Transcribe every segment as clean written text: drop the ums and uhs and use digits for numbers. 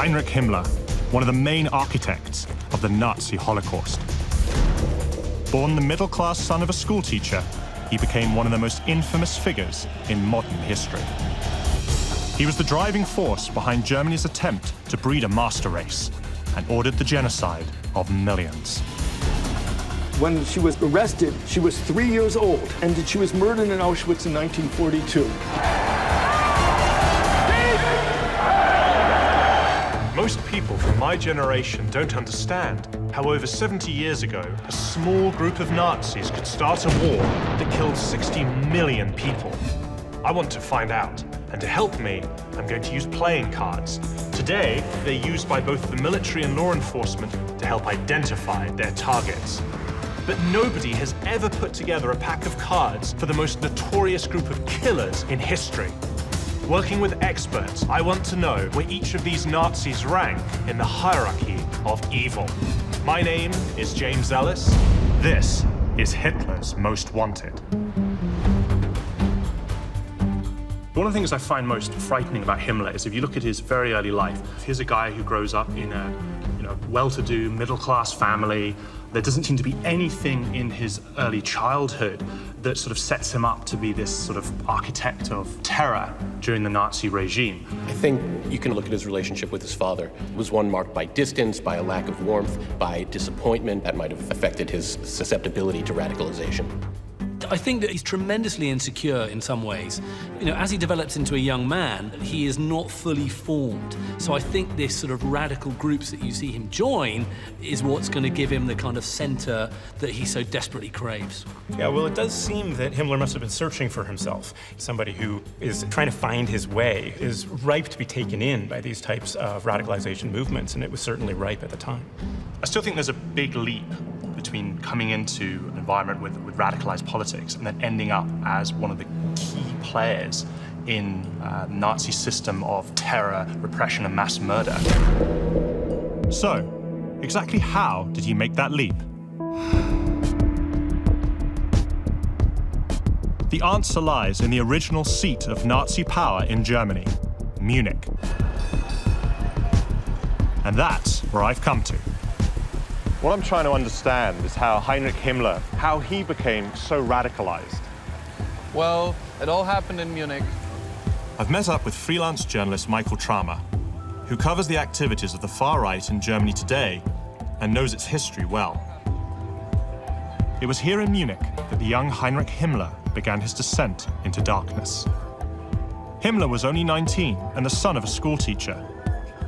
Heinrich Himmler, one of the main architects of the Nazi Holocaust. Born the middle-class son of a schoolteacher, he became one of the most infamous figures in modern history. He was the driving force behind Germany's attempt to breed a master race and ordered the genocide of millions. When she was arrested, she was 3 years old, and she was murdered in Auschwitz in 1942. Most people from my generation don't understand how over 70 years ago, a small group of Nazis could start a war that killed 60 million people. I want to find out, and to help me, I'm going to use playing cards. Today, they're used by both the military and law enforcement to help identify their targets. But nobody has ever put together a pack of cards for the most notorious group of killers in history. Working with experts, I want to know where each of these Nazis rank in the hierarchy of evil. My name is James Ellis. This is Hitler's Most Wanted. One of the things I find most frightening about Himmler is if you look at his very early life, here's a guy who grows up in a well-to-do, middle-class family. There doesn't seem to be anything in his early childhood that sort of sets him up to be this sort of architect of terror during the Nazi regime. I think you can look at his relationship with his father. It was one marked by distance, by a lack of warmth, by disappointment that might have affected his susceptibility to radicalization. I think that he's tremendously insecure in some ways. As he develops into a young man, he is not fully formed. So I think this sort of radical groups that you see him join is what's going to give him the kind of center that he so desperately craves. Yeah, well, it does seem that Himmler must have been searching for himself. Somebody who is trying to find his way is ripe to be taken in by these types of radicalization movements, and it was certainly ripe at the time. I still think there's a big leap between coming into an environment with radicalized politics and then ending up as one of the key players in the Nazi system of terror, repression, and mass murder. So, exactly how did he make that leap? The answer lies in the original seat of Nazi power in Germany, Munich. And that's where I've come to. What I'm trying to understand is how Heinrich Himmler, how he became so radicalized. Well, it all happened in Munich. I've met up with freelance journalist Michael Tramer, who covers the activities of the far right in Germany today and knows its history well. It was here in Munich that the young Heinrich Himmler began his descent into darkness. Himmler was only 19 and the son of a schoolteacher.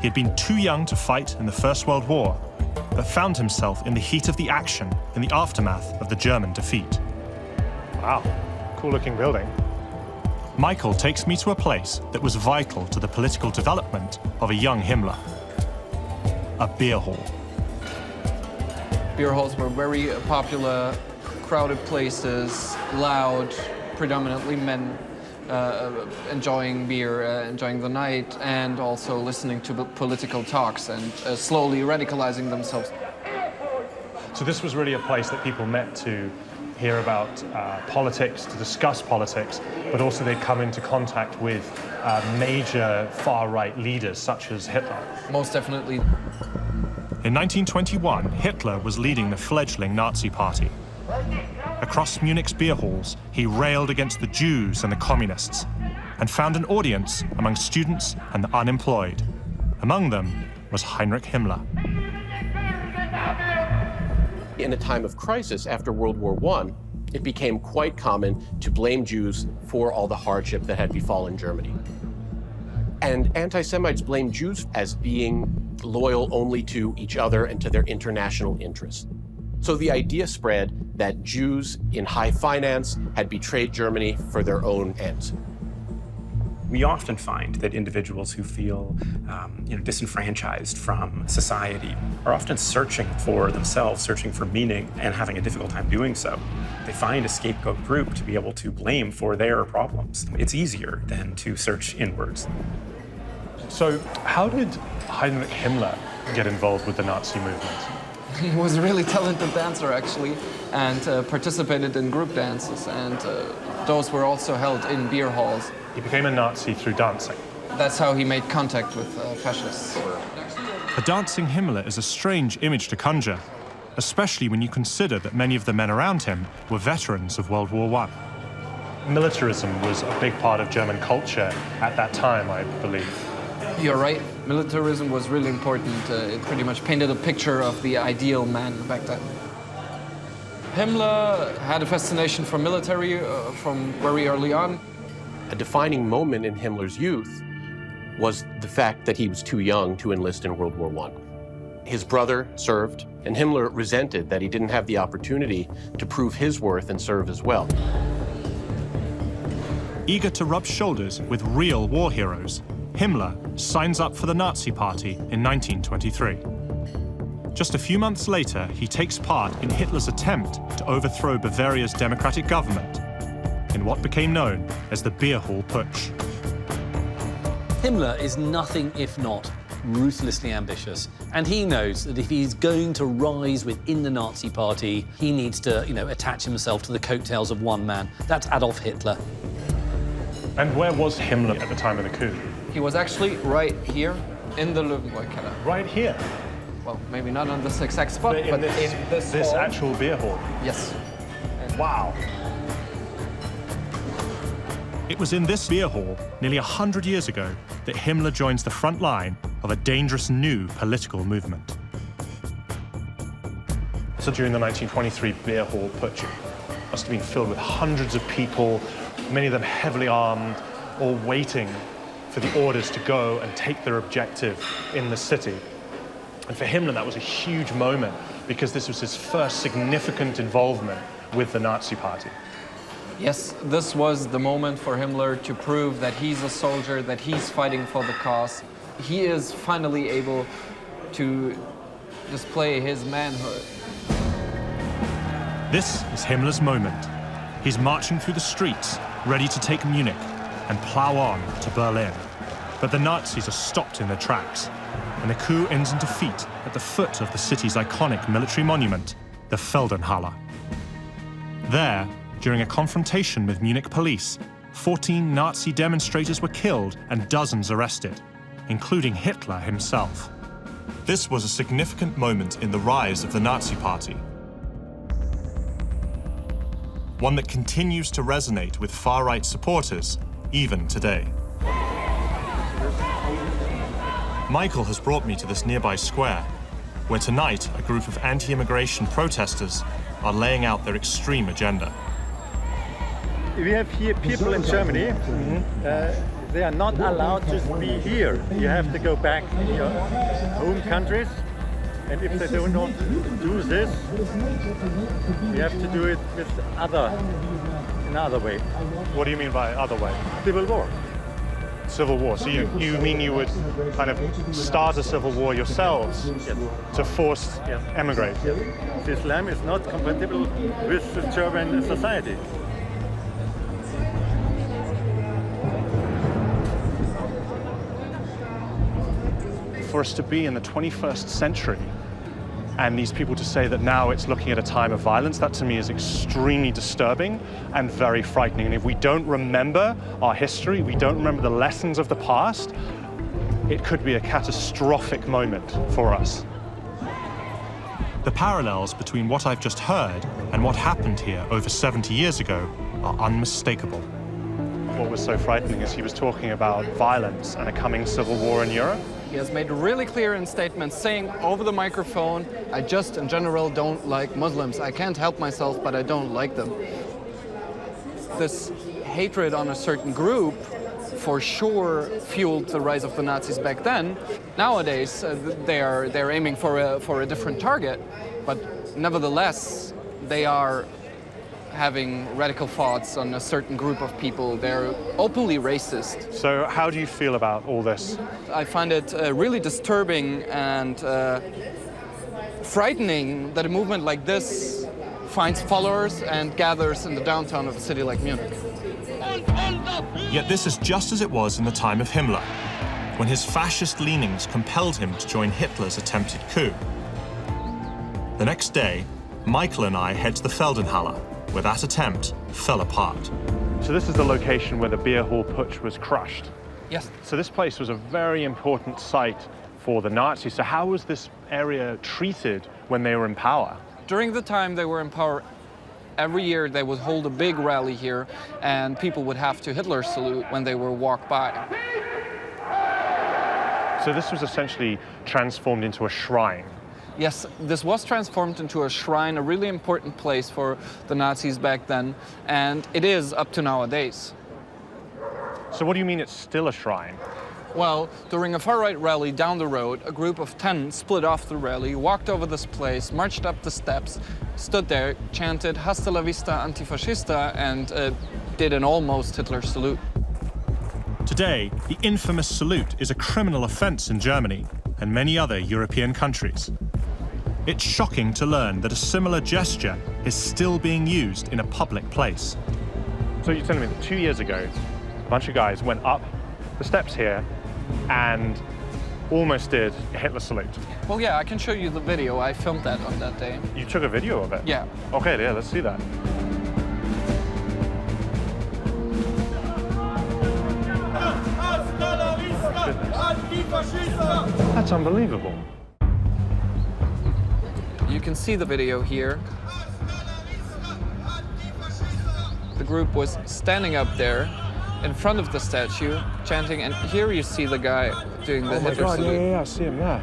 He had been too young to fight in the First World War, but found himself in the heat of the action in the aftermath of the German defeat. Wow, cool-looking building. Michael takes me to a place that was vital to the political development of a young Himmler. A beer hall. Beer halls were very popular, crowded places, loud, predominantly men enjoying beer, enjoying the night, and also listening to political talks and slowly radicalizing themselves. So this was really a place that people met to hear about politics, to discuss politics, but also they'd come into contact with major far-right leaders such as Hitler. Most definitely. In 1921, Hitler was leading the fledgling Nazi Party. Across Munich's beer halls, he railed against the Jews and the communists, and found an audience among students and the unemployed. Among them was Heinrich Himmler. In a time of crisis after World War I, it became quite common to blame Jews for all the hardship that had befallen Germany. And anti-Semites blamed Jews as being loyal only to each other and to their international interests. So the idea spread that Jews in high finance had betrayed Germany for their own ends. We often find that individuals who feel disenfranchised from society are often searching for themselves, searching for meaning, and having a difficult time doing so. They find a scapegoat group to be able to blame for their problems. It's easier than to search inwards. So how did Heinrich Himmler get involved with the Nazi movement? He was a really talented dancer, actually, and participated in group dances, and those were also held in beer halls. He became a Nazi through dancing. That's how he made contact with fascists. A dancing Himmler is a strange image to conjure, especially when you consider that many of the men around him were veterans of World War I. Militarism was a big part of German culture at that time, I believe. You're right. Militarism was really important. It pretty much painted a picture of the ideal man back then. Himmler had a fascination for military from very early on. A defining moment in Himmler's youth was the fact that he was too young to enlist in World War I. His brother served, and Himmler resented that he didn't have the opportunity to prove his worth and serve as well. Eager to rub shoulders with real war heroes, Himmler signs up for the Nazi Party in 1923. Just a few months later, he takes part in Hitler's attempt to overthrow Bavaria's democratic government in what became known as the Beer Hall Putsch. Himmler is nothing if not ruthlessly ambitious, and he knows that if he's going to rise within the Nazi Party, he needs to, attach himself to the coattails of one man. That's Adolf Hitler. And where was Himmler at the time of the coup? He was actually right here in the Nuremberg keller. Right here? Well, maybe not on this exact spot, But but in this hall. actual beer hall? Yes. Wow. It was in this beer hall, nearly 100 years ago, that Himmler joins the front line of a dangerous new political movement. So during the 1923 beer hall putsch, it must have been filled with hundreds of people, many of them heavily armed, all waiting for the orders to go and take their objective in the city. And for Himmler, that was a huge moment because this was his first significant involvement with the Nazi Party. Yes, this was the moment for Himmler to prove that he's a soldier, that he's fighting for the cause. He is finally able to display his manhood. This is Himmler's moment. He's marching through the streets, ready to take Munich and plow on to Berlin. But the Nazis are stopped in their tracks, and the coup ends in defeat at the foot of the city's iconic military monument, the Feldenhalle. There, during a confrontation with Munich police, 14 Nazi demonstrators were killed and dozens arrested, including Hitler himself. This was a significant moment in the rise of the Nazi Party, one that continues to resonate with far-right supporters even today. Michael has brought me to this nearby square, where tonight a group of anti-immigration protesters are laying out their extreme agenda. We have here people in Germany, they are not allowed to be here. You have to go back in your home countries, and if they do not do this, we have to do it with another way. What do you mean by other way? Civil war. Civil war. So you mean you would kind of start a civil war yourselves to force emigrate? Yes. Islam is not compatible with the German society. For us to be in the 21st century and these people to say that now it's looking at a time of violence, that to me is extremely disturbing and very frightening. And if we don't remember our history, we don't remember the lessons of the past, it could be a catastrophic moment for us. The parallels between what I've just heard and what happened here over 70 years ago are unmistakable. What was so frightening is he was talking about violence and a coming civil war in Europe. He has made really clear in statements saying over the microphone, I just in general don't like Muslims. I can't help myself, but I don't like them. This hatred on a certain group for sure fueled the rise of the Nazis back then. Nowadays, they're aiming for a different target, but nevertheless, they are having radical thoughts on a certain group of people. They're openly racist. So how do you feel about all this? I find it really disturbing and frightening that a movement like this finds followers and gathers in the downtown of a city like Munich. Yet this is just as it was in the time of Himmler, when his fascist leanings compelled him to join Hitler's attempted coup. The next day, Michael and I head to the Feldenhalle, where that attempt fell apart. So this is the location where the beer hall putsch was crushed. Yes. So this place was a very important site for the Nazis. So how was this area treated when they were in power? During the time they were in power, every year they would hold a big rally here, and people would have to Hitler salute when they were walk by. So this was essentially transformed into a shrine. Yes, this was transformed into a shrine, a really important place for the Nazis back then, and it is up to nowadays. So what do you mean it's still a shrine? Well, during a far-right rally down the road, a group of 10 split off the rally, walked over this place, marched up the steps, stood there, chanted "Hasta la vista, antifascista," and did an almost Hitler salute. Today, the infamous salute is a criminal offense in Germany and many other European countries. It's shocking to learn that a similar gesture is still being used in a public place. So you're telling me that 2 years ago, a bunch of guys went up the steps here and almost did a Hitler salute. Well, yeah, I can show you the video. I filmed that on that day. You took a video of it? Yeah. Okay, yeah, let's see that. That's unbelievable. You can see the video here. The group was standing up there in front of the statue, chanting, and here you see the guy doing the Hitler salute. Yeah, I see him there.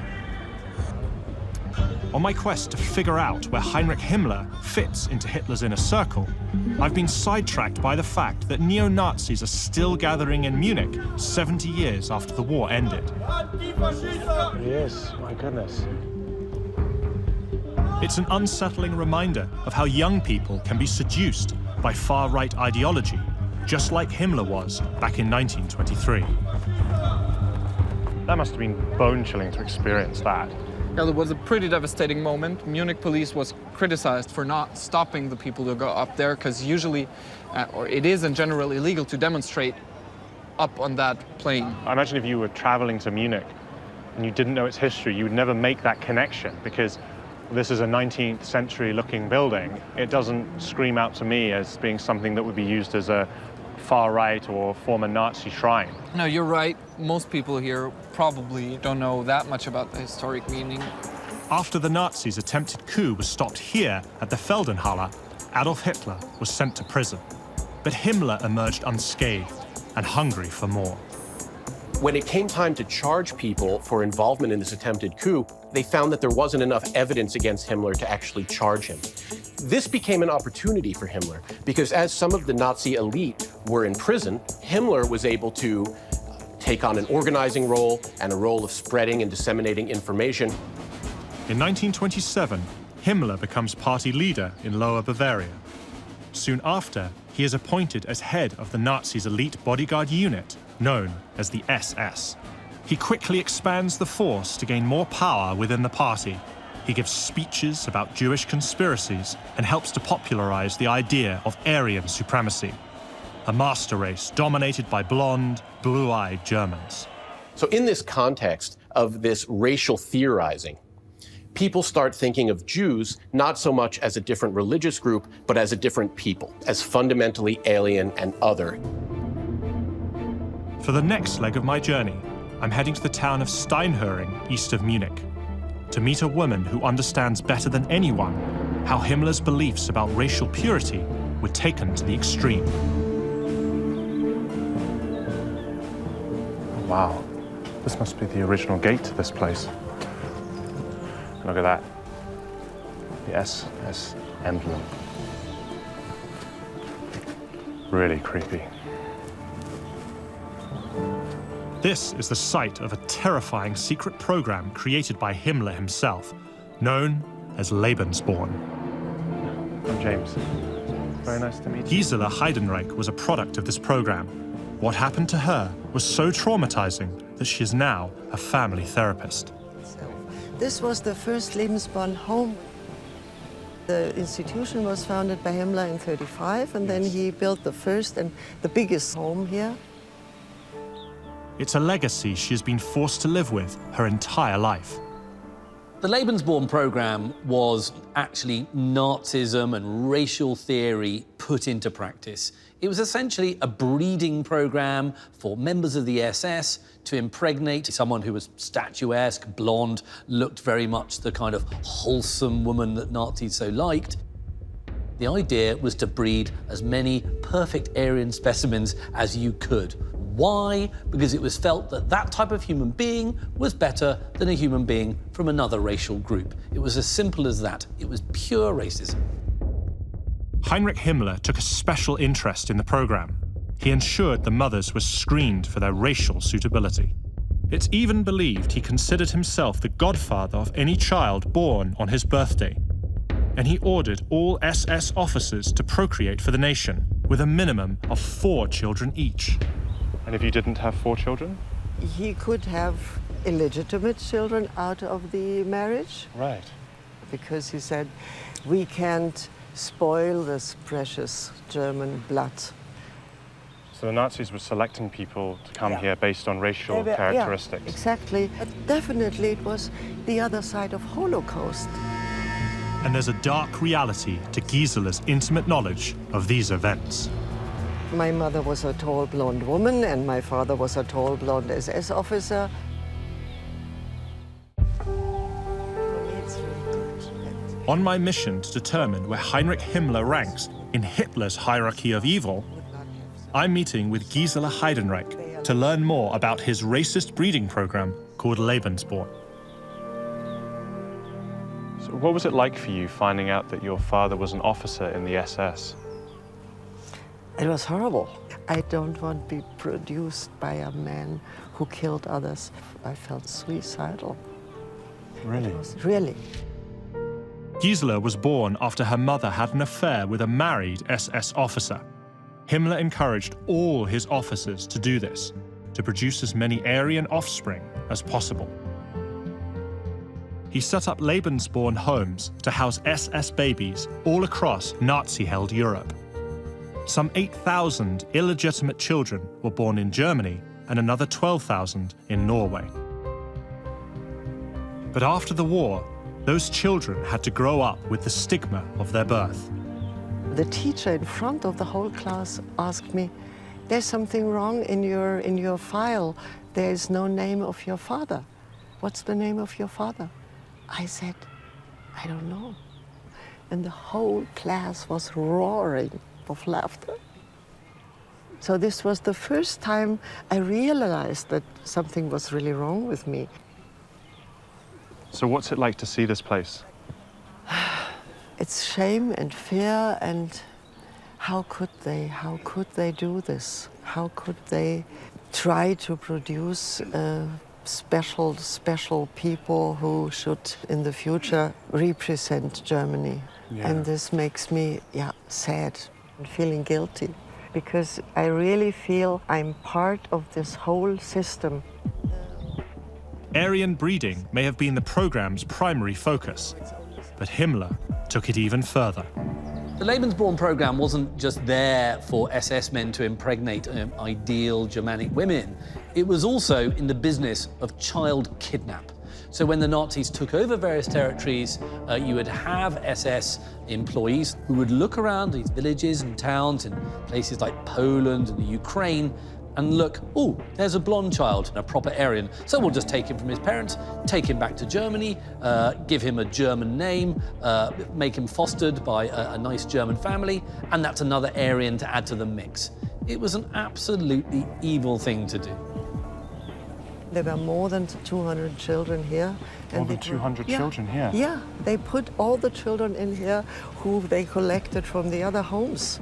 On my quest to figure out where Heinrich Himmler fits into Hitler's inner circle, I've been sidetracked by the fact that neo-Nazis are still gathering in Munich 70 years after the war ended. Yes, my goodness. It's an unsettling reminder of how young people can be seduced by far-right ideology, just like Himmler was back in 1923. That must have been bone-chilling to experience that. Yeah, it was a pretty devastating moment. Munich police was criticized for not stopping the people to go up there, because usually, or it is in general illegal to demonstrate up on that plane. I imagine if you were traveling to Munich and you didn't know its history, you would never make that connection, because this is a 19th century looking building. It doesn't scream out to me as being something that would be used as a far-right or former Nazi shrine. No, you're right. Most people here probably don't know that much about the historic meaning. After the Nazis' attempted coup was stopped here at the Feldenhalle, Adolf Hitler was sent to prison. But Himmler emerged unscathed and hungry for more. When it came time to charge people for involvement in this attempted coup, they found that there wasn't enough evidence against Himmler to actually charge him. This became an opportunity for Himmler, because as some of the Nazi elite were in prison, Himmler was able to take on an organizing role and a role of spreading and disseminating information. In 1927, Himmler becomes party leader in Lower Bavaria. Soon after, he is appointed as head of the Nazis' elite bodyguard unit, known as the SS. He quickly expands the force to gain more power within the party. He gives speeches about Jewish conspiracies and helps to popularize the idea of Aryan supremacy, a master race dominated by blonde, blue-eyed Germans. So in this context of this racial theorizing, people start thinking of Jews not so much as a different religious group, but as a different people, as fundamentally alien and other. For the next leg of my journey, I'm heading to the town of Steinhöring, east of Munich, to meet a woman who understands better than anyone how Himmler's beliefs about racial purity were taken to the extreme. Wow, this must be the original gate to this place. Look at that, the SS emblem. Really creepy. This is the site of a terrifying secret program created by Himmler himself, known as Lebensborn. I'm James. Very nice to meet you. Gisela Heidenreich was a product of this program. What happened to her was so traumatizing that she is now a family therapist. This was the first Lebensborn home. The institution was founded by Himmler in 1935, and then he built the first and the biggest home here. It's a legacy she has been forced to live with her entire life. The Lebensborn program was actually Nazism and racial theory put into practice. It was essentially a breeding program for members of the SS to impregnate someone who was statuesque, blonde, looked very much the kind of wholesome woman that Nazis so liked. The idea was to breed as many perfect Aryan specimens as you could. Why? Because it was felt that that type of human being was better than a human being from another racial group. It was as simple as that. It was pure racism. Heinrich Himmler took a special interest in the program. He ensured the mothers were screened for their racial suitability. It's even believed he considered himself the godfather of any child born on his birthday. And he ordered all SS officers to procreate for the nation, with a minimum of 4 children each. And if you didn't have 4 children? He could have illegitimate children out of the marriage. Right. Because he said, we can't spoil this precious German blood. So the Nazis were selecting people to come here based on racial characteristics. Yeah, exactly. But definitely it was the other side of Holocaust. And there's a dark reality to Gisela's intimate knowledge of these events. My mother was a tall blonde woman and my father was a tall blonde SS officer. On my mission to determine where Heinrich Himmler ranks in Hitler's hierarchy of evil, I'm meeting with Gisela Heidenreich to learn more about his racist breeding program called Lebensborn. So what was it like for you finding out that your father was an officer in the SS? It was horrible. I don't want to be produced by a man who killed others. I felt suicidal. Really? Really. Gisela was born after her mother had an affair with a married SS officer. Himmler encouraged all his officers to do this, to produce as many Aryan offspring as possible. He set up Lebensborn homes to house SS babies all across Nazi-held Europe. Some 8,000 illegitimate children were born in Germany and another 12,000 in Norway. But after the war, those children had to grow up with the stigma of their birth. The teacher in front of the whole class asked me, there's something wrong in your file. There is no name of your father. What's the name of your father? I said, I don't know. And the whole class was roaring of laughter. So this was the first time I realized that something was really wrong with me. So what's it like to see this place? It's shame and fear and how could they do this? How could they try to produce special people who should in the future represent Germany? Yeah. And this makes me sad and feeling guilty because I really feel I'm part of this whole system. Aryan breeding may have been the program's primary focus, but Himmler took it even further. The Lebensborn program wasn't just there for SS men to impregnate ideal Germanic women. It was also in the business of child kidnap. So when the Nazis took over various territories, you would have SS employees who would look around these villages and towns in places like Poland and the Ukraine and look, oh, there's a blonde child, a proper Aryan. So we'll just take him from his parents, take him back to Germany, give him a German name, make him fostered by a nice German family, and that's another Aryan to add to the mix. It was an absolutely evil thing to do. There were more than 200 children here. More than 200 children here? Yeah, they put all the children in here who they collected from the other homes.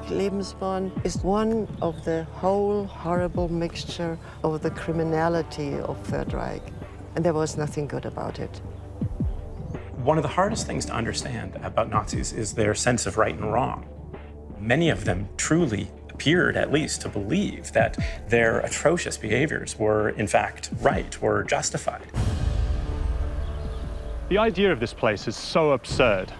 Lebensborn is one of the whole horrible mixture of the criminality of Third Reich. And there was nothing good about it. One of the hardest things to understand about Nazis is their sense of right and wrong. Many of them truly appeared, at least, to believe that their atrocious behaviors were, in fact, right, were justified. The idea of this place is so absurd.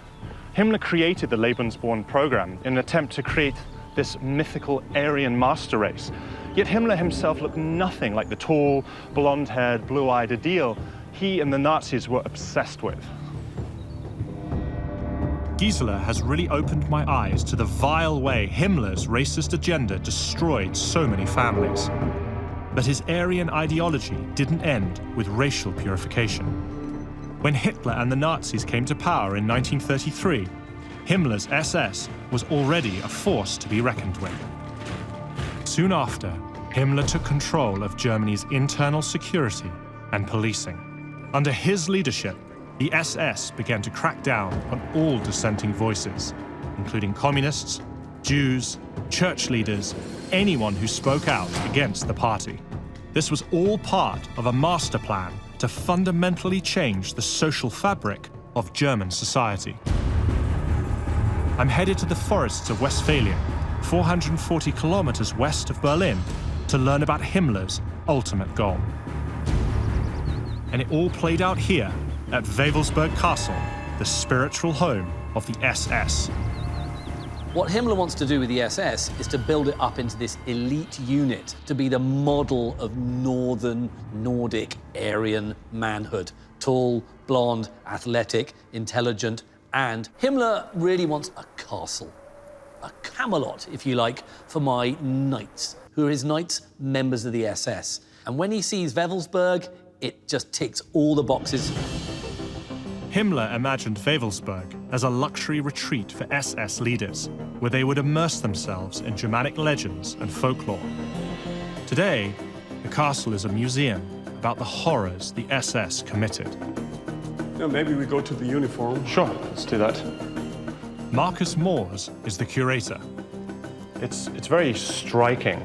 Himmler created the Lebensborn program in an attempt to create this mythical Aryan master race. Yet Himmler himself looked nothing like the tall, blonde-haired, blue-eyed ideal he and the Nazis were obsessed with. Gisela has really opened my eyes to the vile way Himmler's racist agenda destroyed so many families. But his Aryan ideology didn't end with racial purification. When Hitler and the Nazis came to power in 1933, Himmler's SS was already a force to be reckoned with. Soon after, Himmler took control of Germany's internal security and policing. Under his leadership, the SS began to crack down on all dissenting voices, including communists, Jews, church leaders, anyone who spoke out against the party. This was all part of a master plan to fundamentally change the social fabric of German society. I'm headed to the forests of Westphalia, 440 kilometers west of Berlin, to learn about Himmler's ultimate goal. And it all played out here at Wewelsburg Castle, the spiritual home of the SS. What Himmler wants to do with the SS is to build it up into this elite unit, to be the model of northern Nordic Aryan manhood. Tall, blonde, athletic, intelligent, and Himmler really wants a castle, a Camelot, if you like, for my knights. Who are his knights? Members of the SS. And when he sees Wewelsburg, it just ticks all the boxes. Himmler imagined Wewelsburg as a luxury retreat for SS leaders, where they would immerse themselves in Germanic legends and folklore. Today, the castle is a museum about the horrors the SS committed. Yeah, maybe we go to the uniform. Sure, let's do that. Marcus Moores is the curator. It's very striking.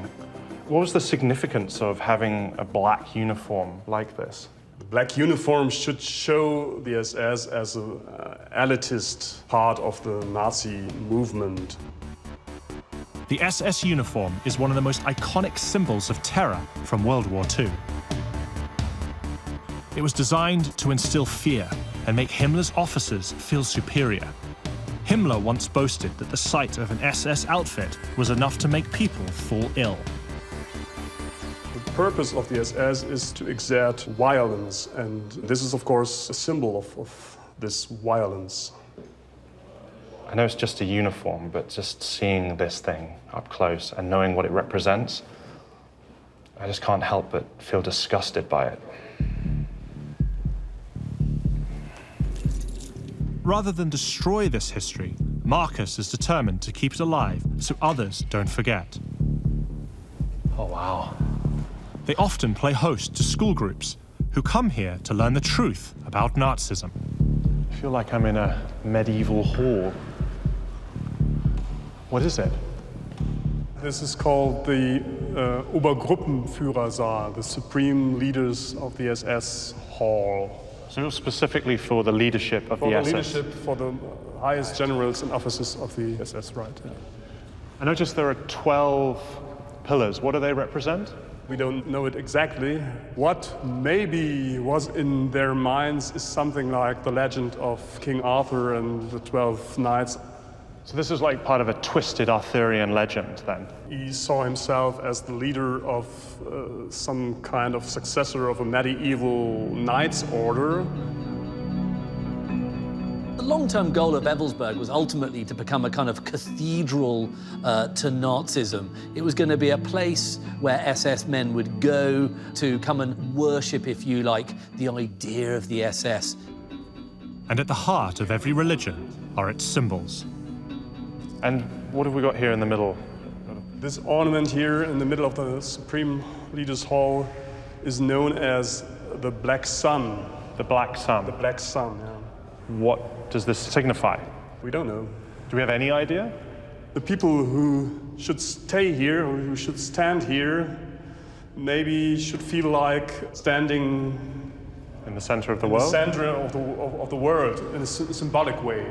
What was the significance of having a black uniform like this? The black uniform should show the SS as an elitist part of the Nazi movement. The SS uniform is one of the most iconic symbols of terror from World War II. It was designed to instill fear and make Himmler's officers feel superior. Himmler once boasted that the sight of an SS outfit was enough to make people fall ill. The purpose of the SS is to exert violence, and this is, of course, a symbol of this violence. I know it's just a uniform, but just seeing this thing up close and knowing what it represents, I just can't help but feel disgusted by it. Rather than destroy this history, Marcus is determined to keep it alive so others don't forget. Oh, wow. They often play host to school groups who come here to learn the truth about Nazism. I feel like I'm in a medieval hall. What is it? This is called the Obergruppenführersaal, the Supreme Leaders of the SS Hall. So specifically for the leadership of the SS? For the leadership, for the highest generals and officers of the SS, right. Yeah. I noticed there are 12 pillars. What do they represent? We don't know it exactly. What maybe was in their minds is something like the legend of King Arthur and the 12 knights. So this is like part of a twisted Arthurian legend, then? He saw himself as the leader of some kind of successor of a medieval knights order. The long-term goal of Wewelsburg was ultimately to become a kind of cathedral to Nazism. It was going to be a place where SS men would go to come and worship, if you like, the idea of the SS. And at the heart of every religion are its symbols. And what have we got here in the middle? This ornament here in the middle of the Supreme Leaders Hall is known as the Black Sun. The Black Sun? The Black Sun, yeah. What does this signify? We don't know. Do we have any idea? The people who should stay here, or who should stand here, maybe should feel like standing in the center of the world? In the center of the world, in a symbolic way.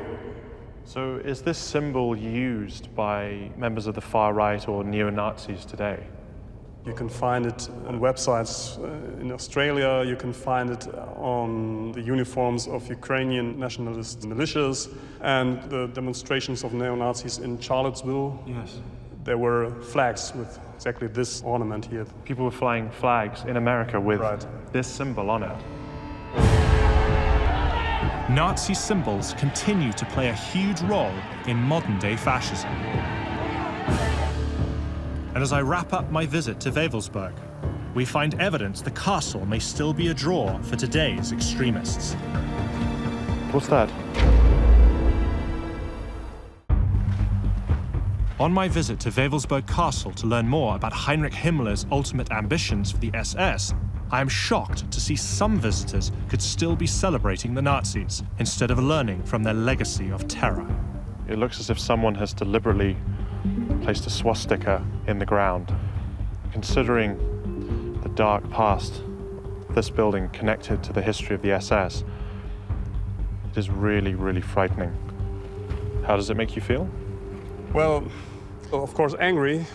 So is this symbol used by members of the far right or neo-Nazis today? You can find it on websites in Australia, you can find it on the uniforms of Ukrainian nationalist militias and the demonstrations of neo-Nazis in Charlottesville. Yes. There were flags with exactly this ornament here. People were flying flags in America with this symbol on it. Nazi symbols continue to play a huge role in modern-day fascism. And as I wrap up my visit to Wewelsburg, we find evidence the castle may still be a draw for today's extremists. What's that? On my visit to Wewelsburg Castle to learn more about Heinrich Himmler's ultimate ambitions for the SS, I am shocked to see some visitors could still be celebrating the Nazis instead of learning from their legacy of terror. It looks as if someone has deliberately placed a swastika in the ground. Considering the dark past of this building connected to the history of the SS, it is really, really frightening. How does it make you feel? Well, of course, angry.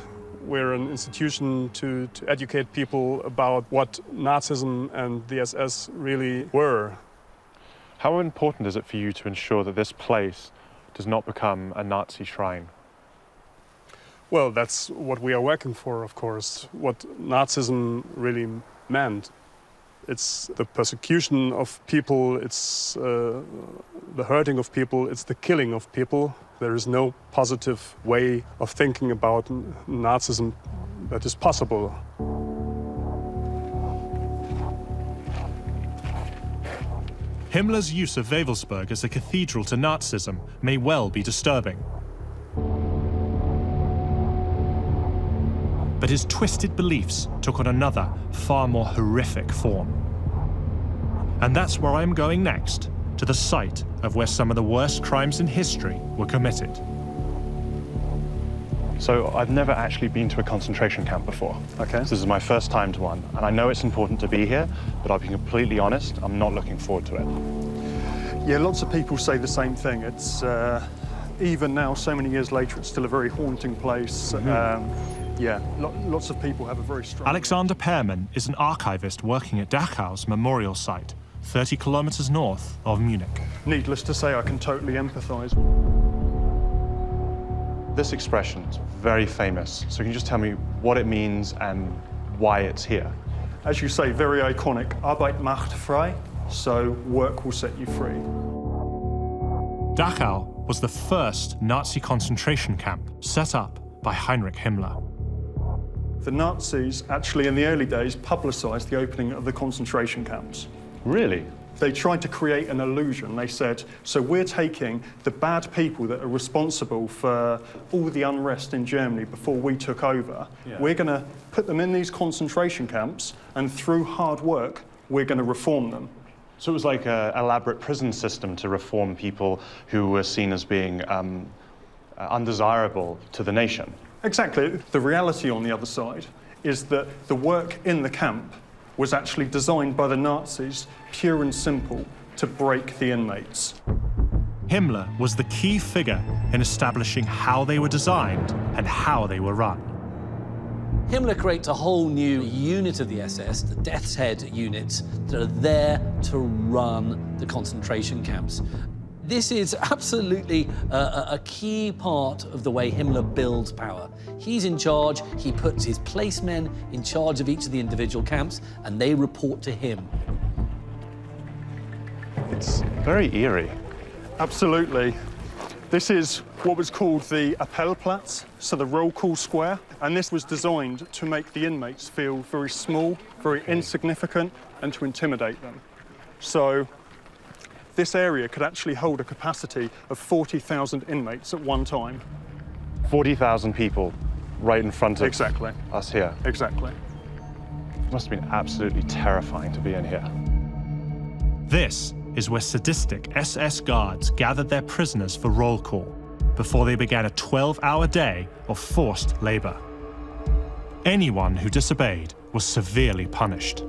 We're an institution to educate people about what Nazism and the SS really were. How important is it for you to ensure that this place does not become a Nazi shrine? Well, that's what we are working for, of course, what Nazism really meant. It's the persecution of people, it's the hurting of people, it's the killing of people. There is no positive way of thinking about Nazism that is possible. Himmler's use of Wewelsburg as a cathedral to Nazism may well be disturbing. But his twisted beliefs took on another, far more horrific form. And that's where I'm going next, to the site of where some of the worst crimes in history were committed. So I've never actually been to a concentration camp before. Okay. This is my first time to one, and I know it's important to be here, but I'll be completely honest, I'm not looking forward to it. Yeah, lots of people say the same thing. It's, even now, so many years later, it's still a very haunting place. Yeah, lots of people have a very strong... Alexander Hermann is an archivist working at Dachau's memorial site, 30 kilometers north of Munich. Needless to say, I can totally empathize. This expression is very famous, so can you just tell me what it means and why it's here? As you say, very iconic. Arbeit macht frei, so work will set you free. Dachau was the first Nazi concentration camp set up by Heinrich Himmler. The Nazis, actually in the early days, publicized the opening of the concentration camps. Really? They tried to create an illusion. They said, so we're taking the bad people that are responsible for all the unrest in Germany before we took over. Yeah. We're going to put them in these concentration camps, and through hard work, we're going to reform them. So it was like an elaborate prison system to reform people who were seen as being undesirable to the nation. Exactly. The reality on the other side is that the work in the camp was actually designed by the Nazis, pure and simple, to break the inmates. Himmler was the key figure in establishing how they were designed and how they were run. Himmler creates a whole new unit of the SS, the Death's Head units, that are there to run the concentration camps. This is absolutely a key part of the way Himmler builds power. He's in charge, he puts his placemen in charge of each of the individual camps, and they report to him. It's very eerie. Absolutely. This is what was called the Appellplatz, so the roll call square, and this was designed to make the inmates feel very small, very insignificant, and to intimidate them. So this area could actually hold a capacity of 40,000 inmates at one time. 40,000 people right in front of Exactly. us here. Exactly. It must have been absolutely terrifying to be in here. This is where sadistic SS guards gathered their prisoners for roll call before they began a 12-hour day of forced labor. Anyone who disobeyed was severely punished.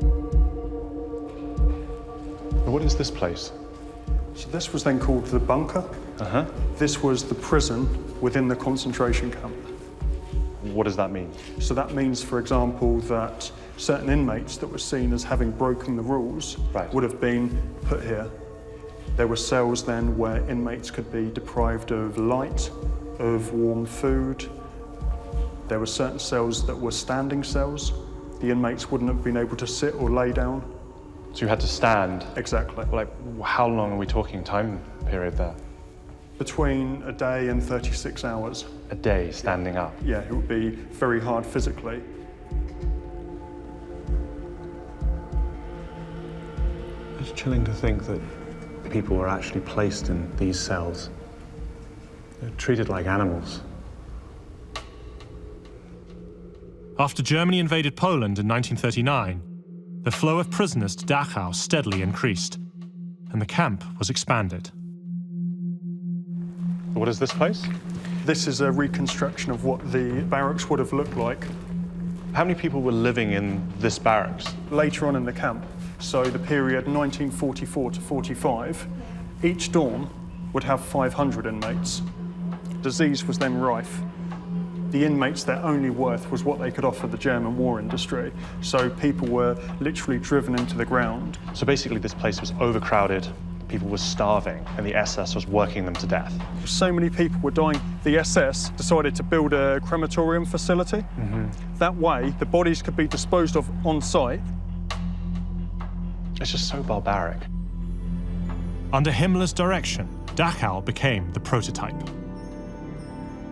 What is this place? So this was then called the bunker. This was the prison within the concentration camp. What does that mean? So that means, for example, that certain inmates that were seen as having broken the rules would have been put here. There were cells then where inmates could be deprived of light, of warm food. There were certain cells that were standing cells. The inmates wouldn't have been able to sit or lay down. So you had to stand. Exactly. Like, how long are we talking time period there? Between a day and 36 hours. A day standing up? Yeah, it would be very hard physically. It's chilling to think that people were actually placed in these cells. They're treated like animals. After Germany invaded Poland in 1939, the flow of prisoners to Dachau steadily increased, and the camp was expanded. What is this place? This is a reconstruction of what the barracks would have looked like. How many people were living in this barracks? Later on in the camp, so the period 1944 to 45, each dorm would have 500 inmates. Disease was then rife. The inmates, their only worth was what they could offer the German war industry. So people were literally driven into the ground. So basically this place was overcrowded, people were starving, and the SS was working them to death. So many people were dying, the SS decided to build a crematorium facility. That way, the bodies could be disposed of on site. It's just so barbaric. Under Himmler's direction, Dachau became the prototype.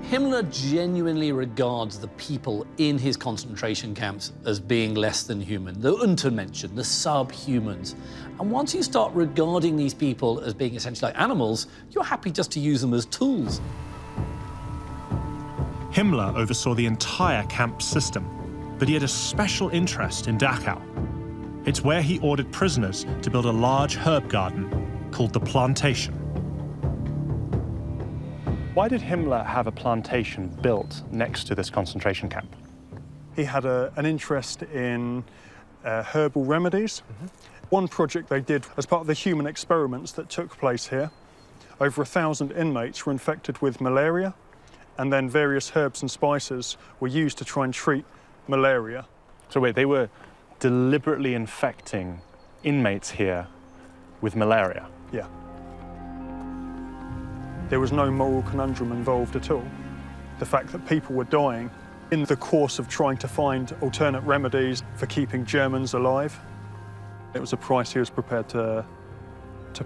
Himmler genuinely regards the people in his concentration camps as being less than human, the Untermenschen, the subhumans. And once you start regarding these people as being essentially like animals, you're happy just to use them as tools. Himmler oversaw the entire camp system, but he had a special interest in Dachau. It's where he ordered prisoners to build a large herb garden called the Plantation. Why did Himmler have a plantation built next to this concentration camp? He had an interest in herbal remedies. One project they did as part of the human experiments that took place here, over 1,000 inmates were infected with malaria, and then various herbs and spices were used to try and treat malaria. So wait, they were deliberately infecting inmates here with malaria? Yeah. There was no moral conundrum involved at all. The fact that people were dying in the course of trying to find alternate remedies for keeping Germans alive, it was a price he was prepared to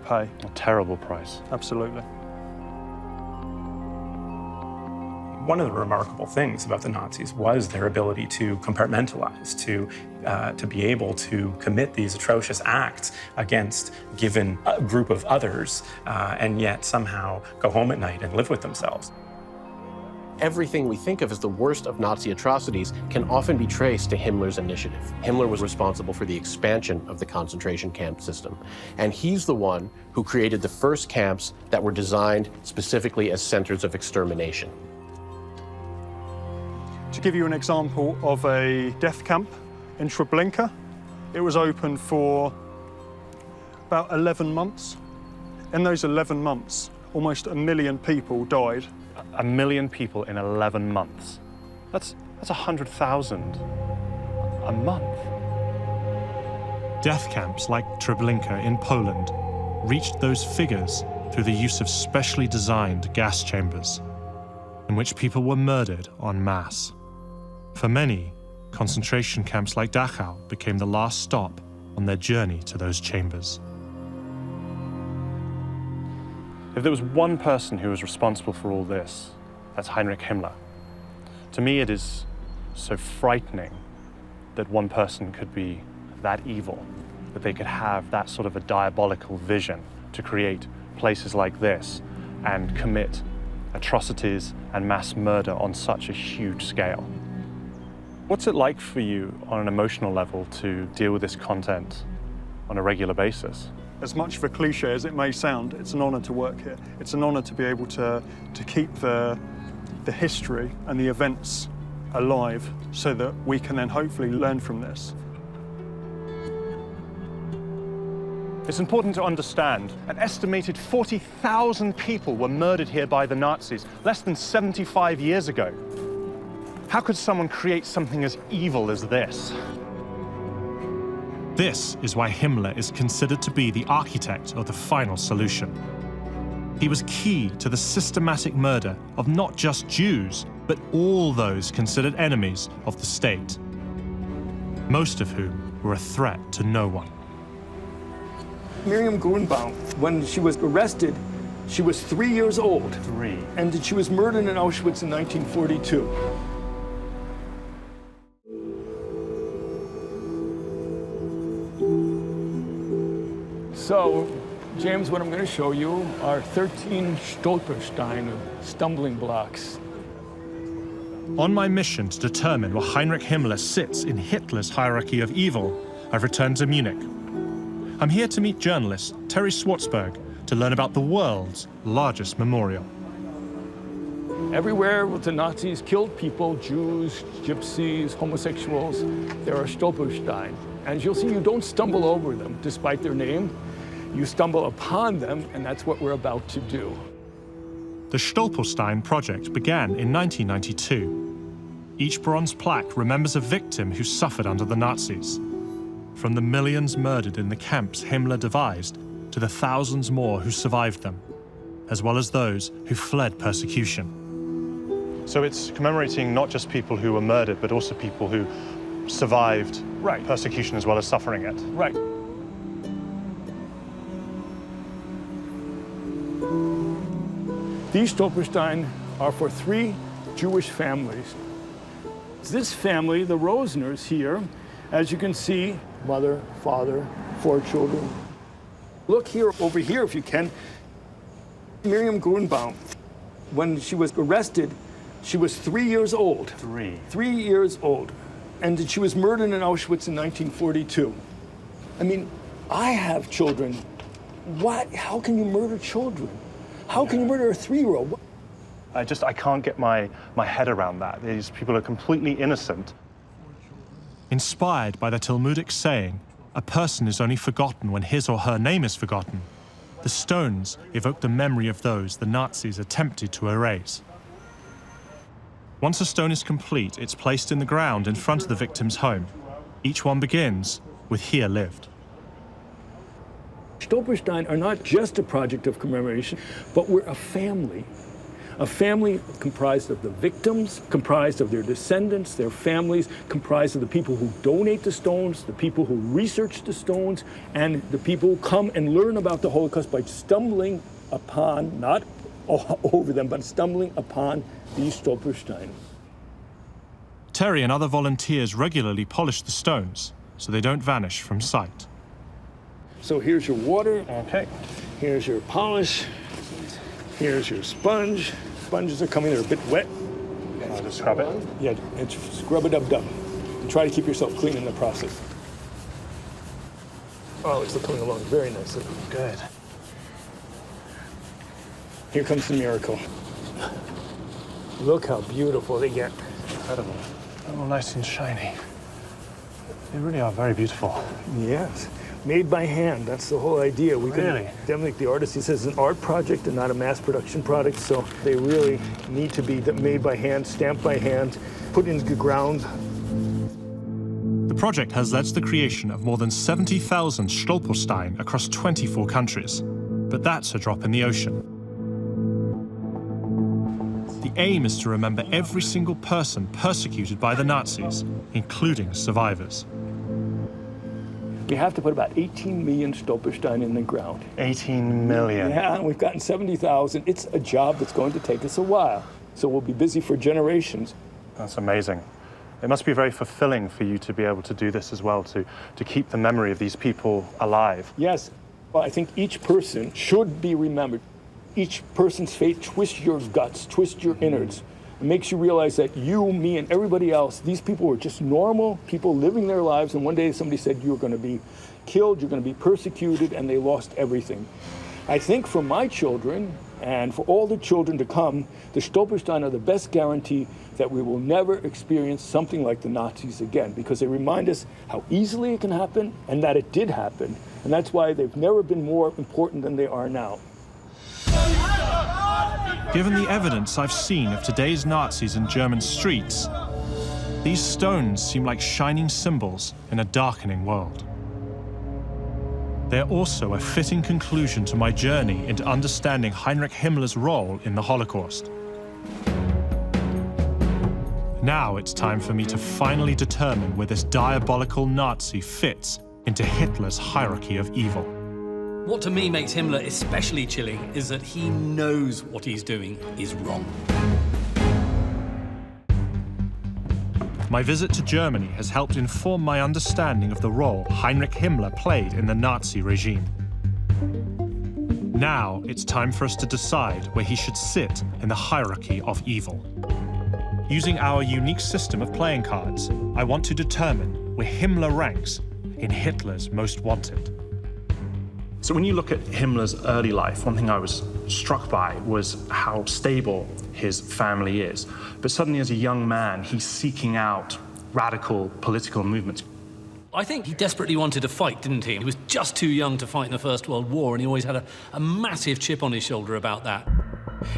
pay. A terrible price. Absolutely. One of the remarkable things about the Nazis was their ability to compartmentalize, to be able to commit these atrocious acts against given a group of others, and yet somehow go home at night and live with themselves. Everything we think of as the worst of Nazi atrocities can often be traced to Himmler's initiative. Himmler was responsible for the expansion of the concentration camp system, and he's the one who created the first camps that were designed specifically as centers of extermination. To give you an example of a death camp in Treblinka, it was open for about 11 months. In those 11 months, almost 1 million people died. 1 million people in 11 months. That's 100,000 a month. Death camps like Treblinka in Poland reached those figures through the use of specially designed gas chambers, in which people were murdered en masse. For many, concentration camps like Dachau became the last stop on their journey to those chambers. If there was one person who was responsible for all this, that's Heinrich Himmler. To me, it is so frightening that one person could be that evil, that they could have that sort of a diabolical vision to create places like this and commit atrocities and mass murder on such a huge scale. What's it like for you on an emotional level to deal with this content on a regular basis? As much of a cliche as it may sound, it's an honor to work here. It's an honor to be able to keep the history and the events alive so that we can then hopefully learn from this. It's important to understand an estimated 40,000 people were murdered here by the Nazis less than 75 years ago. How could someone create something as evil as this? This is why Himmler is considered to be the architect of the final solution. He was key to the systematic murder of not just Jews, but all those considered enemies of the state, most of whom were a threat to no one. Miriam Grunbaum, when she was arrested, she was 3 years old. 3. And she was murdered in Auschwitz in 1942. So, James, what I'm going to show you are 13 Stolpersteine, stumbling blocks. On my mission to determine where Heinrich Himmler sits in Hitler's hierarchy of evil, I've returned to Munich. I'm here to meet journalist Terry Schwartzberg to learn about the world's largest memorial. Everywhere where the Nazis killed people, Jews, gypsies, homosexuals, there are Stolpersteine. And you'll see, you don't stumble over them, despite their name. You stumble upon them, and that's what we're about to do. The Stolperstein project began in 1992. Each bronze plaque remembers a victim who suffered under the Nazis. From the millions murdered in the camps Himmler devised to the thousands more who survived them, as well as those who fled persecution. So it's commemorating not just people who were murdered, but also people who survived persecution as well as suffering it. Right. These Stolpersteine are for 3 Jewish families. This family, the Rosners here, as you can see, mother, father, 4 children. Look here, over here if you can. Miriam Grunbaum, when she was arrested, she was 3 years old. 3. 3 years old. And she was murdered in Auschwitz in 1942. I mean, I have children. How can you murder children? How can you murder a 3-year-old? I can't get my head around that. These people are completely innocent. Inspired by the Talmudic saying, a person is only forgotten when his or her name is forgotten, the stones evoke the memory of those the Nazis attempted to erase. Once a stone is complete, it's placed in the ground in front of the victim's home. Each one begins with "Here lived." Stolpersteine are not just a project of commemoration, but we're a family. A family comprised of the victims, comprised of their descendants, their families, comprised of the people who donate the stones, the people who research the stones, and the people who come and learn about the Holocaust by stumbling upon, not over them, but stumbling upon these Stolpersteine. Terry and other volunteers regularly polish the stones so they don't vanish from sight. So here's your water. Okay. Here's your polish. Here's your sponge. Sponges are coming, they're a bit wet. I'll just scrub it. Yeah, and scrub it up. And try to keep yourself clean in the process. Oh, it's coming along very nicely. Good. Here comes the miracle. Look how beautiful they get. Incredible. Oh, nice and shiny. They really are very beautiful. Yes. Made by hand, that's the whole idea. We Really? Definitely, the artist, he says, it's an art project and not a mass production product, so they really need to be made by hand, stamped by hand, put into the ground. The project has led to the creation of more than 70,000 Stolpersteine across 24 countries, but that's a drop in the ocean. The aim is to remember every single person persecuted by the Nazis, including survivors. We have to put about 18 million Stolpersteine in the ground. 18 million. Yeah, we've gotten 70,000. It's a job that's going to take us a while, so we'll be busy for generations. That's amazing. It must be very fulfilling for you to be able to do this as well, to keep the memory of these people alive. Yes. Well, I think each person should be remembered. Each person's fate twists your guts, twists your innards. It makes you realize that you, me, and everybody else, these people were just normal people living their lives, and one day somebody said, you're going to be killed, you're going to be persecuted, and they lost everything. I think for my children, and for all the children to come, the Stolpersteine are the best guarantee that we will never experience something like the Nazis again, because they remind us how easily it can happen, and that it did happen. And that's why they've never been more important than they are now. Given the evidence I've seen of today's Nazis in German streets, these stones seem like shining symbols in a darkening world. They're also a fitting conclusion to my journey into understanding Heinrich Himmler's role in the Holocaust. Now it's time for me to finally determine where this diabolical Nazi fits into Hitler's hierarchy of evil. What to me makes Himmler especially chilling is that he knows what he's doing is wrong. My visit to Germany has helped inform my understanding of the role Heinrich Himmler played in the Nazi regime. Now it's time for us to decide where he should sit in the hierarchy of evil. Using our unique system of playing cards, I want to determine where Himmler ranks in Hitler's most wanted. So when you look at Himmler's early life, one thing I was struck by was how stable his family is. But suddenly as a young man, he's seeking out radical political movements. I think he desperately wanted to fight, didn't he? He was just too young to fight in the First World War, and he always had a massive chip on his shoulder about that.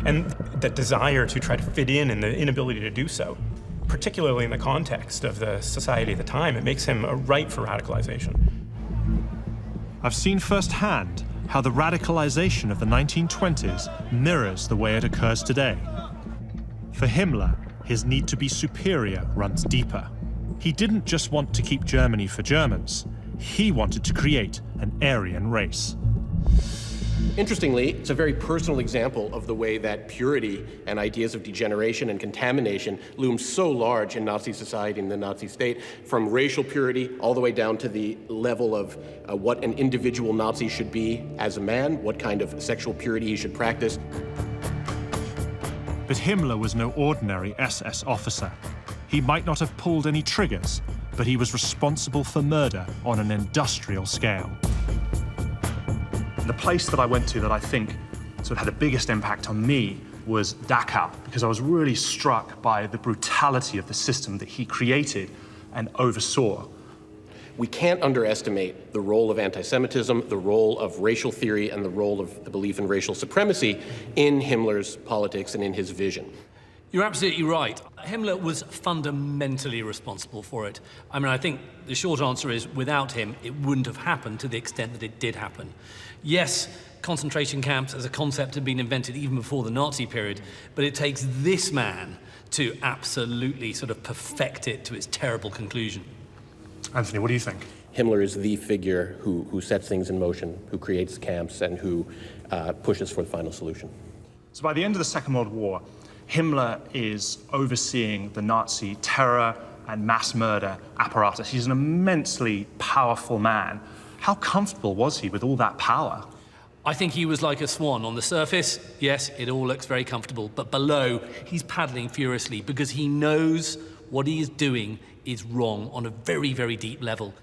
And that desire to try to fit in and the inability to do so, particularly in the context of the society at the time, it makes him ripe for radicalization. I've seen firsthand how the radicalization of the 1920s mirrors the way it occurs today. For Himmler, his need to be superior runs deeper. He didn't just want to keep Germany for Germans. He wanted to create an Aryan race. Interestingly, it's a very personal example of the way that purity and ideas of degeneration and contamination loom so large in Nazi society and the Nazi state, from racial purity all the way down to the level of what an individual Nazi should be as a man, what kind of sexual purity he should practice. But Himmler was no ordinary SS officer. He might not have pulled any triggers, but he was responsible for murder on an industrial scale. The place that I went to that I think sort of had the biggest impact on me was Dachau, because I was really struck by the brutality of the system that he created and oversaw. We can't underestimate the role of anti-Semitism, the role of racial theory, and the role of the belief in racial supremacy in Himmler's politics and in his vision. You're absolutely right. Himmler was fundamentally responsible for it. I mean, I think the short answer is, without him, it wouldn't have happened to the extent that it did happen. Yes, concentration camps as a concept had been invented even before the Nazi period, but it takes this man to absolutely sort of perfect it to its terrible conclusion. Anthony, what do you think? Himmler is the figure who sets things in motion, who creates camps, and who pushes for the final solution. So by the end of the Second World War, Himmler is overseeing the Nazi terror and mass murder apparatus. He's an immensely powerful man. How comfortable was he with all that power? I think he was like a swan. On the surface, yes, it all looks very comfortable, but below, he's paddling furiously because he knows what he is doing is wrong on a very, very deep level.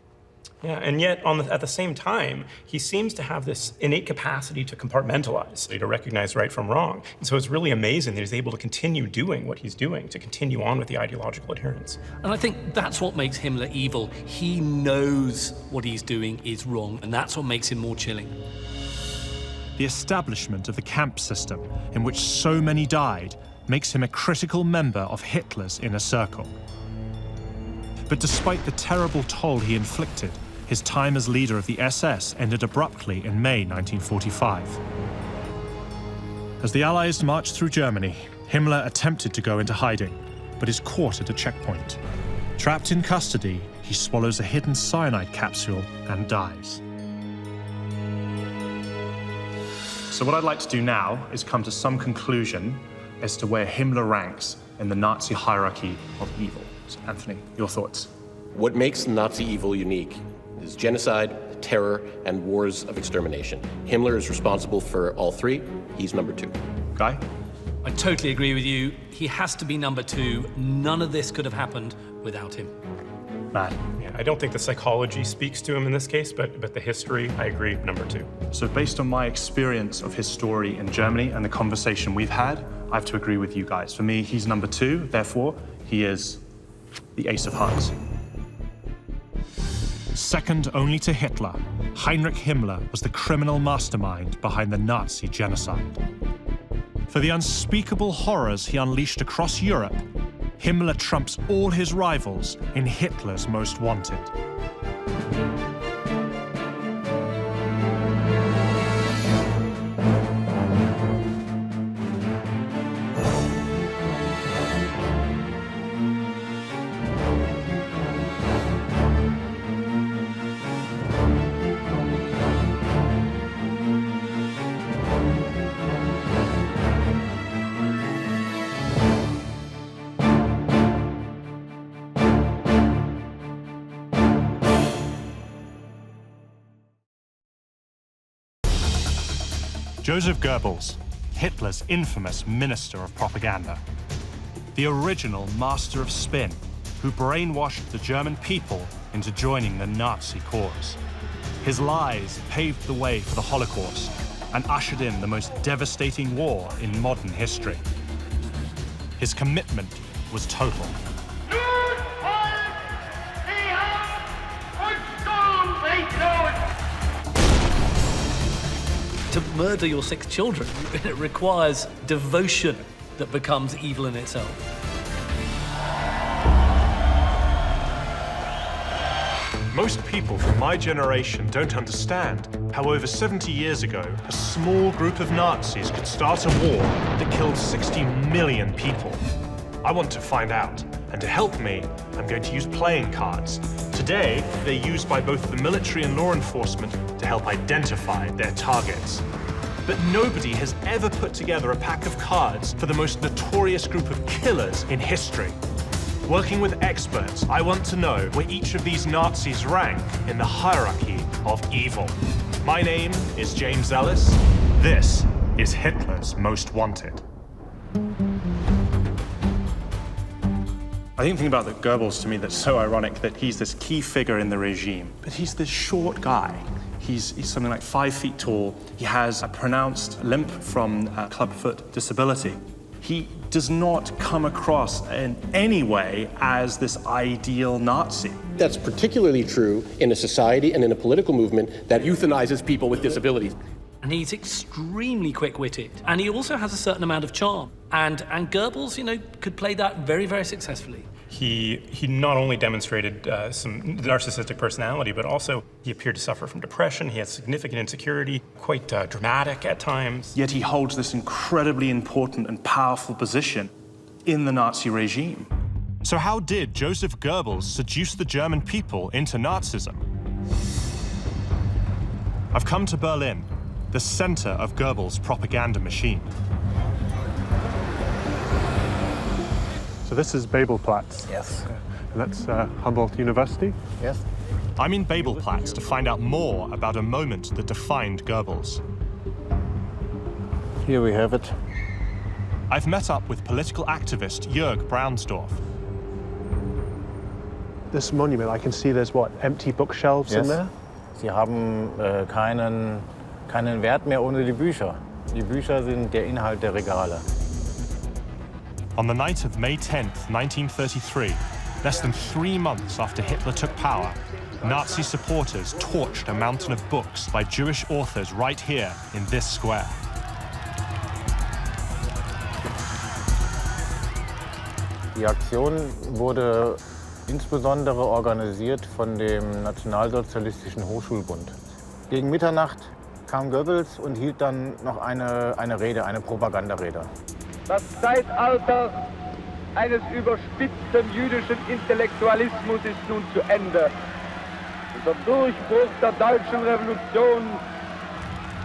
Yeah, and yet at the same time, he seems to have this innate capacity to compartmentalize, to recognize right from wrong. And so it's really amazing that he's able to continue doing what he's doing, to continue on with the ideological adherence. And I think that's what makes Himmler evil. He knows what he's doing is wrong, and that's what makes him more chilling. The establishment of the camp system, in which so many died, makes him a critical member of Hitler's inner circle. But despite the terrible toll he inflicted, his time as leader of the SS ended abruptly in May 1945. As the Allies marched through Germany, Himmler attempted to go into hiding, but is caught at a checkpoint. Trapped in custody, he swallows a hidden cyanide capsule and dies. So what I'd like to do now is come to some conclusion as to where Himmler ranks in the Nazi hierarchy of evil. So Anthony, your thoughts? What makes Nazi evil unique is genocide, terror, and wars of extermination. Himmler is responsible for all three. He's number 2. Guy? I totally agree with you. He has to be number 2. None of this could have happened without him. Matt? Yeah, I don't think the psychology speaks to him in this case, but the history, I agree, number 2. So based on my experience of his story in Germany and the conversation we've had, I have to agree with you guys. For me, he's number 2, therefore, he is the Ace of Hearts. Second only to Hitler, Heinrich Himmler was the criminal mastermind behind the Nazi genocide. For the unspeakable horrors he unleashed across Europe, Himmler trumps all his rivals in Hitler's most wanted. Joseph Goebbels, Hitler's infamous minister of propaganda. The original master of spin, who brainwashed the German people into joining the Nazi cause. His lies paved the way for the Holocaust and ushered in the most devastating war in modern history. His commitment was total. To murder your 6 children, it requires devotion that becomes evil in itself. Most people from my generation don't understand how over 70 years ago, a small group of Nazis could start a war that killed 60 million people. I want to find out, and to help me, I'm going to use playing cards. Today, they're used by both the military and law enforcement to help identify their targets. But nobody has ever put together a pack of cards for the most notorious group of killers in history. Working with experts, I want to know where each of these Nazis rank in the hierarchy of evil. My name is James Ellis. This is Hitler's Most Wanted. I think the thing about the Goebbels to me that's so ironic that he's this key figure in the regime, but he's this short guy. He's something like 5 feet tall. He has a pronounced limp from clubfoot disability. He does not come across in any way as this ideal Nazi. That's particularly true in a society and in a political movement that euthanizes people with disabilities. And he's extremely quick-witted. And he also has a certain amount of charm. And Goebbels, you know, could play that very, very successfully. He not only demonstrated some narcissistic personality, but also he appeared to suffer from depression. He had significant insecurity, quite dramatic at times. Yet he holds this incredibly important and powerful position in the Nazi regime. So how did Joseph Goebbels seduce the German people into Nazism? I've come to Berlin, the center of Goebbels' propaganda machine. So this is Wewelsplatz. Yes. And that's Humboldt University. Yes. I'm in Wewelsplatz to find out more about a moment that defined Goebbels. Here we have it. I've met up with political activist Jörg Braunsdorf. This monument, I can see there's what, empty bookshelves in there? Sie haben keinen Wert mehr ohne die Bücher. Die Bücher sind der Inhalt der Regale. On the night of May 10th, 1933, less than 3 months after Hitler took power, Nazi supporters torched a mountain of books by Jewish authors right here in this square. Die Aktion wurde insbesondere organisiert von dem Nationalsozialistischen Hochschulbund. Gegen Mitternacht kam Goebbels und hielt dann noch eine Rede, eine Propagandarede. Das Zeitalter eines überspitzten jüdischen Intellektualismus ist nun zu Ende. Der Durchbruch der deutschen Revolution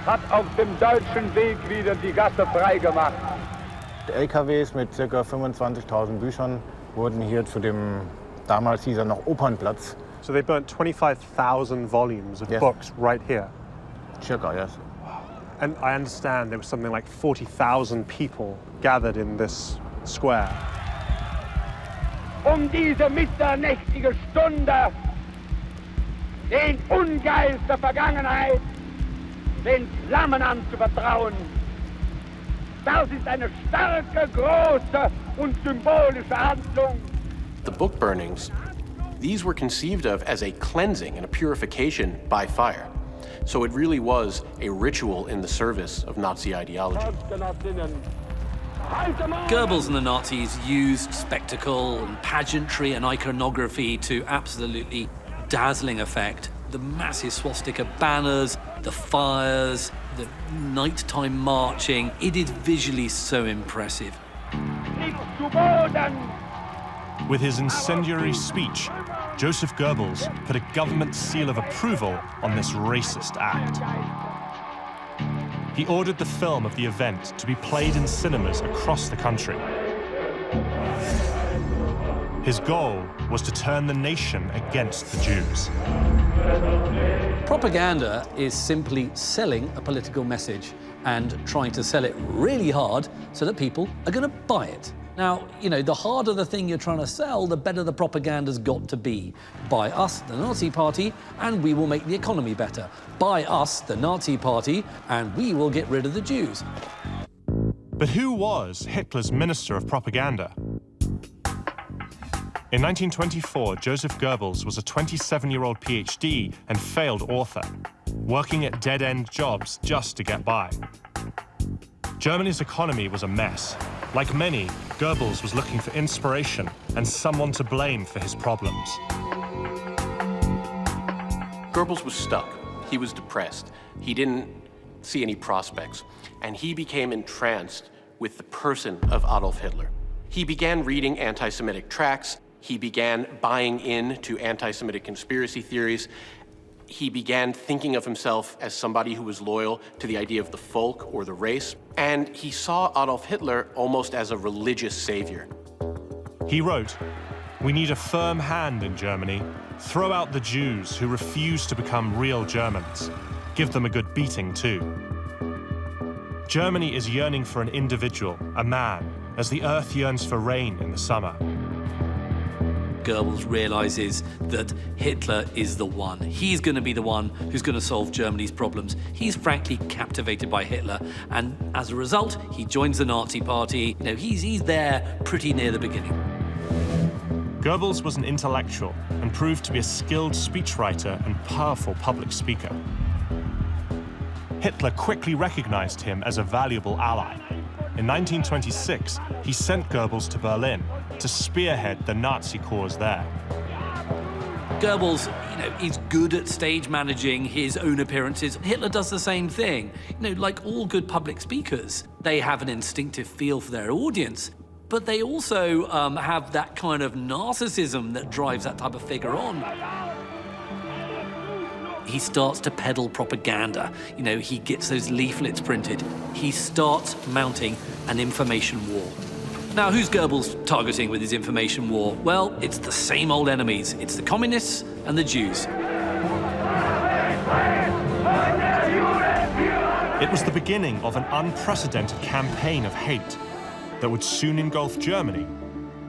hat auf dem deutschen Weg wieder die Gasse freigemacht. LKWs mit ca. 25.000 Büchern wurden hier zu dem, damals hieß er noch Opernplatz. So they burnt 25,000 volumes of books right here? Circa, yes. And I understand there was something like 40,000 people gathered in this square. Diese mitternächtige Stunde, den Ungeist der Vergangenheit, den Flammen anzuvertrauen. Das ist eine starke, große und symbolische Handlung. The book burnings, these were conceived of as a cleansing and a purification by fire. So it really was a ritual in the service of Nazi ideology. Goebbels and the Nazis used spectacle and pageantry and iconography to absolutely dazzling effect. The massive swastika banners, the fires, the nighttime marching, it is visually so impressive. With his incendiary speech, Joseph Goebbels put a government seal of approval on this racist act. He ordered the film of the event to be played in cinemas across the country. His goal was to turn the nation against the Jews. Propaganda is simply selling a political message. and trying to sell it really hard so that people are going to buy it. Now, you know, the harder the thing you're trying to sell, the better the propaganda's got to be. Buy us, the Nazi Party, and we will make the economy better. Buy us, the Nazi Party, and we will get rid of the Jews. But who was Hitler's Minister of Propaganda? In 1924, Joseph Goebbels was a 27-year-old PhD and failed author, working at dead-end jobs just to get by. Germany's economy was a mess. Like many, Goebbels was looking for inspiration and someone to blame for his problems. Goebbels was stuck. He was depressed. He didn't see any prospects. And he became entranced with the person of Adolf Hitler. He began reading anti-Semitic tracts. He began buying into anti-Semitic conspiracy theories. He began thinking of himself as somebody who was loyal to the idea of the folk or the race. And he saw Adolf Hitler almost as a religious savior. He wrote, "We need a firm hand in Germany. Throw out the Jews who refuse to become real Germans. Give them a good beating too. Germany is yearning for an individual, a man, as the earth yearns for rain in the summer." Goebbels realizes that Hitler is the one. He's going to be the one who's going to solve Germany's problems. He's frankly captivated by Hitler, and as a result, he joins the Nazi Party. You know, he's there pretty near the beginning. Goebbels was an intellectual and proved to be a skilled speechwriter and powerful public speaker. Hitler quickly recognized him as a valuable ally. In 1926, he sent Goebbels to Berlin to spearhead the Nazi cause there. Goebbels, you know, is good at stage managing his own appearances. Hitler does the same thing. You know, like all good public speakers, they have an instinctive feel for their audience, but they also have that kind of narcissism that drives that type of figure on. He starts to peddle propaganda. You know, he gets those leaflets printed. He starts mounting an information war. Now, who's Goebbels targeting with his information war? Well, it's the same old enemies. It's the communists and the Jews. It was the beginning of an unprecedented campaign of hate that would soon engulf Germany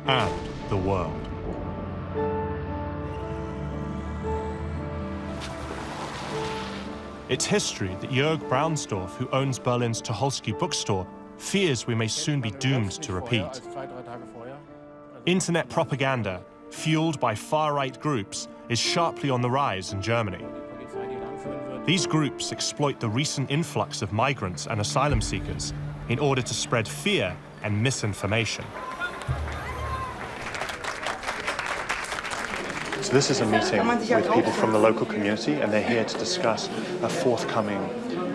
and the world. It's history that Jörg Braunsdorf, who owns Berlin's Tucholsky bookstore, fears we may soon be doomed to repeat. Internet propaganda, fueled by far-right groups, is sharply on the rise in Germany. These groups exploit the recent influx of migrants and asylum seekers in order to spread fear and misinformation. So this is a meeting with people from the local community, and they're here to discuss a forthcoming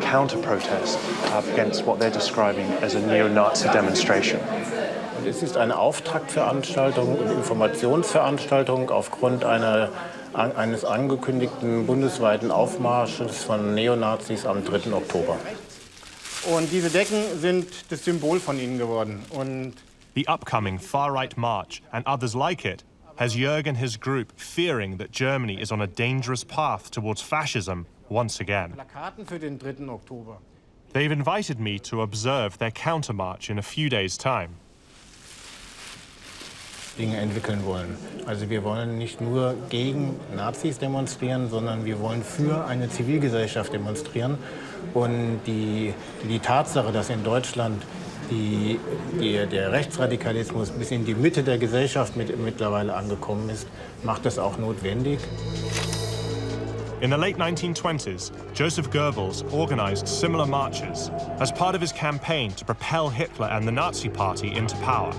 counter-protest against what they're describing as a neo-Nazi demonstration. Es ist eine Auftaktveranstaltung und Informationsveranstaltung aufgrund eines angekündigten bundesweiten Aufmarsches von Neonazis am 3. Oktober. Und diese Decken sind das Symbol von ihnen geworden. Und the upcoming far-right march and others like it has Jörg and his group fearing that Germany is on a dangerous path towards fascism once again. Plakaten für den 3. Oktober. They've invited me to observe their countermarch in a few days' time. Dinge entwickeln wollen. Also wir wollen nicht nur gegen Nazis demonstrieren, sondern wir wollen für eine Zivilgesellschaft demonstrieren. Und die Tatsache, dass in Deutschland der Rechtsradikalismus bis in die Mitte der Gesellschaft mittlerweile angekommen ist, macht es auch notwendig. In the late 1920s, Joseph Goebbels organized similar marches as part of his campaign to propel Hitler and the Nazi Party into power.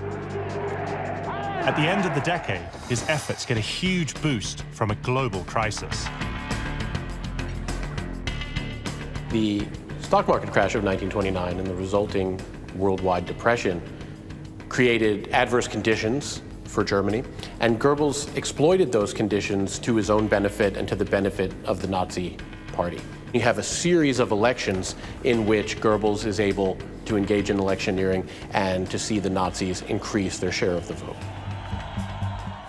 At the end of the decade, his efforts get a huge boost from a global crisis. The stock market crash of 1929 and the resulting worldwide depression created adverse conditions for Germany, and Goebbels exploited those conditions to his own benefit and to the benefit of the Nazi Party. You have a series of elections in which Goebbels is able to engage in electioneering and to see the Nazis increase their share of the vote.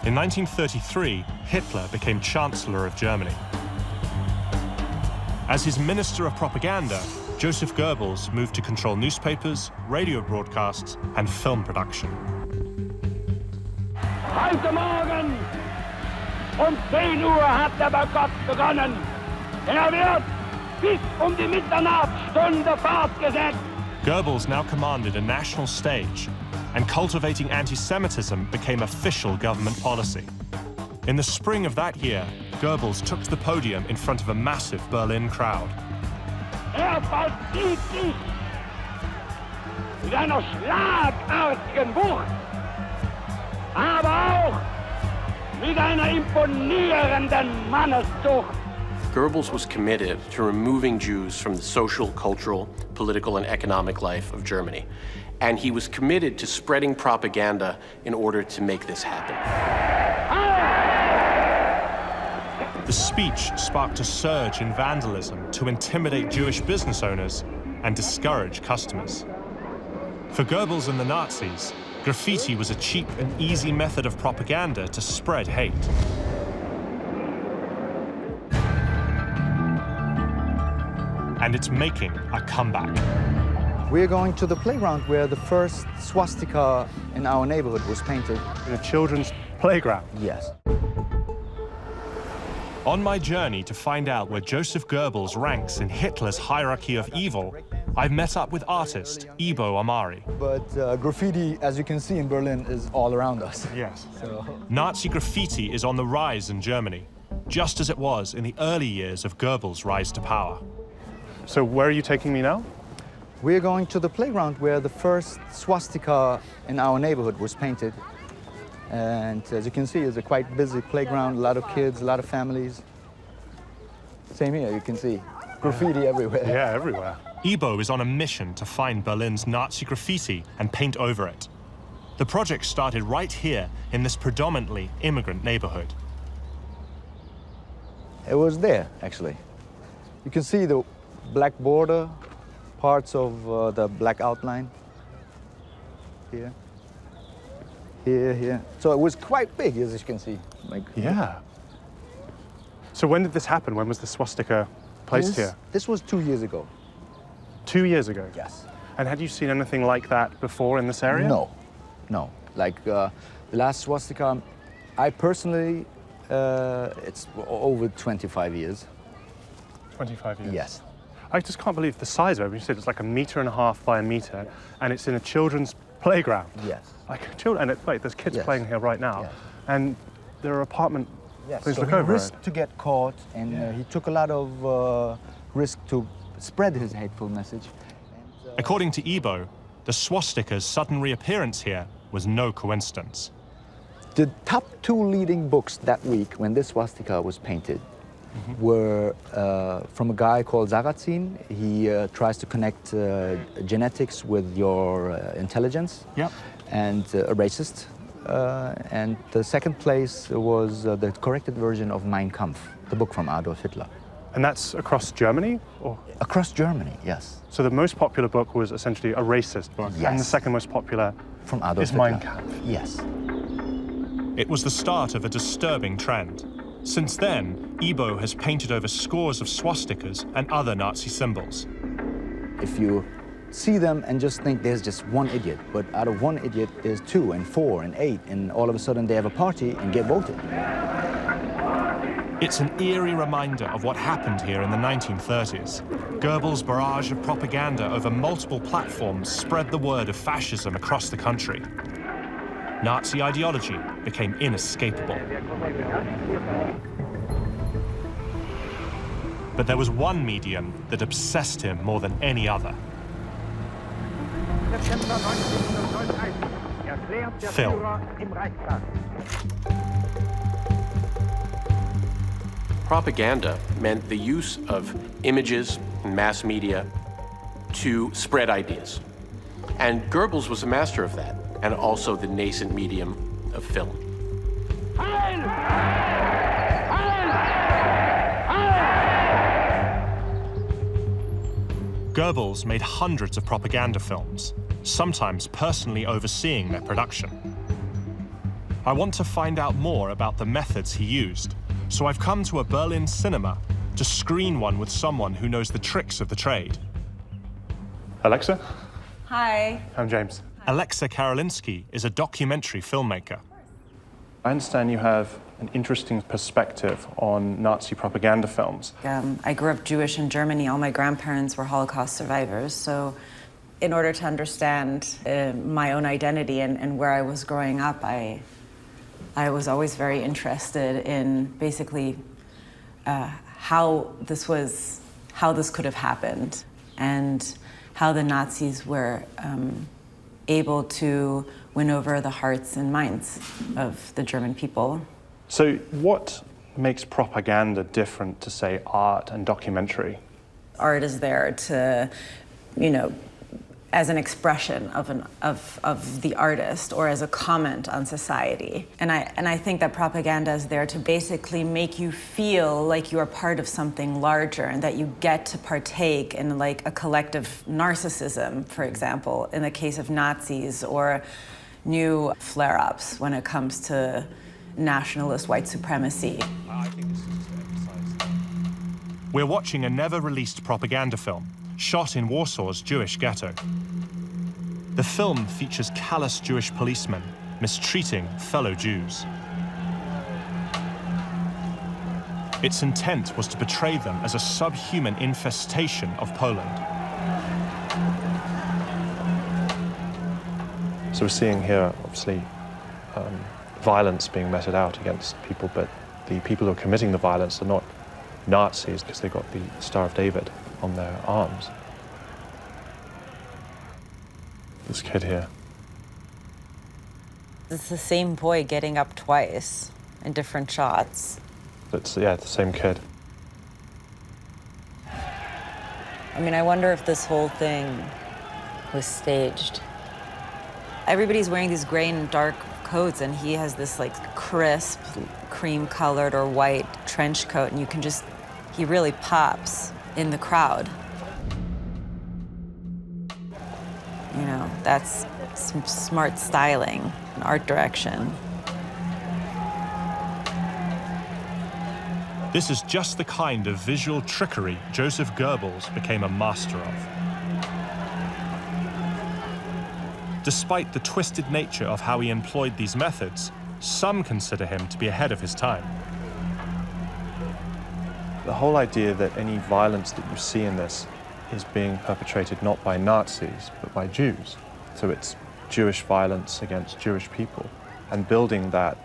In 1933, Hitler became Chancellor of Germany. As his Minister of Propaganda, Joseph Goebbels moved to control newspapers, radio broadcasts, and film production. Heute Morgen um 10 Uhr hat der Boykott begonnen. Wird bis die Mitternachtsstunde fortgesetzt. Goebbels now commanded a national stage, and cultivating anti-Semitism became official government policy. In the spring of that year, Goebbels took to the podium in front of a massive Berlin crowd. Vollzieht sich mit einer schlagartigen Wucht, aber auch mit einer imponierenden Manneszucht. Goebbels was committed to removing Jews from the social, cultural, political, and economic life of Germany. And he was committed to spreading propaganda in order to make this happen. The speech sparked a surge in vandalism to intimidate Jewish business owners and discourage customers. For Goebbels and the Nazis, graffiti was a cheap and easy method of propaganda to spread hate. And it's making a comeback. We're going to the playground where the first swastika in our neighborhood was painted. In a children's playground? Yes. On my journey to find out where Joseph Goebbels ranks in Hitler's hierarchy of evil, I've met up with artist Ibo Amari. But graffiti, as you can see in Berlin, is all around us. Yes. Nazi graffiti is on the rise in Germany, just as it was in the early years of Goebbels' rise to power. So where are you taking me now? We're going to the playground where the first swastika in our neighborhood was painted. And as you can see, it's a quite busy playground, a lot of kids, a lot of families. Same here, you can see graffiti everywhere. Yeah, everywhere. Ibo is on a mission to find Berlin's Nazi graffiti and paint over it. The project started right here in this predominantly immigrant neighborhood. It was there, actually. You can see the black border, parts of the black outline here. Here. So it was quite big, as you can see. Yeah. So when did this happen? When was the swastika placed here? This was 2 years ago. 2 years ago? Yes. And had you seen anything like that before in this area? No. Like the last swastika, I personally, it's over 25 years. 25 years? Yes. I just can't believe the size of it. You said it's like 1.5 meters by a meter, and it's in a children's playground. Yes. Like children, and wait, there's kids Yes. playing here right now, Yes. and there are apartment. Yes. Please So look he over risked it. to get caught, and he took a lot of risk to spread his hateful message. According to Ibo, the swastika's sudden reappearance here was no coincidence. The top 2 leading books that week when this swastika was painted were from a guy called Sarrazin. He tries to connect genetics with your intelligence. Yep. And a racist. And the second place was the corrected version of Mein Kampf, the book from Adolf Hitler. And that's across Germany? Or? Across Germany, yes. So the most popular book was essentially a racist book, Yes. and the second most popular from Adolf is Hitler. Mein Kampf. Yes. It was the start of a disturbing trend. Since then, Ibo has painted over scores of swastikas and other Nazi symbols. If you see them and just think there's just one idiot, but out of one idiot, there's 2 and 4 and 8, and all of a sudden they have a party and get voted. It's an eerie reminder of what happened here in the 1930s. Goebbels' barrage of propaganda over multiple platforms spread the word of fascism across the country. Nazi ideology became inescapable. But there was one medium that obsessed him more than any other. Film. Propaganda meant the use of images and mass media to spread ideas. And Goebbels was a master of that, and also the nascent medium of film. Goebbels made hundreds of propaganda films, sometimes personally overseeing their production. I want to find out more about the methods he used, so I've come to a Berlin cinema to screen one with someone who knows the tricks of the trade. Alexa? Hi. I'm James. Alexa Karolinski is a documentary filmmaker. I understand you have an interesting perspective on Nazi propaganda films. I grew up Jewish in Germany. All my grandparents were Holocaust survivors. So in order to understand my own identity and where I was growing up, I was always very interested in basically how this could have happened and how the Nazis were able to win over the hearts and minds of the German people. So what makes propaganda different to, say, art and documentary? Art is there to, as an expression of the artist or as a comment on society. And I think that propaganda is there to basically make you feel like you are part of something larger and that you get to partake in like a collective narcissism, for example, in the case of Nazis, or new flare-ups when it comes to nationalist white supremacy. We're watching a never-released propaganda film shot in Warsaw's Jewish ghetto. The film features callous Jewish policemen mistreating fellow Jews. Its intent was to portray them as a subhuman infestation of Poland. So we're seeing here, obviously, violence being meted out against people, but the people who are committing the violence are not Nazis because they've got the Star of David on their arms. This kid here. It's the same boy getting up twice in different shots. It's, yeah, the same kid. I mean, I wonder if this whole thing was staged. Everybody's wearing these gray and dark coats, and he has this like crisp, cream-colored or white trench coat, and he really pops in the crowd. That's some smart styling and art direction. This is just the kind of visual trickery Joseph Goebbels became a master of. Despite the twisted nature of how he employed these methods, some consider him to be ahead of his time. The whole idea that any violence that you see in this is being perpetrated not by Nazis, but by Jews. So it's Jewish violence against Jewish people, and building that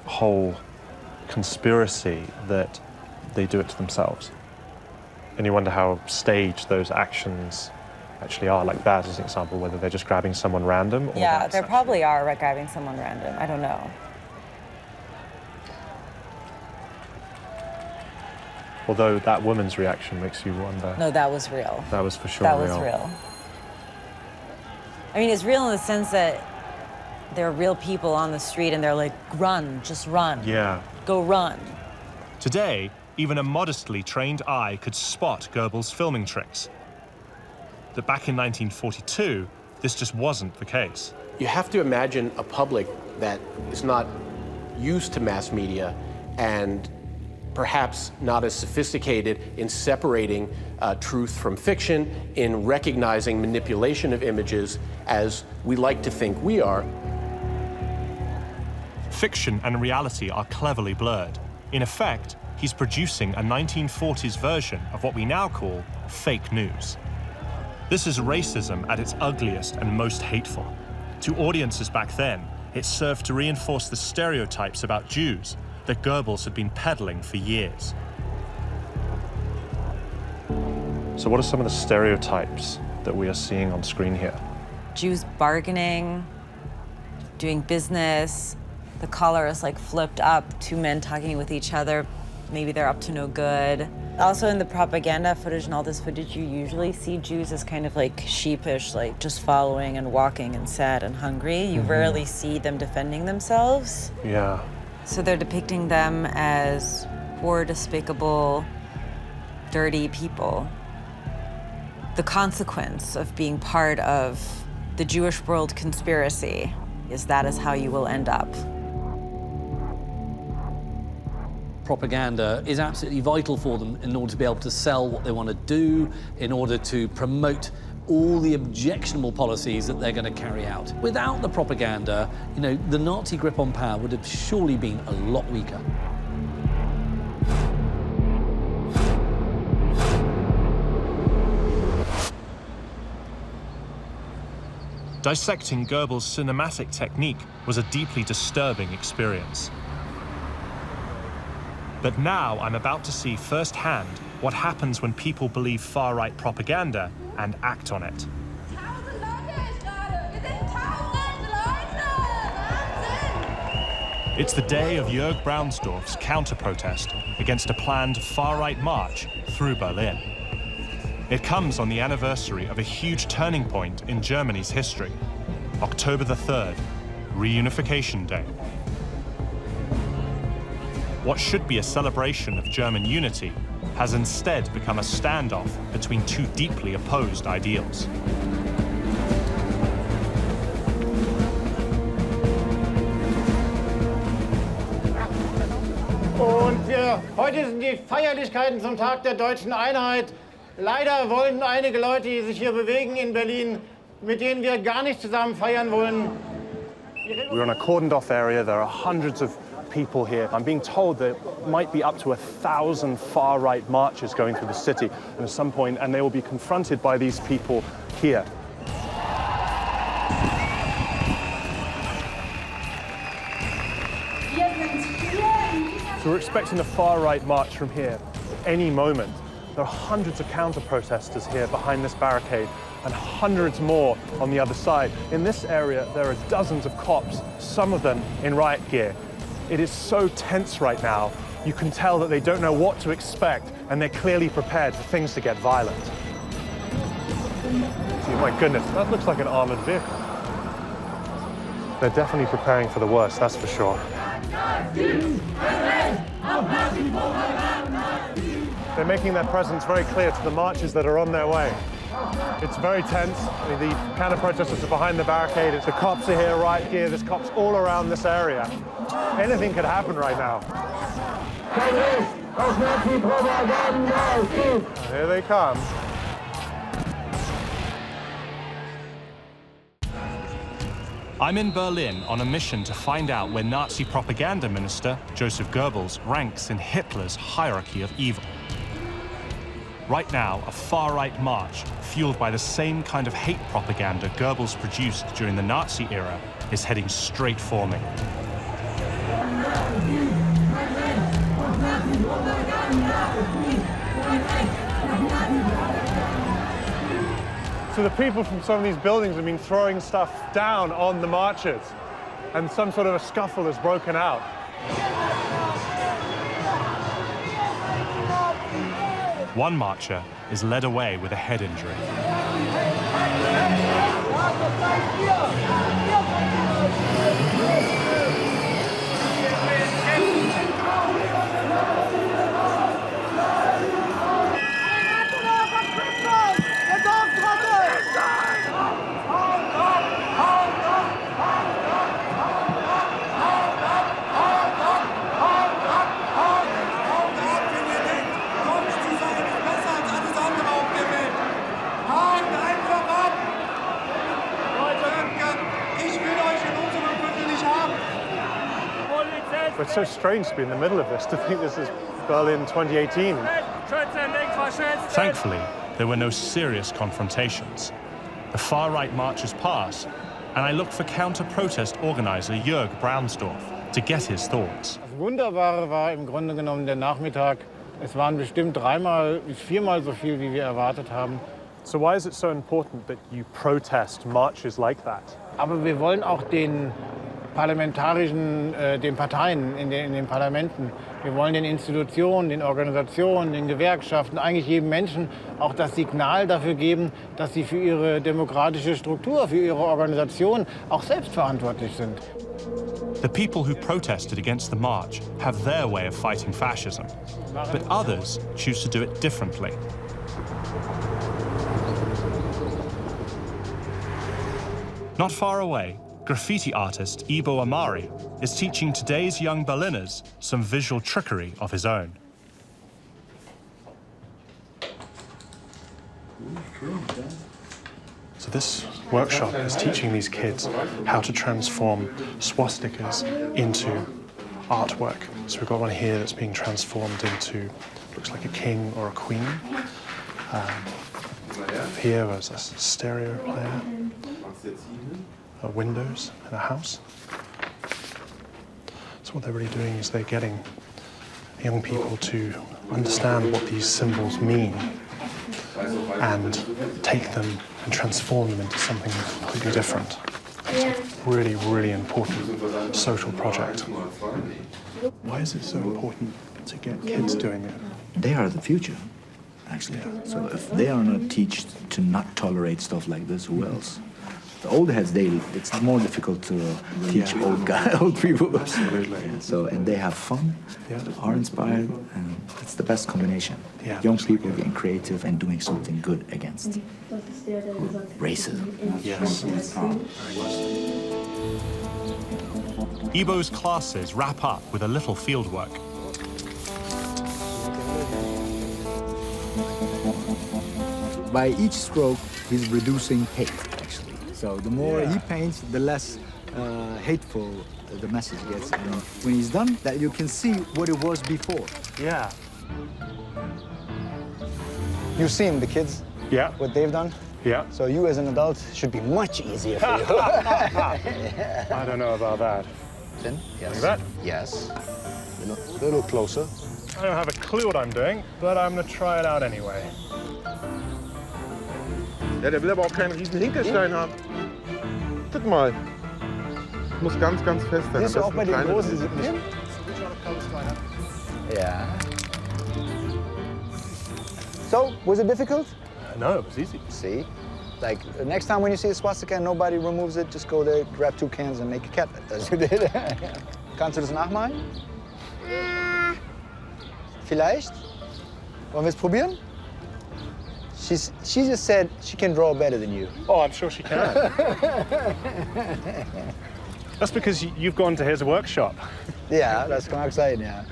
whole conspiracy that they do it to themselves. And you wonder how staged those actions actually are, like that as an example, whether they're just grabbing someone random or yeah, there probably are grabbing someone random. I don't know. Although that woman's reaction makes you wonder. No, that was real. That was for sure real. That was real. I mean, it's real in the sense that there are real people on the street and they're like, run, just run. Yeah. Go run. Today, even a modestly trained eye could spot Goebbels' filming tricks. But back in 1942, this just wasn't the case. You have to imagine a public that is not used to mass media and perhaps not as sophisticated in separating truth from fiction, in recognizing manipulation of images as we like to think we are. Fiction and reality are cleverly blurred. In effect, he's producing a 1940s version of what we now call fake news. This is racism at its ugliest and most hateful. To audiences back then, it served to reinforce the stereotypes about Jews that Goebbels had been peddling for years. So what are some of the stereotypes that we are seeing on screen here? Jews bargaining, doing business, the collar is like flipped up, two men talking with each other, maybe they're up to no good. Also in the propaganda footage and all this footage, you usually see Jews as kind of like sheepish, like just following and walking and sad and hungry. You rarely see them defending themselves. Yeah. So they're depicting them as poor, despicable, dirty people. The consequence of being part of the Jewish world conspiracy is that is how you will end up. propaganda is absolutely vital for them in order to be able to sell what they want to do, in order to promote all the objectionable policies that they're going to carry out. Without the propaganda, you know, the Nazi grip on power would have surely been a lot weaker. Dissecting Goebbels' cinematic technique was a deeply disturbing experience. But now I'm about to see firsthand what happens when people believe far-right propaganda and act on it. It's the day of Jörg Braunsdorf's counter-protest against a planned far-right march through Berlin. It comes on the anniversary of a huge turning point in Germany's history, October the 3rd, Reunification Day. What should be a celebration of German unity has instead become a standoff between two deeply opposed ideals. Und heute sind die Feierlichkeiten zum Tag der deutschen Einheit. Leider wollen einige Leute, die sich hier bewegen in Berlin, mit denen wir gar nicht zusammen feiern wollen. We're in a cordoned-off area. There are hundreds of people here. I'm being told there might be up to 1,000 far-right marches going through the city at some point, and they will be confronted by these people here. So we're expecting a far-right march from here any moment. There are hundreds of counter-protesters here behind this barricade and hundreds more on the other side. In this area, there are dozens of cops, some of them in riot gear. It is so tense right now. You can tell that they don't know what to expect, and they're clearly prepared for things to get violent. See, my goodness, that looks like an armored vehicle. They're definitely preparing for the worst, that's for sure. They're making their presence very clear to the marchers that are on their way. It's very tense. The counter-protesters are behind the barricade. The cops are here, riot gear. There's cops all around this area. Anything could happen right now. Here they come. I'm in Berlin on a mission to find out where Nazi propaganda minister Joseph Goebbels ranks in Hitler's hierarchy of evil. Right now, a far-right march, fueled by the same kind of hate propaganda Goebbels produced during the Nazi era, is heading straight for me. So the people from some of these buildings have been throwing stuff down on the marchers, and some sort of a scuffle has broken out. One marcher is led away with a head injury. It's so strange to be in the middle of this, to think this is Berlin 2018. Thankfully, there were no serious confrontations. The far-right marches pass, and I look for counter-protest organizer Jörg Braunsdorf to get his thoughts. Das Wunderbare war im Grunde genommen der Nachmittag. Es waren bestimmt dreimal bis viermal so viel, wie wir erwartet haben. So why is it so important that you protest marches like that? Aber wir wollen auch den parlamentarischen, den Parteien in den Parlamenten, wir wollen den Institutionen, den Organisationen, den Gewerkschaften, eigentlich jedem Menschen auch das Signal dafür geben, dass sie für ihre demokratische Struktur, für ihre Organisation auch selbst verantwortlich sind. The people who protested against the march have their way of fighting fascism, but others choose to do it differently. Not far away, graffiti artist Ibo Amari is teaching today's young Berliners some visual trickery of his own. So this workshop is teaching these kids how to transform swastikas into artwork. So we've got one here that's being transformed into, looks like a king or a queen. Here was a stereo player, windows in a house. So what they're really doing is they're getting young people to understand what these symbols mean and take them and transform them into something completely different. It's a really, really important social project. Why is it so important to get kids doing it? They are the future, actually. Yeah. So if they are not taught to not tolerate stuff like this, who else? The old heads, it's more difficult to teach old people. Absolutely. So, and they have fun, are inspired, and it's the best combination. Yeah, young people getting creative and doing something good against racism. Yes. Ibo's classes wrap up with a little fieldwork. By each stroke, he's reducing hate. So the more he paints, the less hateful the message gets. And when he's done, that you can see what it was before. Yeah. You've seen the kids? Yeah. What they've done? Yeah. So you as an adult should be much easier for you. I don't know about that. Then? Yes. Like that? Yes. A little closer. I don't have a clue what I'm doing, but I'm going to try it out anyway. Ja, der will aber auch keinen riesen Hinkelstein haben. Guck mal. Muss ganz, ganz fest sein. Siehst du auch bei den großen sind nicht. Ja. So, was it difficult? No, it was easy. See? Like, next time when you see a swastika and nobody removes it, just go there, grab 2 cans and make a cat as you did. Kannst du das nachmalen? Vielleicht? Wollen wir es probieren? She just said she can draw better than you. Oh, I'm sure she can. That's because you've gone to his workshop. Yeah, das kann auch sein, yeah.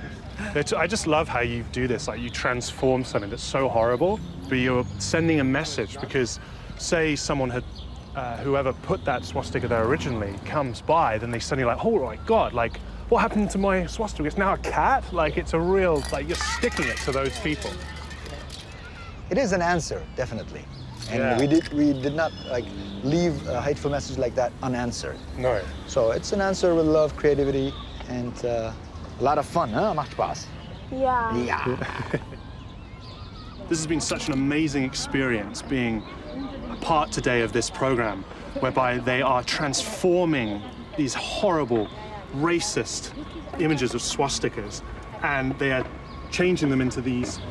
I just love how you do this. Like, you transform something that's so horrible, but you're sending a message because, say, someone had, whoever put that swastika there originally comes by, then they suddenly like, oh my God, like, what happened to my swastika? It's now a cat? Like, it's a real, like, you're sticking it to those people. It is an answer, definitely. And Yeah. we did not like leave a hateful message like that unanswered. No. So it's an answer with love, creativity, and a lot of fun, huh? Macht Spaß. Yeah. Yeah. This has been such an amazing experience being a part today of this program, whereby they are transforming these horrible, racist images of swastikas, and they are changing them into these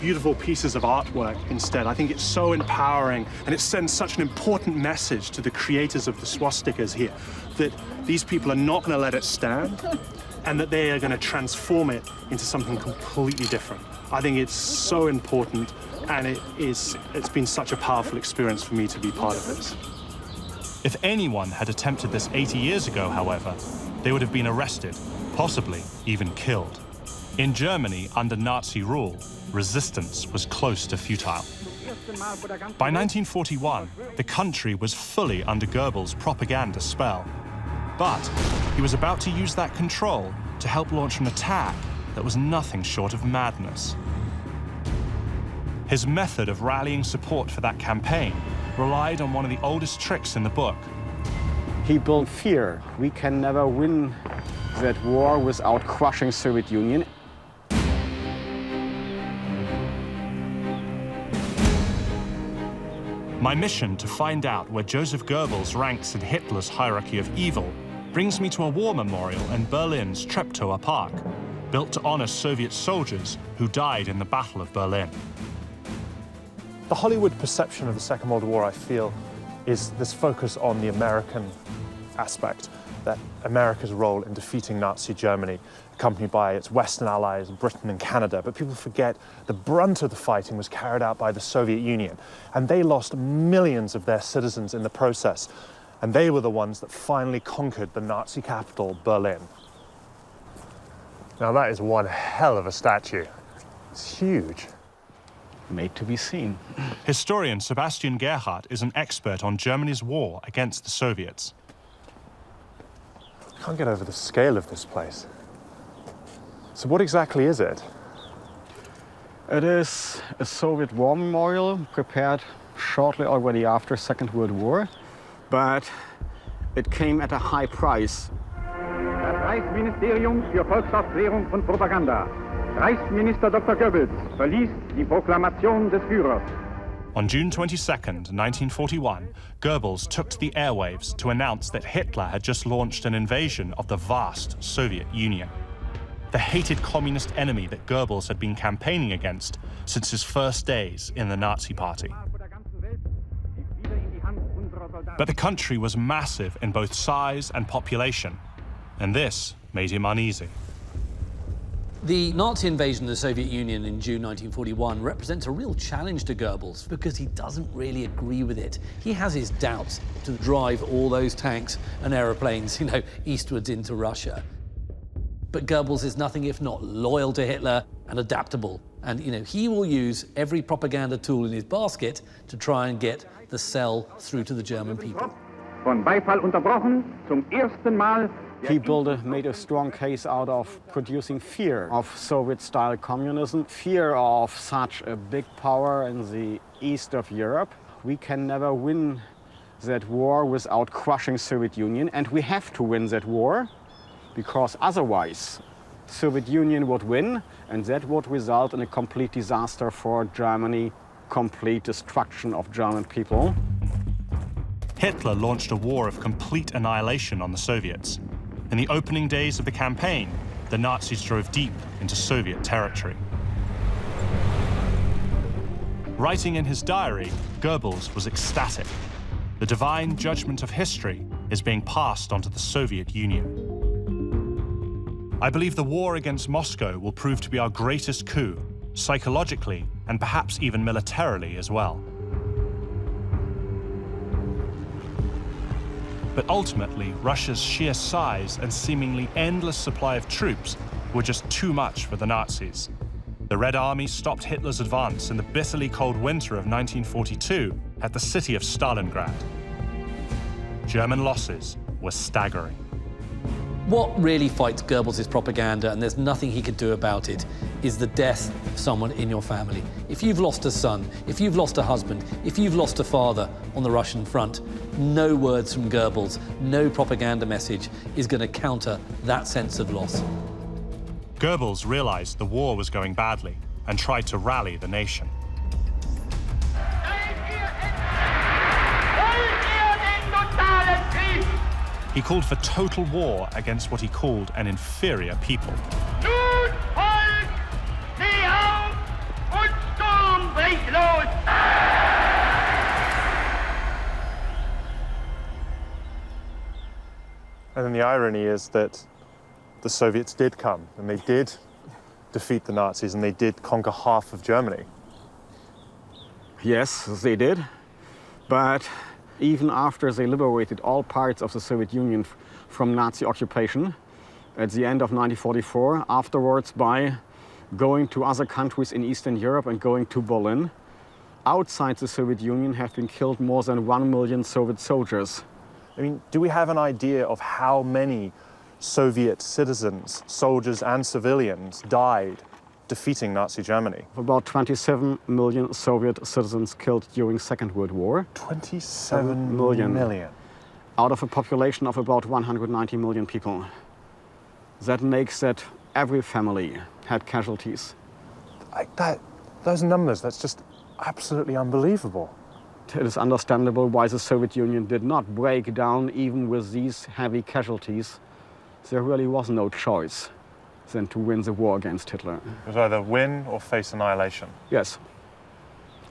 beautiful pieces of artwork instead. I think it's so empowering, and it sends such an important message to the creators of the swastikas here, that these people are not going to let it stand, and that they are going to transform it into something completely different. I think it's so important, and it's been such a powerful experience for me to be part of this. If anyone had attempted this 80 years ago, however, they would have been arrested, possibly even killed. In Germany, under Nazi rule, resistance was close to futile. By 1941, the country was fully under Goebbels' propaganda spell. But he was about to use that control to help launch an attack that was nothing short of madness. His method of rallying support for that campaign relied on one of the oldest tricks in the book. He built fear. We can never win that war without crushing Soviet Union. My mission to find out where Joseph Goebbels ranks in Hitler's hierarchy of evil brings me to a war memorial in Berlin's Treptower Park, built to honor Soviet soldiers who died in the Battle of Berlin. The Hollywood perception of the Second World War, I feel, is this focus on the American aspect, that America's role in defeating Nazi Germany, accompanied by its Western allies, Britain and Canada. But people forget the brunt of the fighting was carried out by the Soviet Union, and they lost millions of their citizens in the process. And they were the ones that finally conquered the Nazi capital, Berlin. Now that is one hell of a statue. It's huge. Made to be seen. Historian Sebastian Gerhardt is an expert on Germany's war against the Soviets. I can't get over the scale of this place. So what exactly is it? It is a Soviet war memorial prepared shortly already after Second World War, but it came at a high price. Das Reichsministerium für Volksaufklärung und Propaganda. Reichsminister Dr. Goebbels verließ die Proklamation des Führers. On June 22nd, 1941, Goebbels took to the airwaves to announce that Hitler had just launched an invasion of the vast Soviet Union. The hated communist enemy that Goebbels had been campaigning against since his first days in the Nazi Party. But the country was massive in both size and population, and this made him uneasy. The Nazi invasion of the Soviet Union in June 1941 represents a real challenge to Goebbels because he doesn't really agree with it. He has his doubts to drive all those tanks and aeroplanes, eastwards into Russia. But Goebbels is nothing if not loyal to Hitler and adaptable. And, he will use every propaganda tool in his basket to try and get the sell through to the German people. Von Beifall unterbrochen, zum ersten Mal. He made a strong case out of producing fear of Soviet-style communism, fear of such a big power in the east of Europe. We can never win that war without crushing Soviet Union, and we have to win that war, because otherwise Soviet Union would win, and that would result in a complete disaster for Germany, complete destruction of German people. Hitler launched a war of complete annihilation on the Soviets. In the opening days of the campaign, the Nazis drove deep into Soviet territory. Writing in his diary, Goebbels was ecstatic. The divine judgment of history is being passed onto the Soviet Union. I believe the war against Moscow will prove to be our greatest coup, psychologically and perhaps even militarily as well. But ultimately, Russia's sheer size and seemingly endless supply of troops were just too much for the Nazis. The Red Army stopped Hitler's advance in the bitterly cold winter of 1942 at the city of Stalingrad. German losses were staggering. What really fights Goebbels' propaganda, and there's nothing he can do about it, is the death of someone in your family. If you've lost a son, if you've lost a husband, if you've lost a father on the Russian front, no words from Goebbels, no propaganda message is going to counter that sense of loss. Goebbels realized the war was going badly and tried to rally the nation. He called for total war against what he called an inferior people. Nun Volk, steh auf und Sturm bricht los! And then the irony is that the Soviets did come, and they did defeat the Nazis, and they did conquer half of Germany. Yes, they did. But even after they liberated all parts of the Soviet Union from Nazi occupation, at the end of 1944, afterwards by going to other countries in Eastern Europe and going to Berlin, outside the Soviet Union have been killed more than 1 million Soviet soldiers. I mean, do we have an idea of how many Soviet citizens, soldiers and civilians, died defeating Nazi Germany? About 27 million Soviet citizens killed during Second World War. 27 million. Out of a population of about 190 million people. That makes that every family had casualties. Those numbers, that's just absolutely unbelievable. It is understandable why the Soviet Union did not break down even with these heavy casualties. There really was no choice than to win the war against Hitler. It was either win or face annihilation. Yes,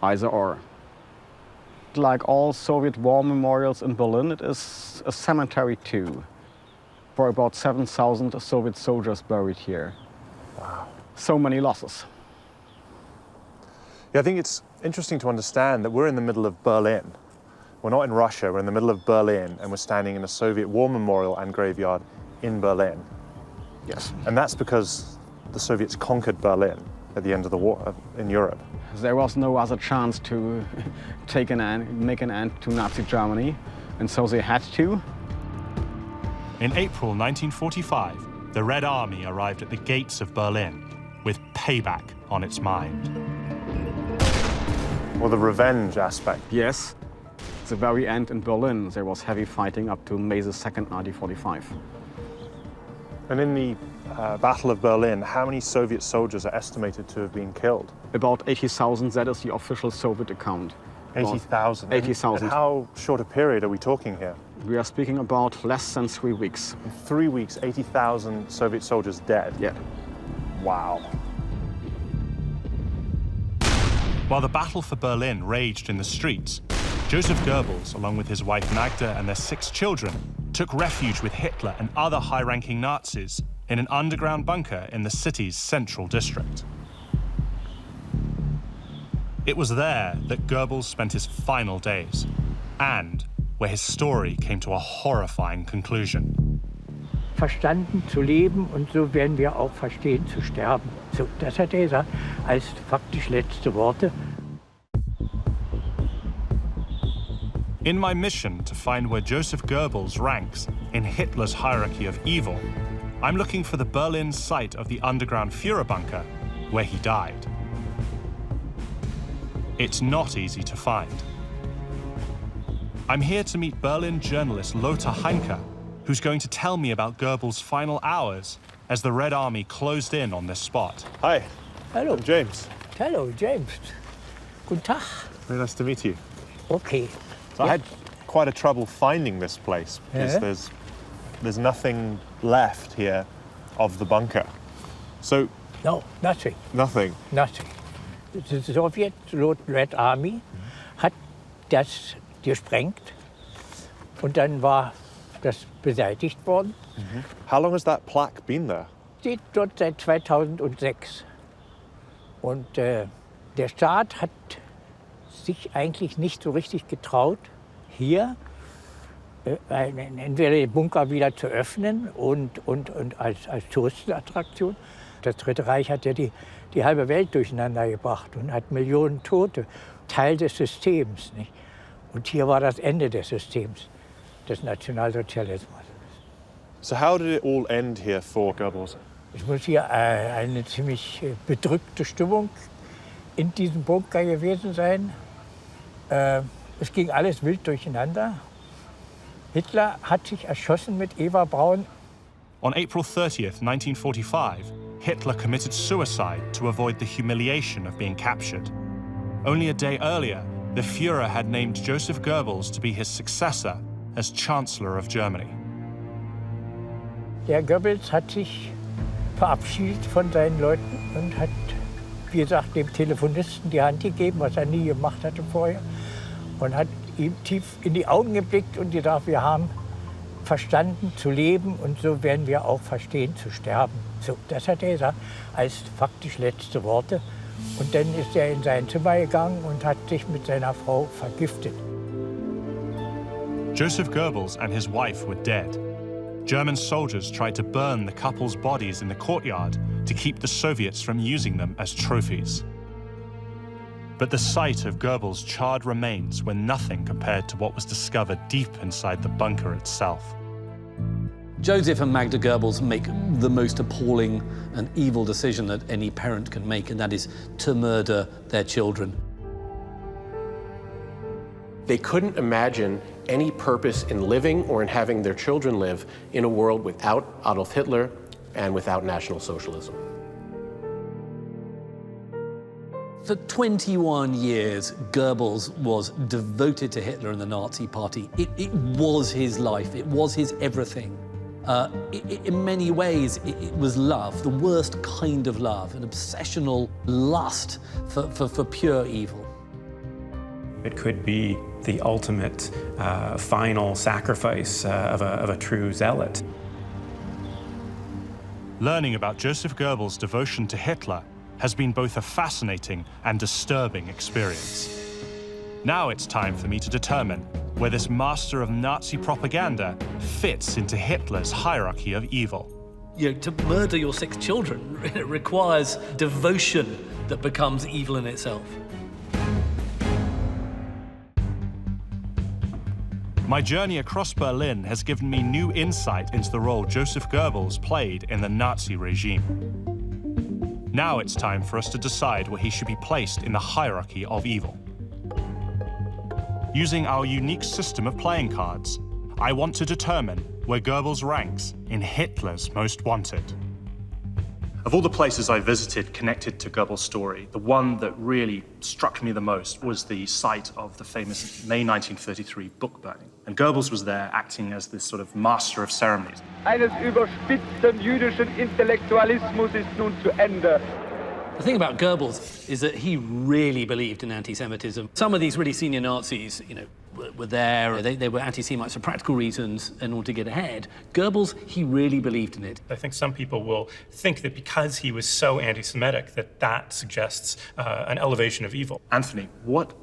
either or. Like all Soviet war memorials in Berlin, it is a cemetery too, for about 7,000 Soviet soldiers buried here. Wow. So many losses. Yeah, I think it's interesting to understand that we're in the middle of Berlin. We're not in Russia, we're in the middle of Berlin, and we're standing in a Soviet war memorial and graveyard in Berlin. Yes. And that's because the Soviets conquered Berlin at the end of the war in Europe. There was no other chance to make an end to Nazi Germany, and so they had to. In April 1945, the Red Army arrived at the gates of Berlin with payback on its mind. Well, the revenge aspect. Yes. At the very end in Berlin, there was heavy fighting up to May the 2nd, 1945. And in the Battle of Berlin, how many Soviet soldiers are estimated to have been killed? About 80,000, that is the official Soviet account. 80,000? 80,000. And how short a period are we talking here? We are speaking about less than 3 weeks. In 3 weeks, 80,000 Soviet soldiers dead? Yeah. Wow. While the battle for Berlin raged in the streets, Joseph Goebbels, along with his wife Magda and their 6 children, took refuge with Hitler and other high-ranking Nazis in an underground bunker in the city's central district. It was there that Goebbels spent his final days, and where his story came to a horrifying conclusion. Verstanden zu leben und so werden wir auch verstehen zu sterben. So, das hat er gesagt als faktisch letzte Worte. In my mission to find where Joseph Goebbels ranks in Hitler's hierarchy of evil, I'm looking for the Berlin site of the underground Führer bunker where he died. It's not easy to find. I'm here to meet Berlin journalist Lothar Heinke, who's going to tell me about Goebbels' final hours as the Red Army closed in on this spot. Hi. Hello. I'm James. Hello, James. Guten Tag. Very nice to meet you. Okay. So I had quite a trouble finding this place because there's nothing left here of the bunker. So No, nothing. nothing. Nothing. The Soviet Red Army hat das gesprengt und dann war das beseitigt worden. How long has that plaque been there? Steht dort seit 2006. Und der Staat hat sich eigentlich nicht so richtig getraut, hier entweder den Bunker wieder zu öffnen und als Touristenattraktion. Das Dritte Reich hat ja die halbe Welt durcheinander gebracht und hat Millionen Tote, Teil des Systems. Nicht? Und hier war das Ende des Systems, des Nationalsozialismus. So how did it all end here for Goebbels? Es muss hier eine ziemlich bedrückte Stimmung in diesem Bunker gewesen sein. Es ging alles wild durcheinander. Hitler hat sich erschossen mit Eva Braun. On April 30th, 1945, Hitler committed suicide to avoid the humiliation of being captured. Only a day earlier, the Führer had named Joseph Goebbels to be his successor as Chancellor of Germany. Der Goebbels hat sich verabschiedet von seinen Leuten und hat, wie gesagt, dem Telefonisten die Hand gegeben, was er nie gemacht hatte vorher, und hat ihm tief in die Augen geblickt und gesagt, wir haben verstanden zu leben und so werden wir auch verstehen zu sterben. So, das hat er gesagt als faktisch letzte Worte. Und dann ist er in sein Zimmer gegangen und hat sich mit seiner Frau vergiftet. Joseph Goebbels and his wife were dead. German soldiers tried to burn the couple's bodies in the courtyard to keep the Soviets from using them as trophies. But the sight of Goebbels' charred remains were nothing compared to what was discovered deep inside the bunker itself. Joseph and Magda Goebbels make the most appalling and evil decision that any parent can make, and that is to murder their children. They couldn't imagine any purpose in living or in having their children live in a world without Adolf Hitler and without National Socialism. For 21 years, Goebbels was devoted to Hitler and the Nazi Party. It was his life, it was his everything. In many ways, it was love, the worst kind of love, an obsessional lust for pure evil. It could be the ultimate final sacrifice of a true zealot. Learning about Joseph Goebbels' devotion to Hitler has been both a fascinating and disturbing experience. Now it's time for me to determine where this master of Nazi propaganda fits into Hitler's hierarchy of evil. You know, to murder your 6 children requires devotion that becomes evil in itself. My journey across Berlin has given me new insight into the role Joseph Goebbels played in the Nazi regime. Now it's time for us to decide where he should be placed in the hierarchy of evil. Using our unique system of playing cards, I want to determine where Goebbels ranks in Hitler's Most Wanted. Of all the places I visited connected to Goebbels' story, the one that really struck me the most was the site of the famous May 1933 book burning. And Goebbels was there acting as this sort of master of ceremonies. Eines überspitzten jüdischen Intellektualismus ist nun zu Ende. The thing about Goebbels is that he really believed in anti-Semitism. Some of these really senior Nazis, you know, were there. They were anti-Semites for practical reasons in order to get ahead. Goebbels, he really believed in it. I think some people will think that because he was so anti-Semitic that suggests an elevation of evil. Anthony, what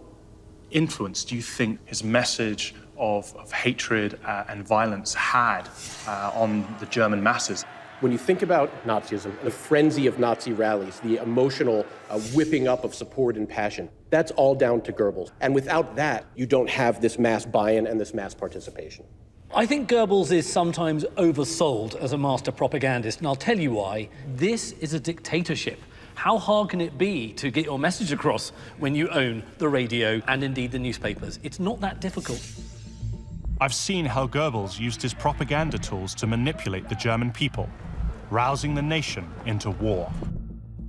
influence do you think his message of hatred and violence had on the German masses? When you think about Nazism, the frenzy of Nazi rallies, the emotional whipping up of support and passion, that's all down to Goebbels. And without that, you don't have this mass buy-in and this mass participation. I think Goebbels is sometimes oversold as a master propagandist, and I'll tell you why. This is a dictatorship. How hard can it be to get your message across when you own the radio and indeed the newspapers? It's not that difficult. I've seen how Goebbels used his propaganda tools to manipulate the German people, rousing the nation into war.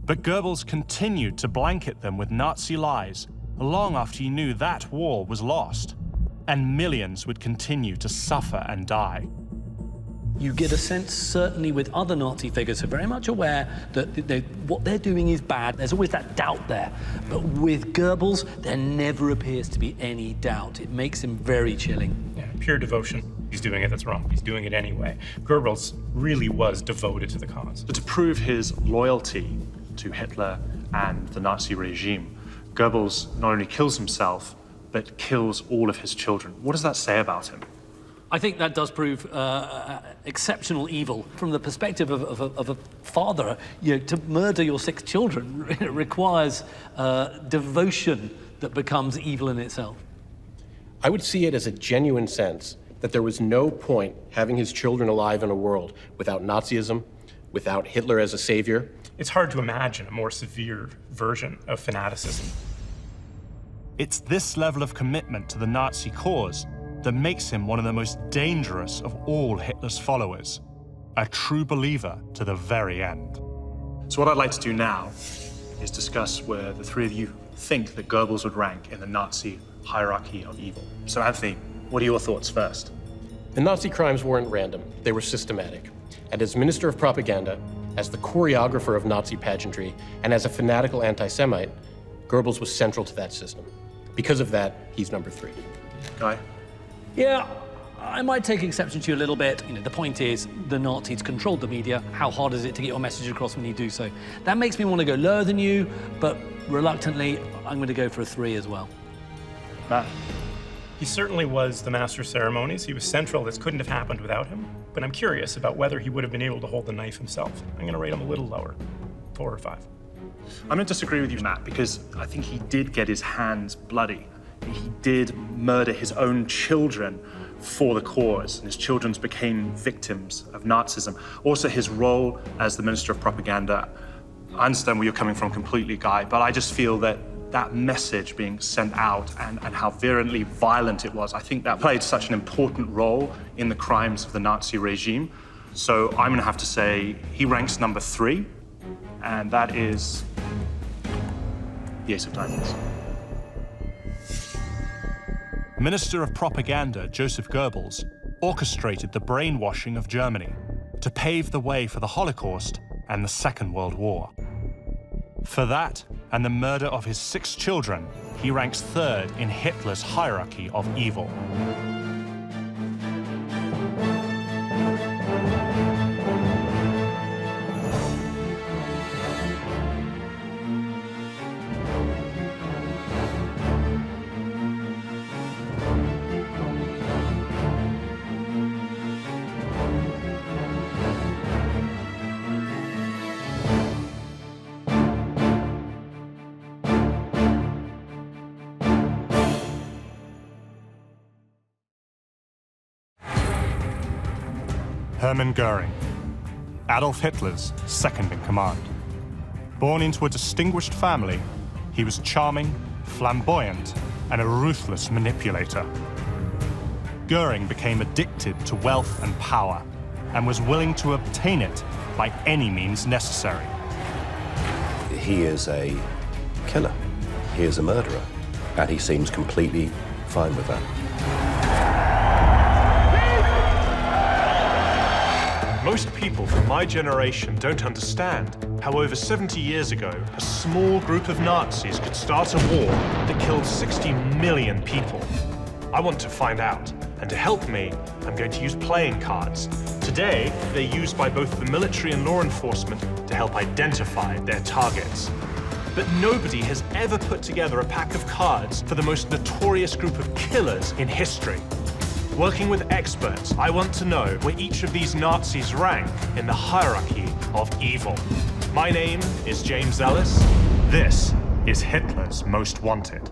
But Goebbels continued to blanket them with Nazi lies long after he knew that war was lost, and millions would continue to suffer and die. You get a sense, certainly with other Nazi figures who are very much aware that what they're doing is bad. There's always that doubt there. But with Goebbels, there never appears to be any doubt. It makes him very chilling. Yeah, pure devotion. He's doing it, that's wrong. He's doing it anyway. Goebbels really was devoted to the cause. But to prove his loyalty to Hitler and the Nazi regime, Goebbels not only kills himself, but kills all of his children. What does that say about him? I think that does prove exceptional evil. From the perspective of a father, you know, to murder your 6 children requires devotion that becomes evil in itself. I would see it as a genuine sense that there was no point having his children alive in a world without Nazism, without Hitler as a savior. It's hard to imagine a more severe version of fanaticism. It's this level of commitment to the Nazi cause that makes him one of the most dangerous of all Hitler's followers, a true believer to the very end. So what I'd like to do now is discuss where the three of you think that Goebbels would rank in the Nazi hierarchy of evil. So Anthony, what are your thoughts first? The Nazi crimes weren't random, they were systematic. And as Minister of Propaganda, as the choreographer of Nazi pageantry, and as a fanatical anti-Semite, Goebbels was central to that system. Because of that, he's number 3. Guy? Yeah, I might take exception to you a little bit. You know, the point is, the Nazis controlled the media. How hard is it to get your message across when you do so? That makes me want to go lower than you, but reluctantly, I'm going to go for a 3 as well. Matt? He certainly was the master of ceremonies. He was central. This couldn't have happened without him. But I'm curious about whether he would have been able to hold the knife himself. I'm going to rate him a little lower, 4 or 5. I'm going to disagree with you, Matt, because I think he did get his hands bloody. He did murder his own children for the cause, and his children became victims of Nazism. Also, his role as the Minister of Propaganda, I understand where you're coming from completely, Guy, but I just feel that that message being sent out and how virulently violent it was, I think that played such an important role in the crimes of the Nazi regime. So I'm gonna have to say he ranks number 3, and that is the Ace of Diamonds. Minister of Propaganda Joseph Goebbels orchestrated the brainwashing of Germany to pave the way for the Holocaust and the Second World War. For that and the murder of his 6 children, he ranks 3rd in Hitler's hierarchy of evil. Hermann Göring, Adolf Hitler's second in command. Born into a distinguished family, he was charming, flamboyant, and a ruthless manipulator. Göring became addicted to wealth and power and was willing to obtain it by any means necessary. He is a killer. He is a murderer, and he seems completely fine with that. Most people from my generation don't understand how over 70 years ago, a small group of Nazis could start a war that killed 60 million people. I want to find out, and to help me, I'm going to use playing cards. Today, they're used by both the military and law enforcement to help identify their targets. But nobody has ever put together a pack of cards for the most notorious group of killers in history. Working with experts, I want to know where each of these Nazis rank in the hierarchy of evil. My name is James Ellis. This is Hitler's Most Wanted.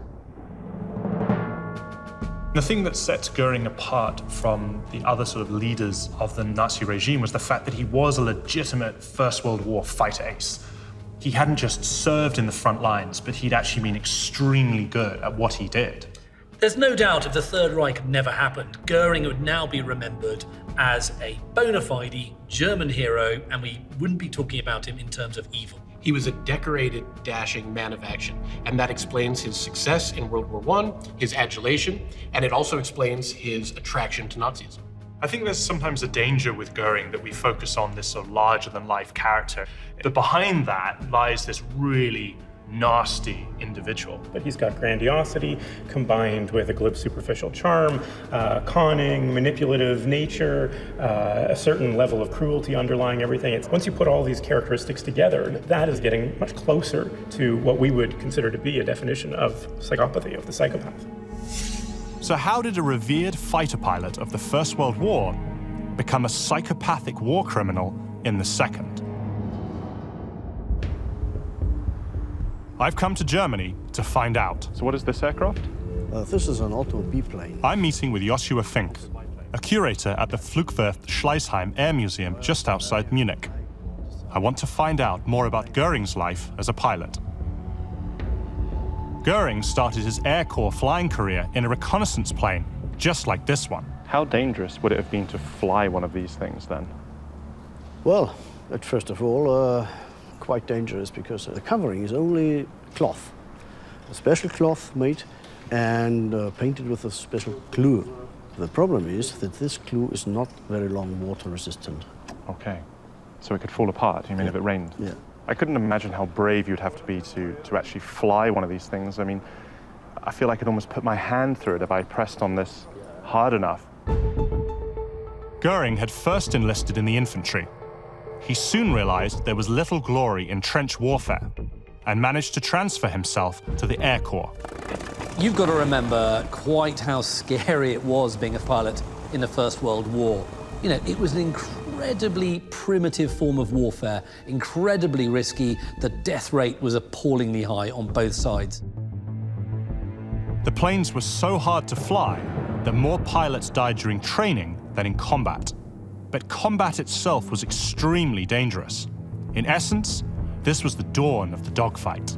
The thing that sets Göring apart from the other sort of leaders of the Nazi regime was the fact that he was a legitimate First World War fighter ace. He hadn't just served in the front lines, but he'd actually been extremely good at what he did. There's no doubt if the Third Reich had never happened, Göring would now be remembered as a bona fide German hero, and we wouldn't be talking about him in terms of evil. He was a decorated, dashing man of action, and that explains his success in World War I, his adulation, and it also explains his attraction to Nazism. I think there's sometimes a danger with Göring that we focus on this sort of larger-than-life character, but behind that lies this really nasty individual. But he's got grandiosity combined with a glib superficial charm, conning, manipulative nature, a certain level of cruelty underlying everything. Once you put all these characteristics together, that is getting much closer to what we would consider to be a definition of psychopathy, of the psychopath. So how did a revered fighter pilot of the First World War become a psychopathic war criminal in the Second? I've come to Germany to find out. So what is this aircraft? This is an Otto biplane. I'm meeting with Joshua Fink, a curator at the Flugwerft Schleißheim Air Museum just outside Munich. I want to find out more about Göring's life as a pilot. Göring started his Air Corps flying career in a reconnaissance plane, just like this one. How dangerous would it have been to fly one of these things then? Well, first of all, quite dangerous because the covering is only cloth, a special cloth made and painted with a special glue. The problem is that this glue is not very long water resistant. Okay, so it could fall apart, you mean, if it rained? Yeah. I couldn't imagine how brave you'd have to be to actually fly one of these things. I mean, I feel I could almost put my hand through it if I pressed on this hard enough. Göring had first enlisted in the infantry. He soon realized there was little glory in trench warfare and managed to transfer himself to the Air Corps. You've got to remember quite how scary it was being a pilot in the First World War. You know, it was an incredibly primitive form of warfare, incredibly risky. The death rate was appallingly high on both sides. The planes were so hard to fly that more pilots died during training than in combat. But combat itself was extremely dangerous. In essence, this was the dawn of the dogfight.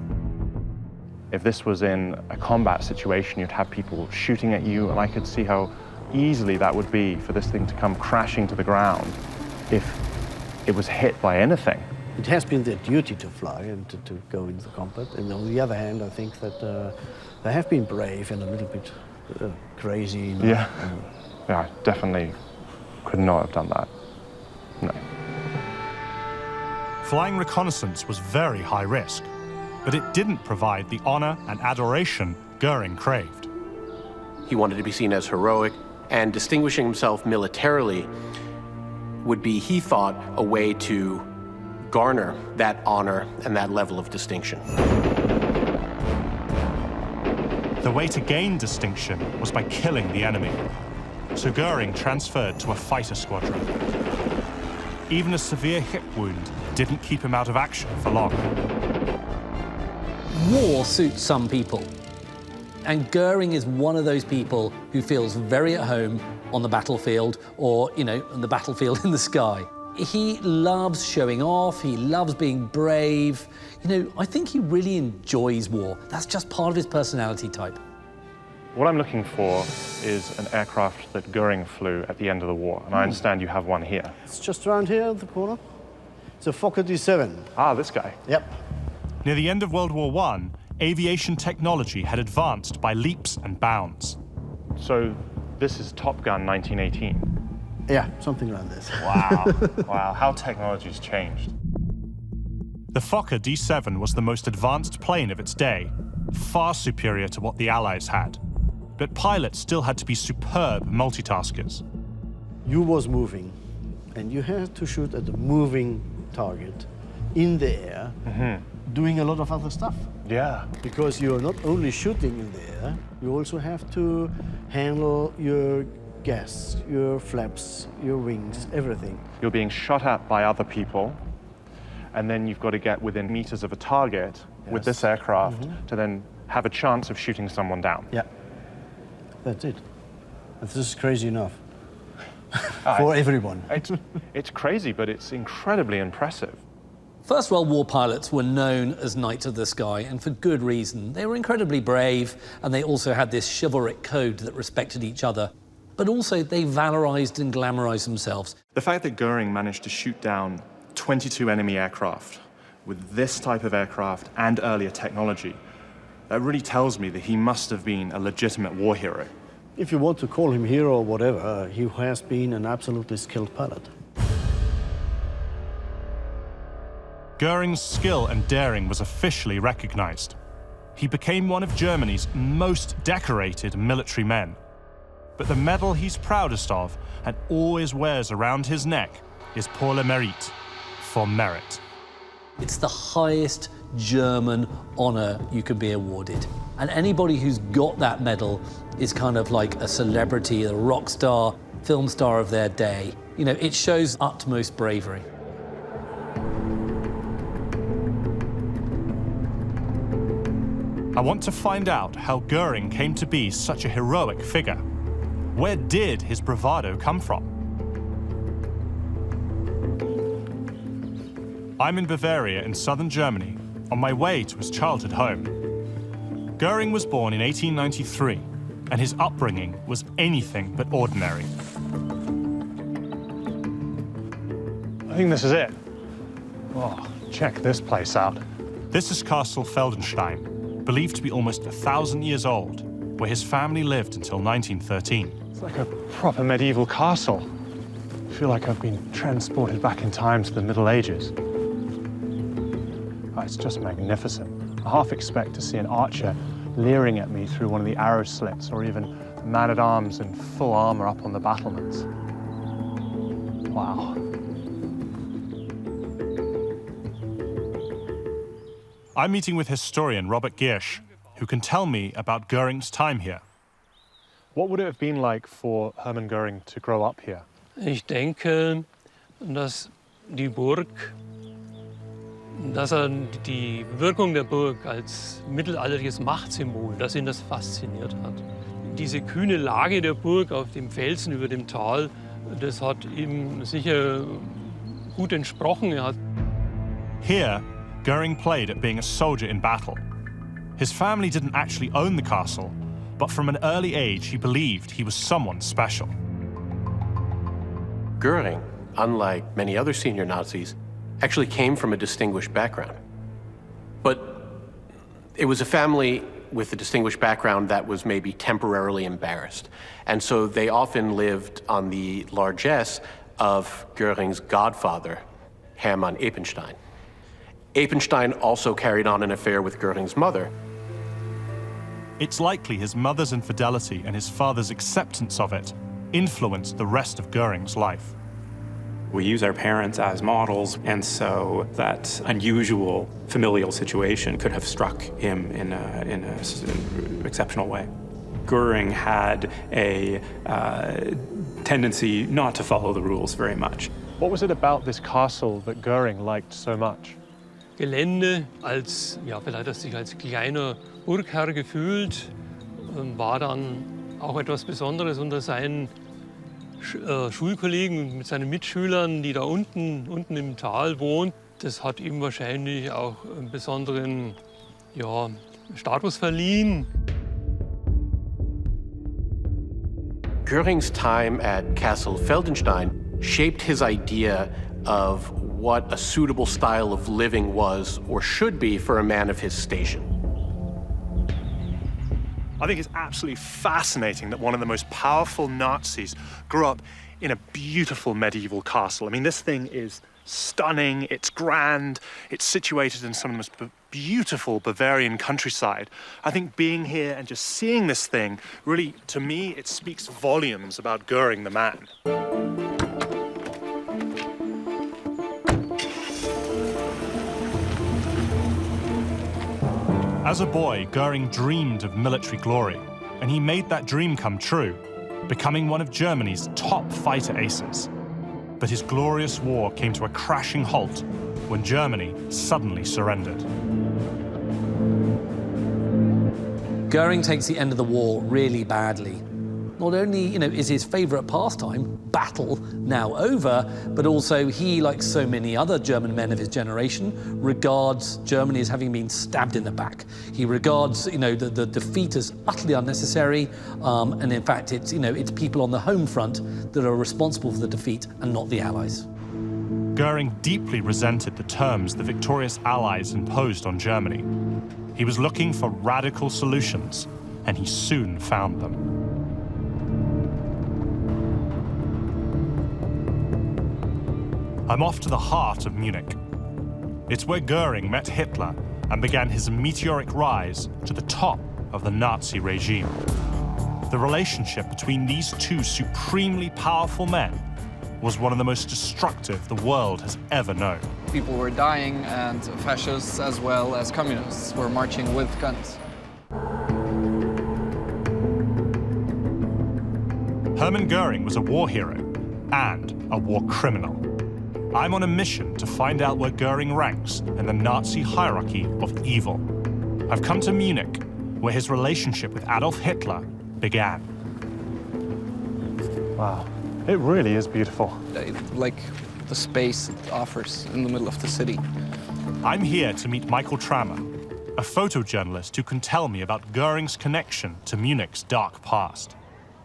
If this was in a combat situation, you'd have people shooting at you, and I could see how easily that would be for this thing to come crashing to the ground if it was hit by anything. It has been their duty to fly and to go into combat. And on the other hand, I think that they have been brave and a little bit crazy. You know? Yeah, I definitely could not have done that. No. Flying reconnaissance was very high risk, but it didn't provide the honor and adoration Göring craved. He wanted to be seen as heroic, and distinguishing himself militarily would be, he thought, a way to garner that honor and that level of distinction. The way to gain distinction was by killing the enemy. So Göring transferred to a fighter squadron. Even a severe hip wound didn't keep him out of action for long. War suits some people. And Göring is one of those people who feels very at home on the battlefield or, you know, on the battlefield in the sky. He loves showing off, he loves being brave. You know, I think he really enjoys war. That's just part of his personality type. What I'm looking for is an aircraft that Göring flew at the end of the war, and I understand you have one here. It's just around here at the corner. It's a Fokker D7. Ah, this guy. Yep. Near the end of World War I, aviation technology had advanced by leaps and bounds. So this is Top Gun 1918. Yeah, something around this. Wow, wow, how technology's changed. The Fokker D7 was the most advanced plane of its day, far superior to what the Allies had. But pilots still had to be superb multitaskers. You was moving, and you had to shoot at a moving target in the air, doing a lot of other stuff. Yeah. Because you're not only shooting in the air, you also have to handle your gas, your flaps, your wings, everything. You're being shot at by other people, and then you've got to get within meters of a target with this aircraft to then have a chance of shooting someone down. Yeah, that's it. This is crazy enough for everyone. It's crazy, but it's incredibly impressive. First World War pilots were known as Knights of the Sky, and for good reason. They were incredibly brave, and they also had this chivalric code that respected each other. But also, they valorized and glamorized themselves. The fact that Göring managed to shoot down 22 enemy aircraft with this type of aircraft and earlier technology, that really tells me that he must have been a legitimate war hero. If you want to call him hero or whatever, he has been an absolutely skilled pilot. Göring's skill and daring was officially recognized. He became one of Germany's most decorated military men. But the medal he's proudest of and always wears around his neck is pour le mérite, for merit. It's the highest German honor you can be awarded. And anybody who's got that medal is kind of like a celebrity, a rock star, film star of their day. You know, it shows utmost bravery. I want to find out how Göring came to be such a heroic figure. Where did his bravado come from? I'm in Bavaria in southern Germany, on my way to his childhood home. Göring was born in 1893, and his upbringing was anything but ordinary. I think this is it. Oh, check this place out. This is Castle Feldenstein, believed to be almost 1,000 years old, where his family lived until 1913. It's like a proper medieval castle. I feel like I've been transported back in time to the Middle Ages. Oh, it's just magnificent. I half expect to see an archer leering at me through one of the arrow slits, or even a man-at-arms in full armor up on the battlements. Wow. I'm meeting with historian Robert Giersch, who can tell me about Göring's time here. What would it have been like for Hermann Göring to grow up here? Ich denke, dass die Burg, dass die Wirkung der Burg als mittelalterliches Machtsymbol, dass ihn das fasziniert hat. Diese kühne Lage der Burg auf dem Felsen über dem Tal, das hat ihm sicher gut entsprochen. Here, Göring played at being a soldier in battle. His family didn't actually own the castle, but from an early age he believed he was someone special. Göring, unlike many other senior Nazis, actually came from a distinguished background. But it was a family with a distinguished background that was maybe temporarily embarrassed. And so they often lived on the largesse of Göring's godfather, Hermann Eppenstein. Eppenstein also carried on an affair with Göring's mother. It's likely his mother's infidelity and his father's acceptance of it influenced the rest of Göring's life. We use our parents as models, and so that unusual familial situation could have struck him in an exceptional way. Göring had a tendency not to follow the rules very much. What was it about this castle that Göring liked so much? Gelände, vielleicht hat sich als kleiner Burgherr gefühlt, war dann auch etwas Besonderes unter seinen Schulkollegen, mit seinen Mitschülern, die da unten im Tal wohnen. Das hat ihm wahrscheinlich auch einen besonderen Status verliehen. Göring's time at Castle Feldenstein shaped his idea of what a suitable style of living was or should be for a man of his station. I think it's absolutely fascinating that one of the most powerful Nazis grew up in a beautiful medieval castle. I mean, this thing is stunning, it's grand, it's situated in some of the most beautiful Bavarian countryside. I think being here and just seeing this thing, really, to me, it speaks volumes about Göring the man. As a boy, Göring dreamed of military glory, and he made that dream come true, becoming one of Germany's top fighter aces. But his glorious war came to a crashing halt when Germany suddenly surrendered. Göring takes the end of the war really badly. Not only, is his favorite pastime, battle, now over, but also he, like so many other German men of his generation, regards Germany as having been stabbed in the back. He regards, the defeat as utterly unnecessary, and in fact, it's people on the home front that are responsible for the defeat and not the Allies. Göring deeply resented the terms the victorious Allies imposed on Germany. He was looking for radical solutions, and he soon found them. I'm off to the heart of Munich. It's where Göring met Hitler and began his meteoric rise to the top of the Nazi regime. The relationship between these two supremely powerful men was one of the most destructive the world has ever known. People were dying, and fascists as well as communists were marching with guns. Hermann Göring was a war hero and a war criminal. I'm on a mission to find out where Göring ranks in the Nazi hierarchy of evil. I've come to Munich, where his relationship with Adolf Hitler began. Wow, it really is beautiful. Like the space it offers in the middle of the city. I'm here to meet Michael Trammer, a photojournalist who can tell me about Göring's connection to Munich's dark past.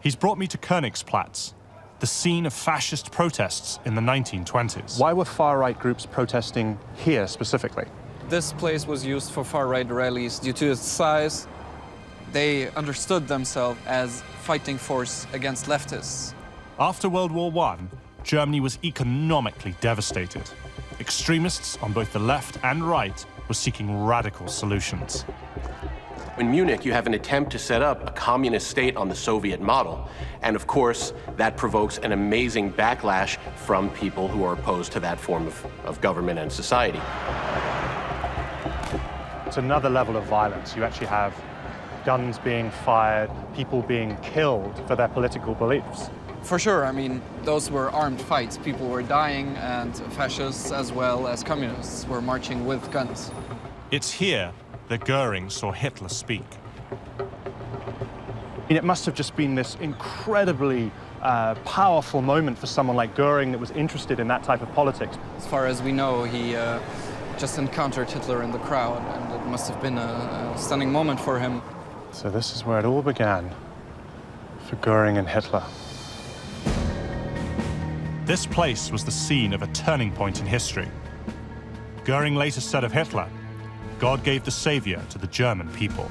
He's brought me to Königsplatz, the scene of fascist protests in the 1920s. Why were far-right groups protesting here specifically? This place was used for far-right rallies due to its size. They understood themselves as fighting force against leftists. After World War I, Germany was economically devastated. Extremists on both the left and right were seeking radical solutions. In Munich, you have an attempt to set up a communist state on the Soviet model. And of course, that provokes an amazing backlash from people who are opposed to that form of government and society. It's another level of violence. You actually have guns being fired, people being killed for their political beliefs. For sure, I mean, those were armed fights. People were dying, and fascists as well as communists were marching with guns. It's here that Göring saw Hitler speak. It must have just been this incredibly powerful moment for someone like Göring that was interested in that type of politics. As far as we know, he just encountered Hitler in the crowd, and it must have been a stunning moment for him. So this is where it all began for Göring and Hitler. This place was the scene of a turning point in history. Göring later said of Hitler, God gave the savior to the German people.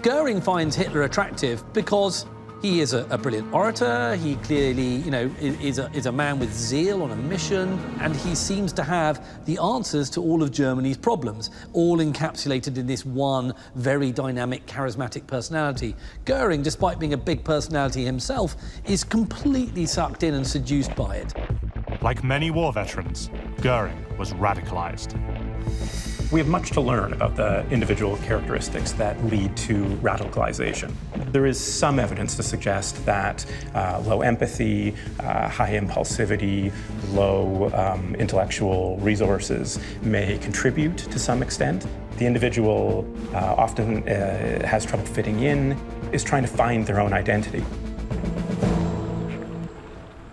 Göring finds Hitler attractive because he is a brilliant orator. He clearly, is a man with zeal on a mission, and he seems to have the answers to all of Germany's problems, all encapsulated in this one very dynamic, charismatic personality. Göring, despite being a big personality himself, is completely sucked in and seduced by it. Like many war veterans, Göring was radicalized. We have much to learn about the individual characteristics that lead to radicalization. There is some evidence to suggest that low empathy, high impulsivity, low intellectual resources may contribute to some extent. The individual often has trouble fitting in. is trying to find their own identity.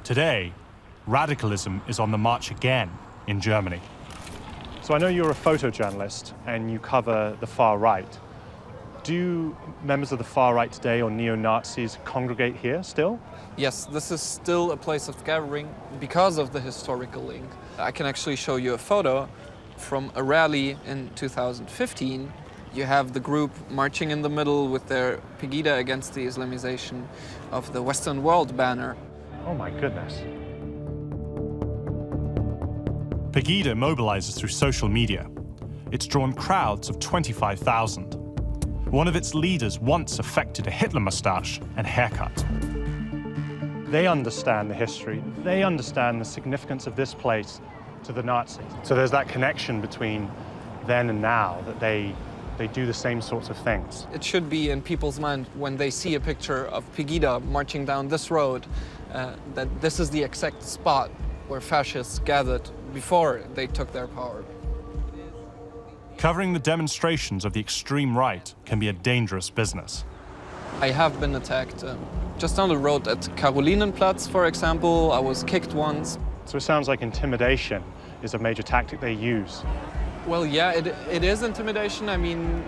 Today, radicalism is on the march again in Germany. So I know you're a photojournalist and you cover the far right. Do members of the far right today or neo-Nazis congregate here still? Yes, this is still a place of gathering because of the historical link. I can actually show you a photo from a rally in 2015. You have the group marching in the middle with their Pegida against the Islamization of the Western world banner. Oh my goodness. Pegida mobilizes through social media. It's drawn crowds of 25,000. One of its leaders once affected a Hitler mustache and haircut. They understand the history. They understand the significance of this place to the Nazis. So there's that connection between then and now, that they do the same sorts of things. It should be in people's mind when they see a picture of Pegida marching down this road, that this is the exact spot where fascists gathered before they took their power. Covering the demonstrations of the extreme right can be a dangerous business. I have been attacked. Just down the road at Karolinenplatz, for example, I was kicked once. So it sounds like intimidation is a major tactic they use. Well, yeah, it is intimidation. I mean,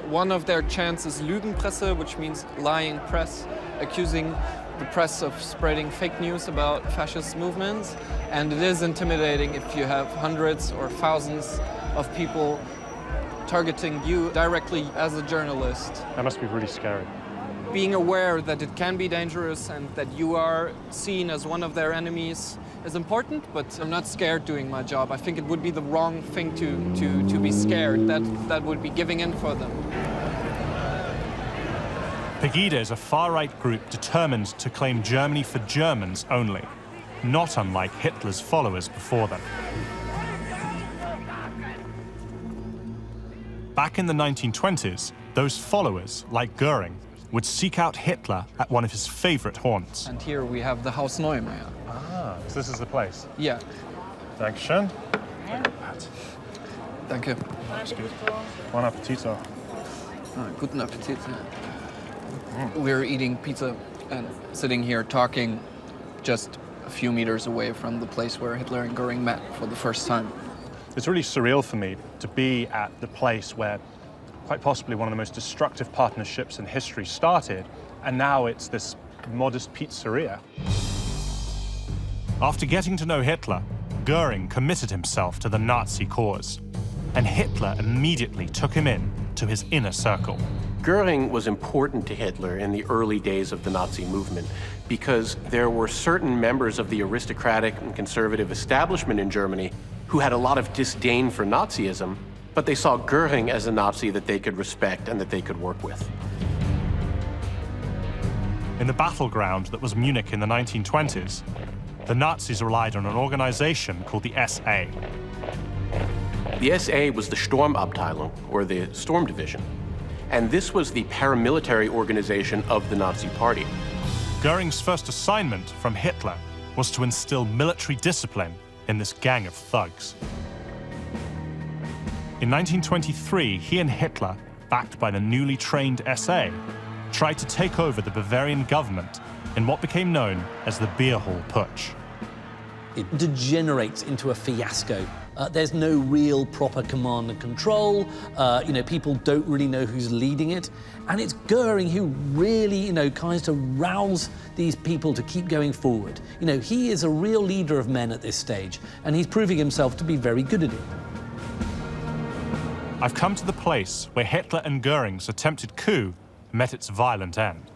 one of their chants is Lügenpresse, which means lying press, accusing the press of spreading fake news about fascist movements. And it is intimidating if you have hundreds or thousands of people targeting you directly as a journalist. That must be really scary. Being aware that it can be dangerous and that you are seen as one of their enemies is important, but I'm not scared doing my job. I think it would be the wrong thing to be scared. That would be giving in for them. Pegida is a far-right group determined to claim Germany for Germans only, not unlike Hitler's followers before them. Back in the 1920s, those followers, like Göring, would seek out Hitler at one of his favorite haunts. And here we have the Haus Neumeier. Ah, so this is the place? Yeah. Dankeschön. Danke. Buon appetito. Guten Appetit. We're eating pizza and sitting here talking just a few meters away from the place where Hitler and Göring met for the first time. It's really surreal for me to be at the place where quite possibly one of the most destructive partnerships in history started, and now it's this modest pizzeria. After getting to know Hitler, Göring committed himself to the Nazi cause, and Hitler immediately took him in to his inner circle. Göring was important to Hitler in the early days of the Nazi movement because there were certain members of the aristocratic and conservative establishment in Germany who had a lot of disdain for Nazism, but they saw Göring as a Nazi that they could respect and that they could work with. In the battleground that was Munich in the 1920s, the Nazis relied on an organization called the SA. The SA was the Sturmabteilung, or the Storm Division, and this was the paramilitary organization of the Nazi Party. Göring's first assignment from Hitler was to instill military discipline in this gang of thugs. In 1923, he and Hitler, backed by the newly trained SA, tried to take over the Bavarian government in what became known as the Beer Hall Putsch. It degenerates into a fiasco. There's no real proper command and control. People don't really know who's leading it. And it's Göring who really, tries to rouse these people to keep going forward. He is a real leader of men at this stage, and he's proving himself to be very good at it. I've come to the place where Hitler and Göring's attempted coup met its violent end.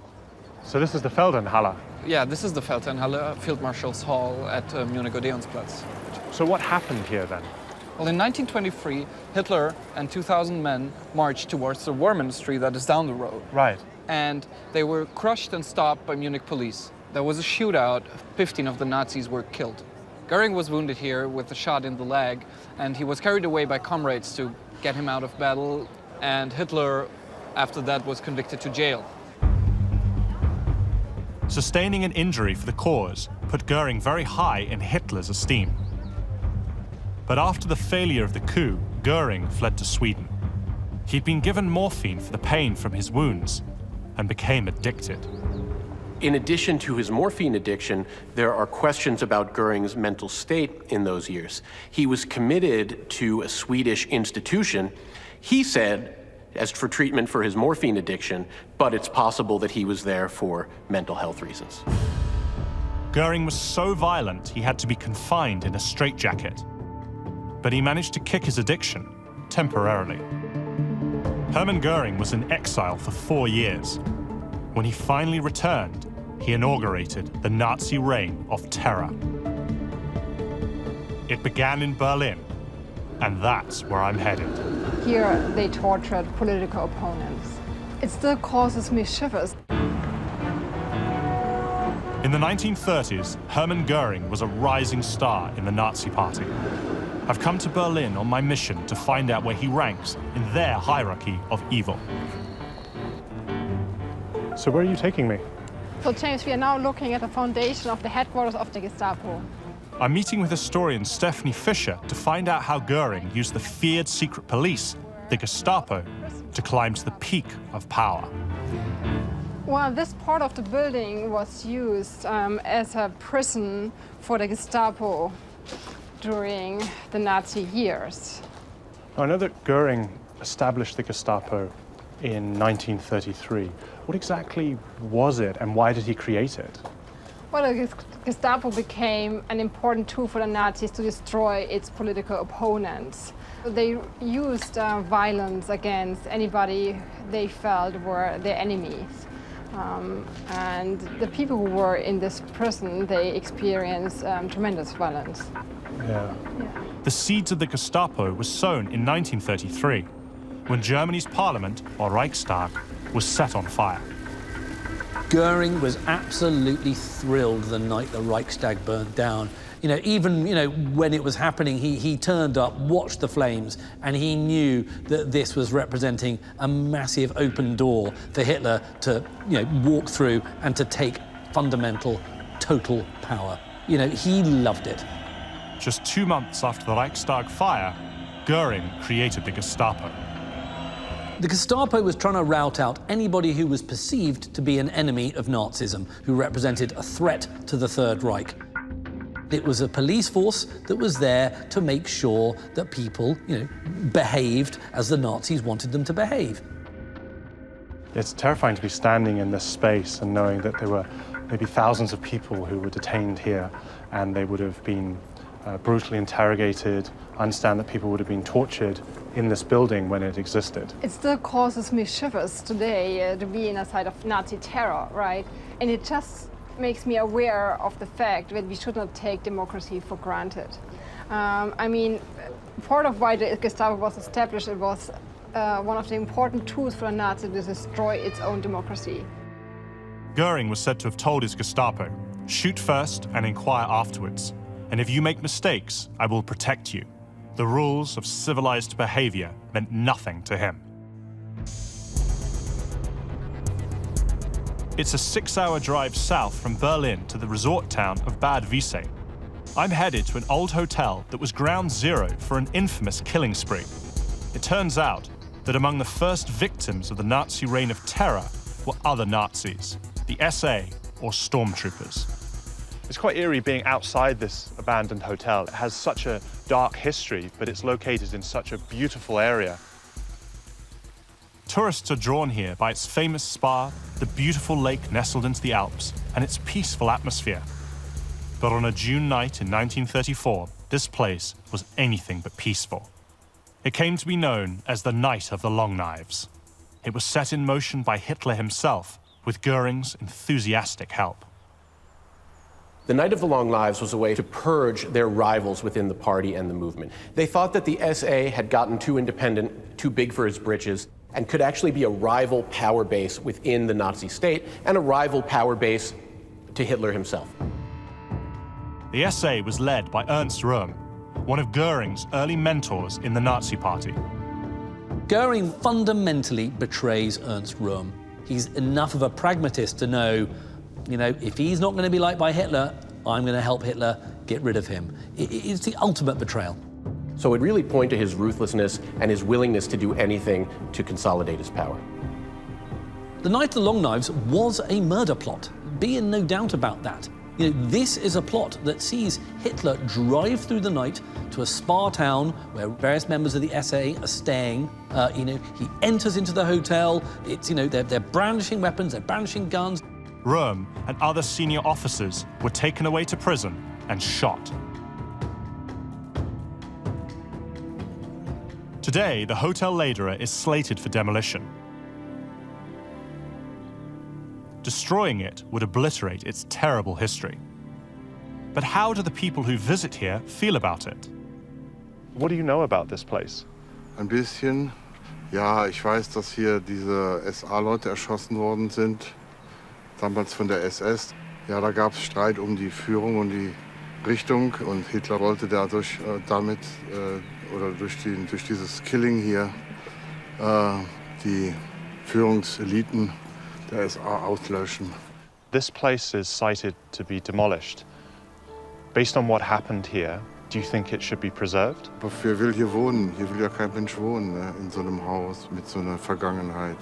So this is the Feldherrnhalle? Yeah, this is the Feldherrnhalle, Field Marshal's Hall at Munich Odeonsplatz. So what happened here then? Well, in 1923, Hitler and 2,000 men marched towards the War Ministry that is down the road. Right. And they were crushed and stopped by Munich police. There was a shootout. 15 of the Nazis were killed. Göring was wounded here with a shot in the leg, and he was carried away by comrades to get him out of battle. And Hitler, after that, was convicted to jail. Sustaining an injury for the cause put Göring very high in Hitler's esteem. But after the failure of the coup, Göring fled to Sweden. He'd been given morphine for the pain from his wounds, and became addicted. In addition to his morphine addiction, there are questions about Göring's mental state in those years. He was committed to a Swedish institution, he said, as for treatment for his morphine addiction, but it's possible that he was there for mental health reasons. Göring was so violent he had to be confined in a straitjacket. But he managed to kick his addiction, temporarily. Hermann Göring was in exile for 4 years. When he finally returned, he inaugurated the Nazi reign of terror. It began in Berlin, and that's where I'm headed. Here they tortured political opponents. It still causes me shivers. In the 1930s, Hermann Göring was a rising star in the Nazi Party. I've come to Berlin on my mission to find out where he ranks in their hierarchy of evil. So where are you taking me? So James, we are now looking at the foundation of the headquarters of the Gestapo. I'm meeting with historian Stephanie Fischer to find out how Göring used the feared secret police, the Gestapo, to climb to the peak of power. Well, this part of the building was used as a prison for the Gestapo during the Nazi years. I know that Göring established the Gestapo in 1933. What exactly was it, and why did he create it? Well, the Gestapo became an important tool for the Nazis to destroy its political opponents. They used violence against anybody they felt were their enemies. And the people who were in this prison, they experienced tremendous violence. Yeah. The seeds of the Gestapo were sown in 1933, when Germany's parliament, or Reichstag, was set on fire. Göring was absolutely thrilled the night the Reichstag burned down. Even when it was happening, he turned up, watched the flames, and he knew that this was representing a massive open door for Hitler to, walk through and to take fundamental, total power. He loved it. Just 2 months after the Reichstag fire, Göring created the Gestapo. The Gestapo was trying to rout out anybody who was perceived to be an enemy of Nazism, who represented a threat to the Third Reich. It was a police force that was there to make sure that people, behaved as the Nazis wanted them to behave. It's terrifying to be standing in this space and knowing that there were maybe thousands of people who were detained here, and they would have been brutally interrogated. I understand that people would have been tortured in this building when it existed. It still causes me shivers today to be in a side of Nazi terror, right? And it just makes me aware of the fact that we should not take democracy for granted. Part of why the Gestapo was established, it was one of the important tools for the Nazis to destroy its own democracy. Göring was said to have told his Gestapo, "Shoot first and inquire afterwards. And if you make mistakes, I will protect you." The rules of civilized behavior meant nothing to him. It's a 6-hour drive south from Berlin to the resort town of Bad Wiessee. I'm headed to an old hotel that was ground zero for an infamous killing spree. It turns out that among the first victims of the Nazi reign of terror were other Nazis, the SA or stormtroopers. It's quite eerie being outside this abandoned hotel. It has such a dark history, but it's located in such a beautiful area. Tourists are drawn here by its famous spa, the beautiful lake nestled into the Alps, and its peaceful atmosphere. But on a June night in 1934, this place was anything but peaceful. It came to be known as the Night of the Long Knives. It was set in motion by Hitler himself, with Göring's enthusiastic help. The Night of the Long Knives was a way to purge their rivals within the party and the movement. They thought that the SA had gotten too independent, too big for its britches, and could actually be a rival power base within the Nazi state and a rival power base to Hitler himself. The SA was led by Ernst Röhm, one of Göring's early mentors in the Nazi party. Göring fundamentally betrays Ernst Röhm. He's enough of a pragmatist to know, if he's not going to be liked by Hitler, I'm going to help Hitler get rid of him. It's the ultimate betrayal. So it really pointed to his ruthlessness and his willingness to do anything to consolidate his power. The Night of the Long Knives was a murder plot. Be in no doubt about that. You know, this is a plot that sees Hitler drive through the night to a spa town where various members of the SA are staying. You know, he enters into the hotel. It's, you know, they're brandishing weapons, they're brandishing guns. Röhm and other senior officers were taken away to prison and shot. Today, the Hotel Lederer is slated for demolition. Destroying it would obliterate its terrible history. But how do the people who visit here feel about it? What do you know about this place? Ein bisschen. Ja, ich weiß, dass hier diese SA-Leute erschossen worden sind, damals von der SS. Ja, da gab es Streit um die Führung und die Richtung und Hitler wollte dadurch durch dieses Killing hier die Führungseliten der SA auslöschen. This place is cited to be demolished. Based on what happened here, do you think it should be preserved? Aber wer will hier wohnen? Hier will ja kein Mensch wohnen, ne? In so einem Haus mit so einer Vergangenheit.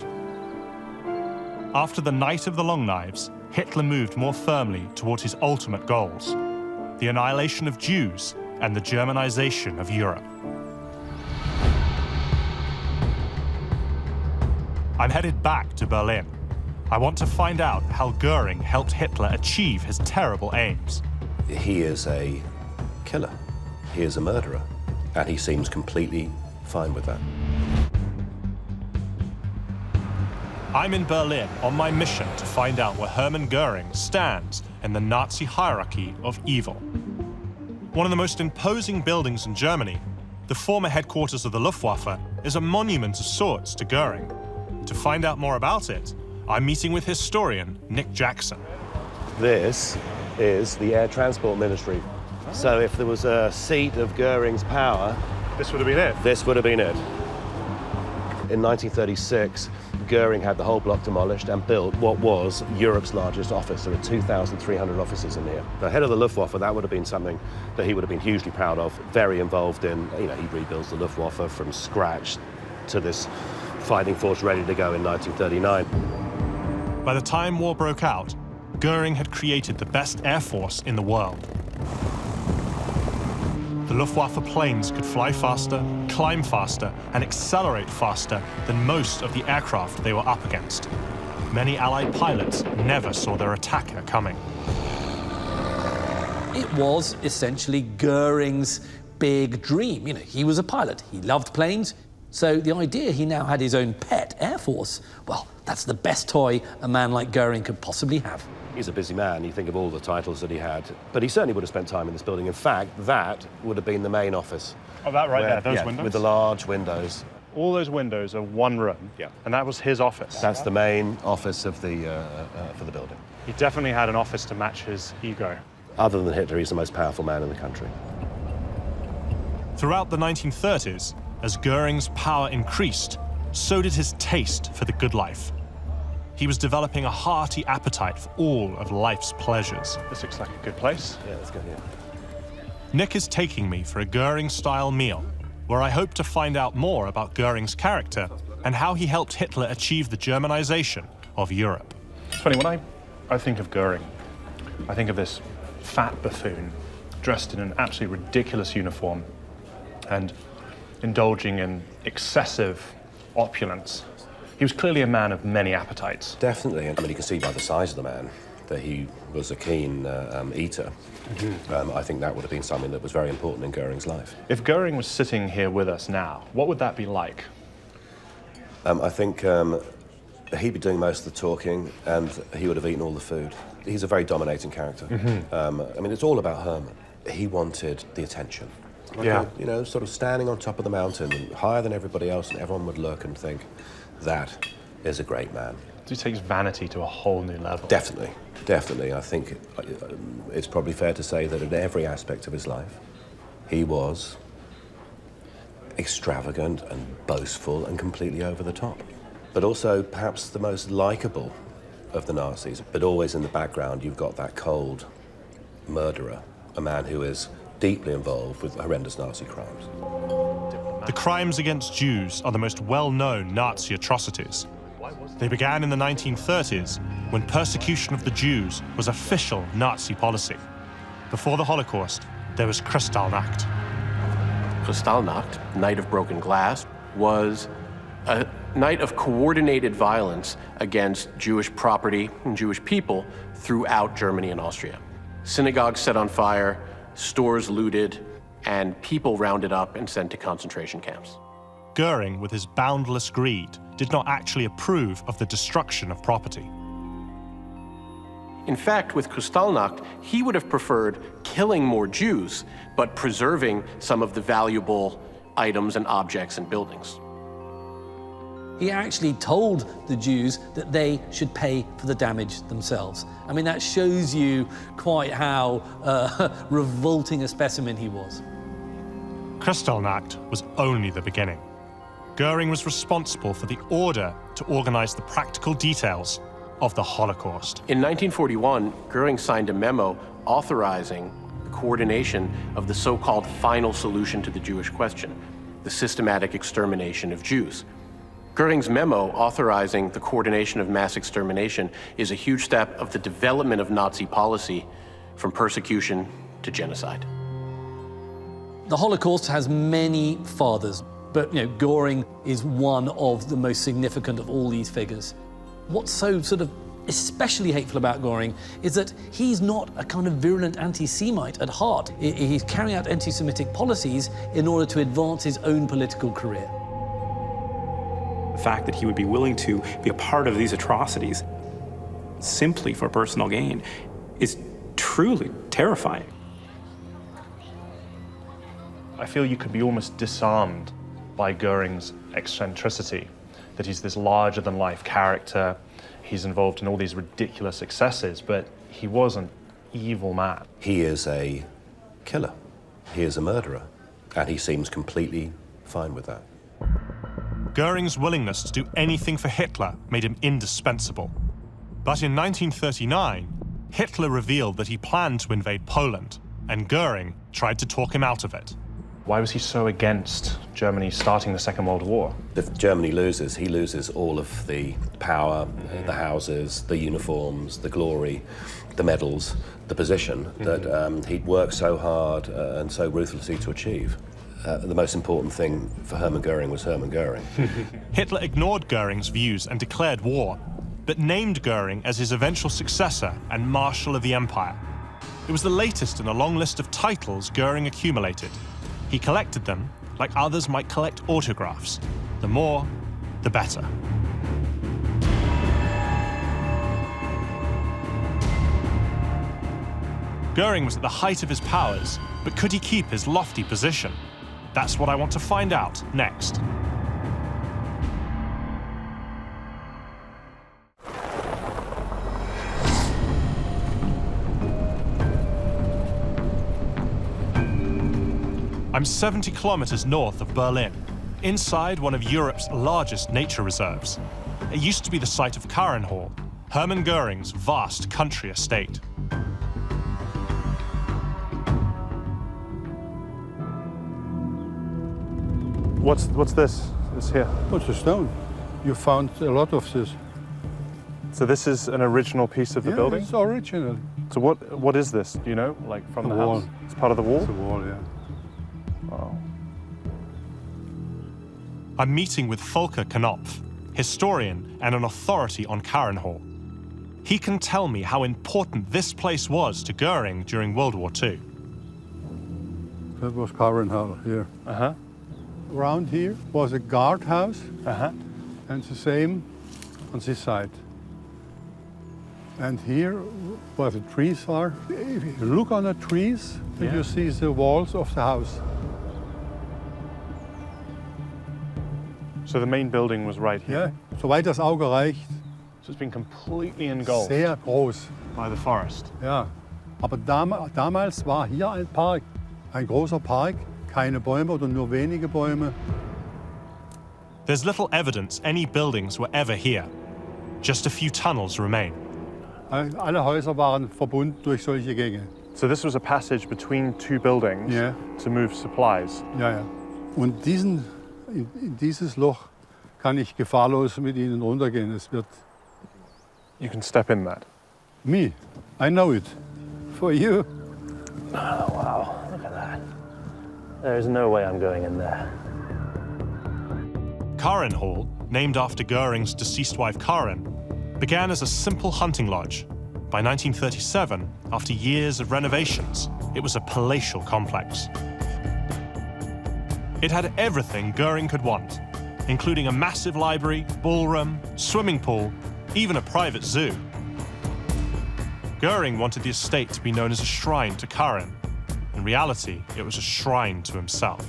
After the Night of the Long Knives, Hitler moved more firmly toward his ultimate goals: the annihilation of Jews and the Germanization of Europe. I'm headed back to Berlin. I want to find out how Göring helped Hitler achieve his terrible aims. He is a killer. He is a murderer. And he seems completely fine with that. I'm in Berlin on my mission to find out where Hermann Göring stands in the Nazi hierarchy of evil. One of the most imposing buildings in Germany, the former headquarters of the Luftwaffe, is a monument of sorts to Göring. To find out more about it, I'm meeting with historian Nick Jackson. This is the Air Transport Ministry. So if there was a seat of Göring's power... This would have been it? This would have been it. In 1936, Göring had the whole block demolished and built what was Europe's largest office. There were 2,300 offices in here. The head of the Luftwaffe, that would have been something that he would have been hugely proud of, very involved in. You know, he rebuilds the Luftwaffe from scratch to this fighting force ready to go in 1939. By the time war broke out, Göring had created the best air force in the world. The Luftwaffe planes could fly faster, climb faster, and accelerate faster than most of the aircraft they were up against. Many Allied pilots never saw their attacker coming. It was essentially Göring's big dream. You know, he was a pilot, he loved planes, so the idea he now had his own pet air force, well, that's the best toy a man like Göring could possibly have. He's a busy man. You think of all the titles that he had. But he certainly would have spent time in this building. In fact, that would have been the main office. Oh, that right there, those windows? With the large windows. All those windows are one room, and that was his office. That's the main office of the for the building. He definitely had an office to match his ego. Other than Hitler, he's the most powerful man in the country. Throughout the 1930s, as Göring's power increased, so did his taste for the good life. He was developing a hearty appetite for all of life's pleasures. This looks like a good place. Yeah, let's go here. Nick is taking me for a Göring-style meal, where I hope to find out more about Göring's character and how he helped Hitler achieve the Germanization of Europe. It's funny, when I think of Göring, I think of this fat buffoon dressed in an absolutely ridiculous uniform and indulging in excessive opulence. He was clearly a man of many appetites. Definitely. I mean, you can see by the size of the man that he was a keen eater. I think that would have been something that was very important in Göring's life. If Göring was sitting here with us now, what would that be like? I think he'd be doing most of the talking, and he would have eaten all the food. He's a very dominating character. I mean, it's all about Hermann. He wanted the attention. Like you know, sort of standing on top of the mountain, and higher than everybody else, and everyone would look and think, that is a great man. He takes vanity to a whole new level. Definitely, definitely. I think it's probably fair to say that in every aspect of his life, he was extravagant and boastful and completely over the top. But also perhaps the most likable of the Nazis. But always in the background, you've got that cold murderer, a man who is deeply involved with horrendous Nazi crimes. The crimes against Jews are the most well-known Nazi atrocities. They began in the 1930s, when persecution of the Jews was official Nazi policy. Before the Holocaust, there was Kristallnacht. Kristallnacht, Night of Broken Glass, was a night of coordinated violence against Jewish property and Jewish people throughout Germany and Austria. Synagogues set on fire, stores looted, and people rounded up and sent to concentration camps. Göring, with his boundless greed, did not actually approve of the destruction of property. In fact, with Kristallnacht, he would have preferred killing more Jews, but preserving some of the valuable items and objects and buildings. He actually told the Jews that they should pay for the damage themselves. I mean, that shows you quite how revolting a specimen he was. Kristallnacht was only the beginning. Göring was responsible for the order to organize the practical details of the Holocaust. In 1941, Göring signed a memo authorizing the coordination of the so-called final solution to the Jewish question, the systematic extermination of Jews. Göring's memo authorizing the coordination of mass extermination is a huge step of the development of Nazi policy from persecution to genocide. The Holocaust has many fathers, but Göring is one of the most significant of all these figures. What's so sort of especially hateful about Göring is that he's not a kind of virulent anti-Semite at heart. He's carrying out anti-Semitic policies in order to advance his own political career. The fact that he would be willing to be a part of these atrocities simply for personal gain is truly terrifying. I feel you could be almost disarmed by Göring's eccentricity, that he's this larger-than-life character, he's involved in all these ridiculous excesses, but he was an evil man. He is a killer. He is a murderer, and he seems completely fine with that. Göring's willingness to do anything for Hitler made him indispensable. But in 1939, Hitler revealed that he planned to invade Poland, and Göring tried to talk him out of it. Why was he so against Germany starting the Second World War? If Germany loses, he loses all of the power, the houses, the uniforms, the glory, the medals, the position that he'd worked so hard and so ruthlessly to achieve. The most important thing for Hermann Göring was Hermann Göring. Hitler ignored Göring's views and declared war, but named Göring as his eventual successor and Marshal of the Empire. It was the latest in a long list of titles Göring accumulated. He collected them like others might collect autographs. The more, the better. Göring was at the height of his powers, but could he keep his lofty position? That's what I want to find out next. I'm 70 kilometers north of Berlin, inside one of Europe's largest nature reserves. It used to be the site of Kahrenhall, Hermann Göring's vast country estate. What's this? This here? What's a stone? You found a lot of this. So this is an original piece of the building? It's original. So what is this? Do you know? Like from the wall. house? It's part of the wall? It's a wall, yeah. Wow. I'm meeting with Volker Knopf, historian and an authority on Kahrenhall. He can tell me how important this place was to Göring during World War II. That was Kahrenhall here. Uh-huh. Around here was a guardhouse, uh-huh, and the same on this side. And here where the trees are, if you look on the trees, yeah, you see the walls of the house. So the main building was right here? Yeah, soweit das Auge reicht. So it's been completely engulfed Sehr groß. by the forest. Ja, aber damals war hier ein Park, ein großer Park, keine Bäume oder nur wenige Bäume. There's little evidence any buildings were ever here. Just a few tunnels remain. Alle Häuser waren verbunden durch solche Gänge. So this was a passage between two buildings, yeah, to move supplies. Ja, ja. Und in dieses Loch kann ich gefahrlos mit Ihnen runtergehen. Es wird... You can step in that. Me, I know it. For you. Oh, wow, look at that. There is no way I'm going in there. Karin Hall, named after Göring's deceased wife Karin, began as a simple hunting lodge. By 1937, after years of renovations, it was a palatial complex. It had everything Göring could want, including a massive library, ballroom, swimming pool, even a private zoo. Göring wanted the estate to be known as a shrine to Karin. In reality, it was a shrine to himself.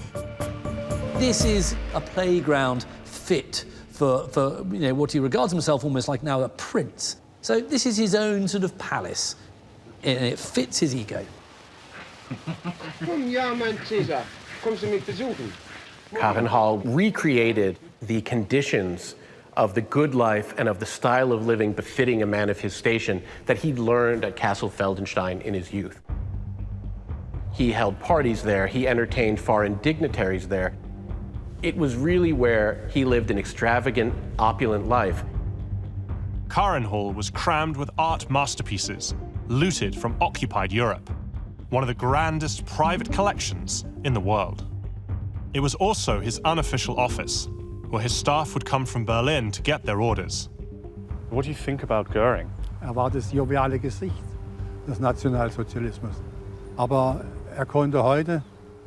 This is a playground fit for what he regards himself almost like now a prince. So this is his own sort of palace, and it fits his ego. Komm, ja, mein Cäsar, kommst du mich besuchen? Karin Hall recreated the conditions of the good life and of the style of living befitting a man of his station that he'd learned at Castle Feldenstein in his youth. He held parties there, he entertained foreign dignitaries there. It was really where he lived an extravagant, opulent life. Karin Hall was crammed with art masterpieces, looted from occupied Europe, one of the grandest private collections in the world. It was also his unofficial office, where his staff would come from Berlin to get their orders. What do you think about Göring? War das joviale Gesicht des Nationalsozialismus. Aber konnte heute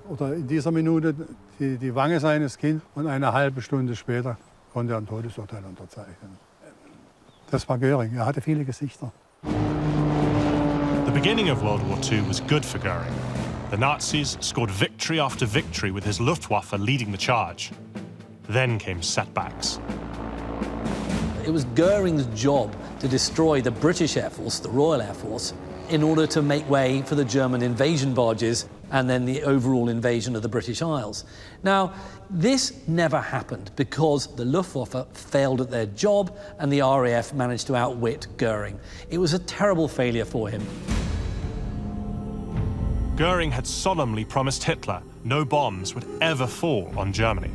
oder in dieser Minute die Wange seines Kindes und eine halbe Stunde später konnte ein Todesurteil unterzeichnen. Das war Göring. Hatte viele Gesichter. The beginning of World War II was good for Göring. The Nazis scored victory after victory with his Luftwaffe leading the charge. Then came setbacks. It was Göring's job to destroy the British Air Force, the Royal Air Force, in order to make way for the German invasion barges and then the overall invasion of the British Isles. Now, this never happened because the Luftwaffe failed at their job and the RAF managed to outwit Göring. It was a terrible failure for him. Göring had solemnly promised Hitler no bombs would ever fall on Germany.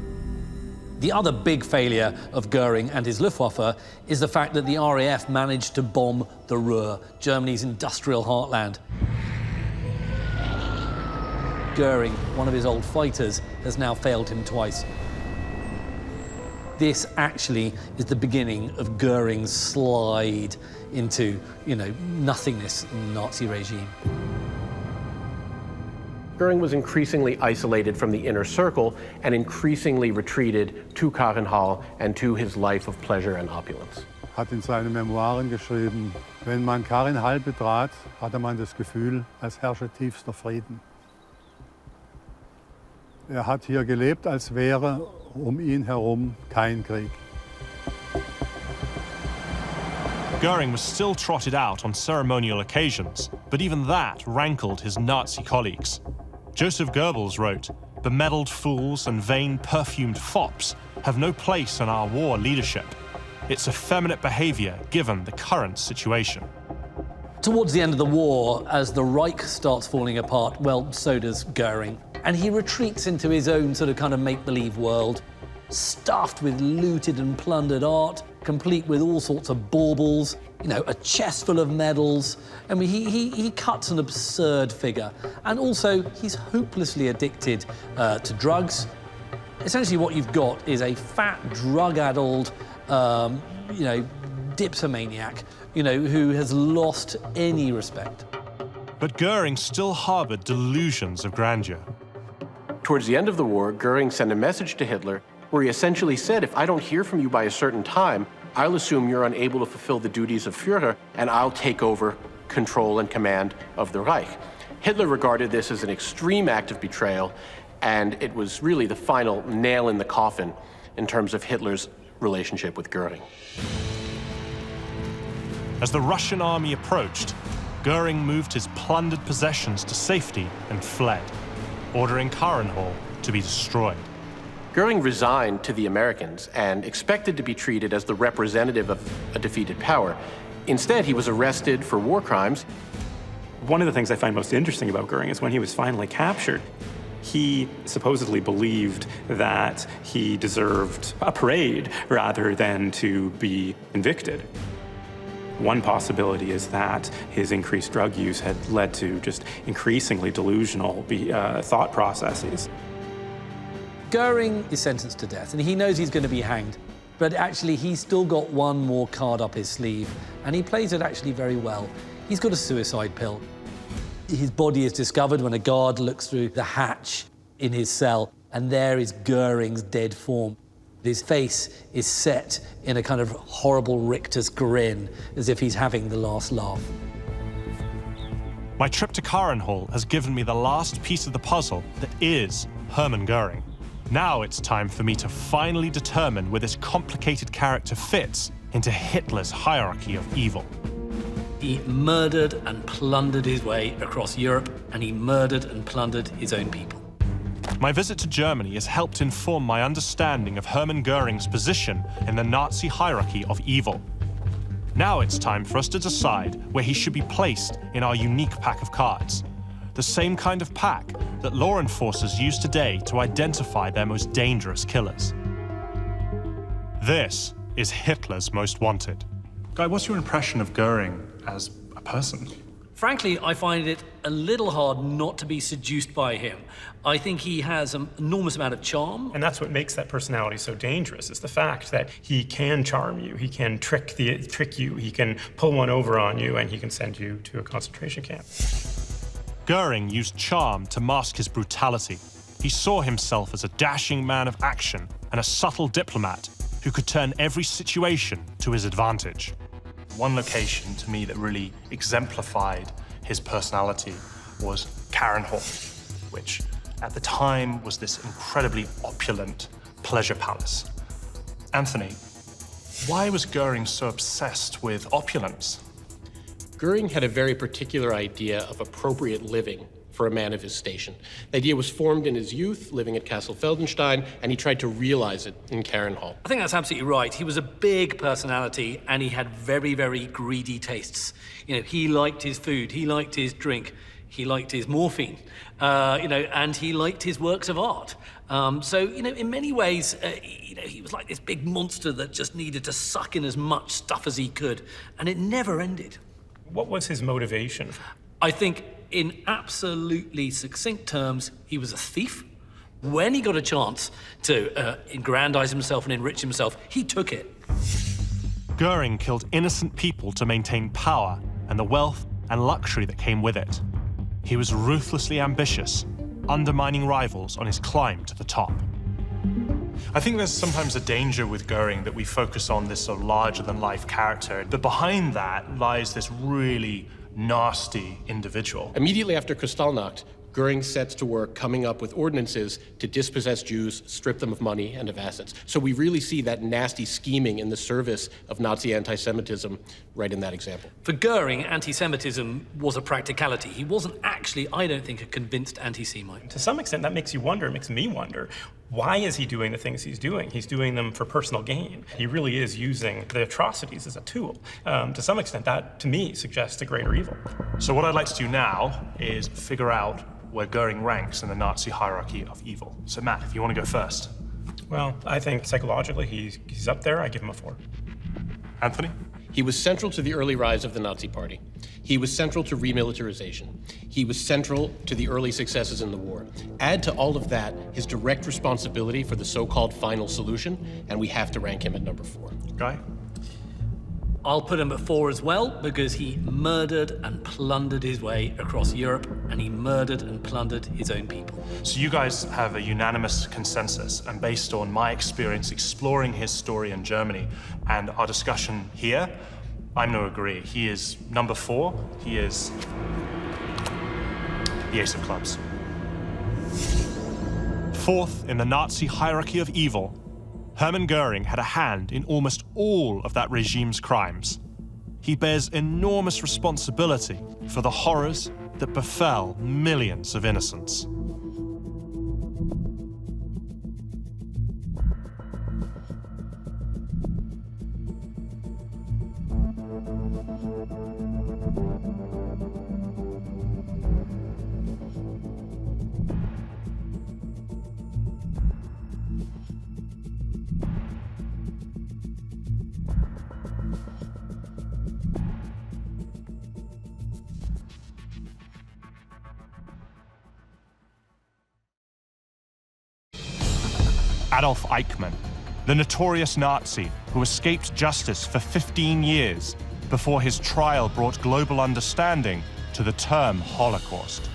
The other big failure of Göring and his Luftwaffe is the fact that the RAF managed to bomb the Ruhr, Germany's industrial heartland. Göring, one of his old fighters, has now failed him twice. This actually is the beginning of Göring's slide into, nothingness in the Nazi regime. Göring was increasingly isolated from the inner circle and increasingly retreated to Karin Hall and to his life of pleasure and opulence. Hat in seinen Memoiren geschrieben, wenn man Karin Hall betrat, hatte man das Gefühl, als herrsche tiefster Frieden. Hat hier gelebt, als wäre ihn herum kein Krieg. Göring was still trotted out on ceremonial occasions, but even that rankled his Nazi colleagues. Joseph Goebbels wrote, "Bemedaled fools and vain perfumed fops have no place in our war leadership. It's effeminate behavior given the current situation." Towards the end of the war, as the Reich starts falling apart, well, so does Göring. And he retreats into his own sort of kind of make-believe world, stuffed with looted and plundered art, complete with all sorts of baubles, a chest full of medals. I mean, he cuts an absurd figure. And also, he's hopelessly addicted to drugs. Essentially, what you've got is a fat, drug-addled, dipsomaniac, who has lost any respect. But Göring still harbored delusions of grandeur. Towards the end of the war, Göring sent a message to Hitler where he essentially said, if I don't hear from you by a certain time, I'll assume you're unable to fulfill the duties of Führer, and I'll take over control and command of the Reich. Hitler regarded this as an extreme act of betrayal, and it was really the final nail in the coffin in terms of Hitler's relationship with Göring. As the Russian army approached, Göring moved his plundered possessions to safety and fled, ordering Karin Hall to be destroyed. Göring resigned to the Americans and expected to be treated as the representative of a defeated power. Instead, he was arrested for war crimes. One of the things I find most interesting about Göring is when he was finally captured, He supposedly believed that he deserved a parade rather than to be convicted. One possibility is that his increased drug use had led to just increasingly delusional thought processes. Göring is sentenced to death, and he knows he's going to be hanged. But actually, he's still got one more card up his sleeve, and he plays it actually very well. He's got a suicide pill. His body is discovered when a guard looks through the hatch in his cell, and there is Göring's dead form. His face is set in a kind of horrible rictus grin, as if he's having the last laugh. My trip to Karenhall has given me the last piece of the puzzle that is Hermann Göring. Now it's time for me to finally determine where this complicated character fits into Hitler's hierarchy of evil. He murdered and plundered his way across Europe, and he murdered and plundered his own people. My visit to Germany has helped inform my understanding of Hermann Göring's position in the Nazi hierarchy of evil. Now it's time for us to decide where he should be placed in our unique pack of cards. The same kind of pack that law enforcers use today to identify their most dangerous killers. This is Hitler's Most Wanted. Guy, what's your impression of Göring as a person? Frankly, I find it a little hard not to be seduced by him. I think he has an enormous amount of charm. And that's what makes that personality so dangerous, is the fact that he can charm you, he can trick you, he can pull one over on you, and he can send you to a concentration camp. Göring used charm to mask his brutality. He saw himself as a dashing man of action and a subtle diplomat who could turn every situation to his advantage. One location to me that really exemplified his personality was Karenhall, which at the time was this incredibly opulent pleasure palace. Anthony, why was Göring so obsessed with opulence? Göring had a very particular idea of appropriate living for a man of his station. The idea was formed in his youth, living at Castle Feldenstein, and he tried to realize it in Karenhall. I think that's absolutely right. He was a big personality, and he had very, very greedy tastes. You know, he liked his food, he liked his drink, he liked his morphine, and he liked his works of art. So, in many ways, he was like this big monster that just needed to suck in as much stuff as he could, and it never ended. What was his motivation? I think, in absolutely succinct terms, he was a thief. When he got a chance to aggrandize himself and enrich himself, he took it. Göring killed innocent people to maintain power and the wealth and luxury that came with it. He was ruthlessly ambitious, undermining rivals on his climb to the top. I think there's sometimes a danger with Göring that we focus on this sort of larger-than-life character, but behind that lies this really nasty individual. Immediately after Kristallnacht, Göring sets to work coming up with ordinances to dispossess Jews, strip them of money and of assets. So we really see that nasty scheming in the service of Nazi anti-Semitism right in that example. For Göring, anti-Semitism was a practicality. He wasn't actually, I don't think, a convinced anti-Semite. To some extent, that makes you wonder, it makes me wonder, why is he doing the things he's doing? He's doing them for personal gain. He really is using the atrocities as a tool. To some extent, that, to me, suggests a greater evil. So what I'd like to do now is figure out where Göring ranks in the Nazi hierarchy of evil. So Matt, if you want to go first. Well, I think psychologically he's up there. I give him a 4. Anthony? He was central to the early rise of the Nazi Party. He was central to remilitarization. He was central to the early successes in the war. Add to all of that his direct responsibility for the so-called final solution, and we have to rank him at number 4. Guy? I'll put him at 4 as well, because he murdered and plundered his way across Europe, and he murdered and plundered his own people. So you guys have a unanimous consensus, and based on my experience exploring his story in Germany and our discussion here, I'm going to agree. He is number 4. He is the ace of clubs. Fourth in the Nazi hierarchy of evil, Hermann Göring had a hand in almost all of that regime's crimes. He bears enormous responsibility for the horrors that befell millions of innocents. Adolf Eichmann, the notorious Nazi who escaped justice for 15 years before his trial brought global understanding to the term Holocaust.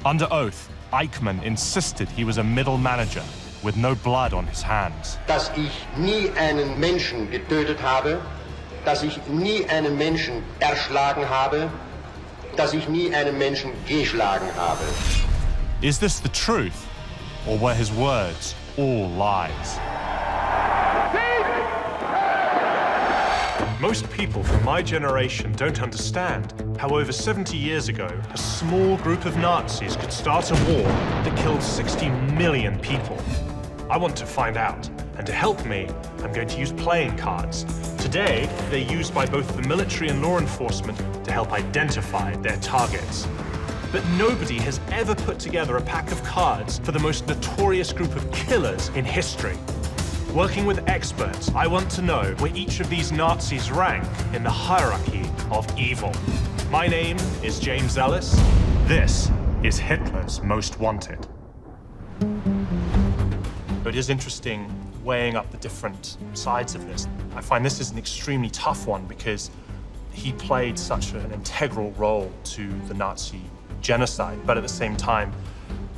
Under oath, Eichmann insisted he was a middle manager with no blood on his hands. Dass ich nie einen Menschen getötet habe, dass ich nie einen Menschen erschlagen habe, dass ich nie einen Menschen geschlagen habe. Is this the truth, or were his words all lies? Most people from my generation don't understand how over 70 years ago, a small group of Nazis could start a war that killed 60 million people. I want to find out, and to help me, I'm going to use playing cards. Today, they're used by both the military and law enforcement to help identify their targets. But nobody has ever put together a pack of cards for the most notorious group of killers in history. Working with experts, I want to know where each of these Nazis rank in the hierarchy of evil. My name is James Ellis. This is Hitler's Most Wanted. It is interesting weighing up the different sides of this. I find this is an extremely tough one because he played such an integral role to the Nazi genocide, but at the same time,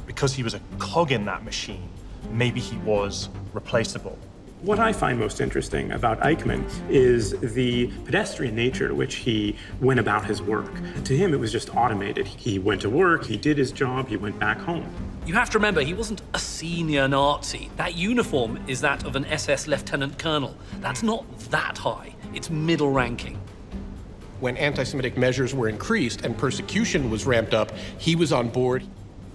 because he was a cog in that machine, maybe he was replaceable. What I find most interesting about Eichmann is the pedestrian nature to which he went about his work. To him, it was just automated. He went to work, he did his job, he went back home. You have to remember, he wasn't a senior Nazi. That uniform is that of an SS lieutenant colonel. That's not that high. It's middle ranking. When anti-Semitic measures were increased and persecution was ramped up, he was on board.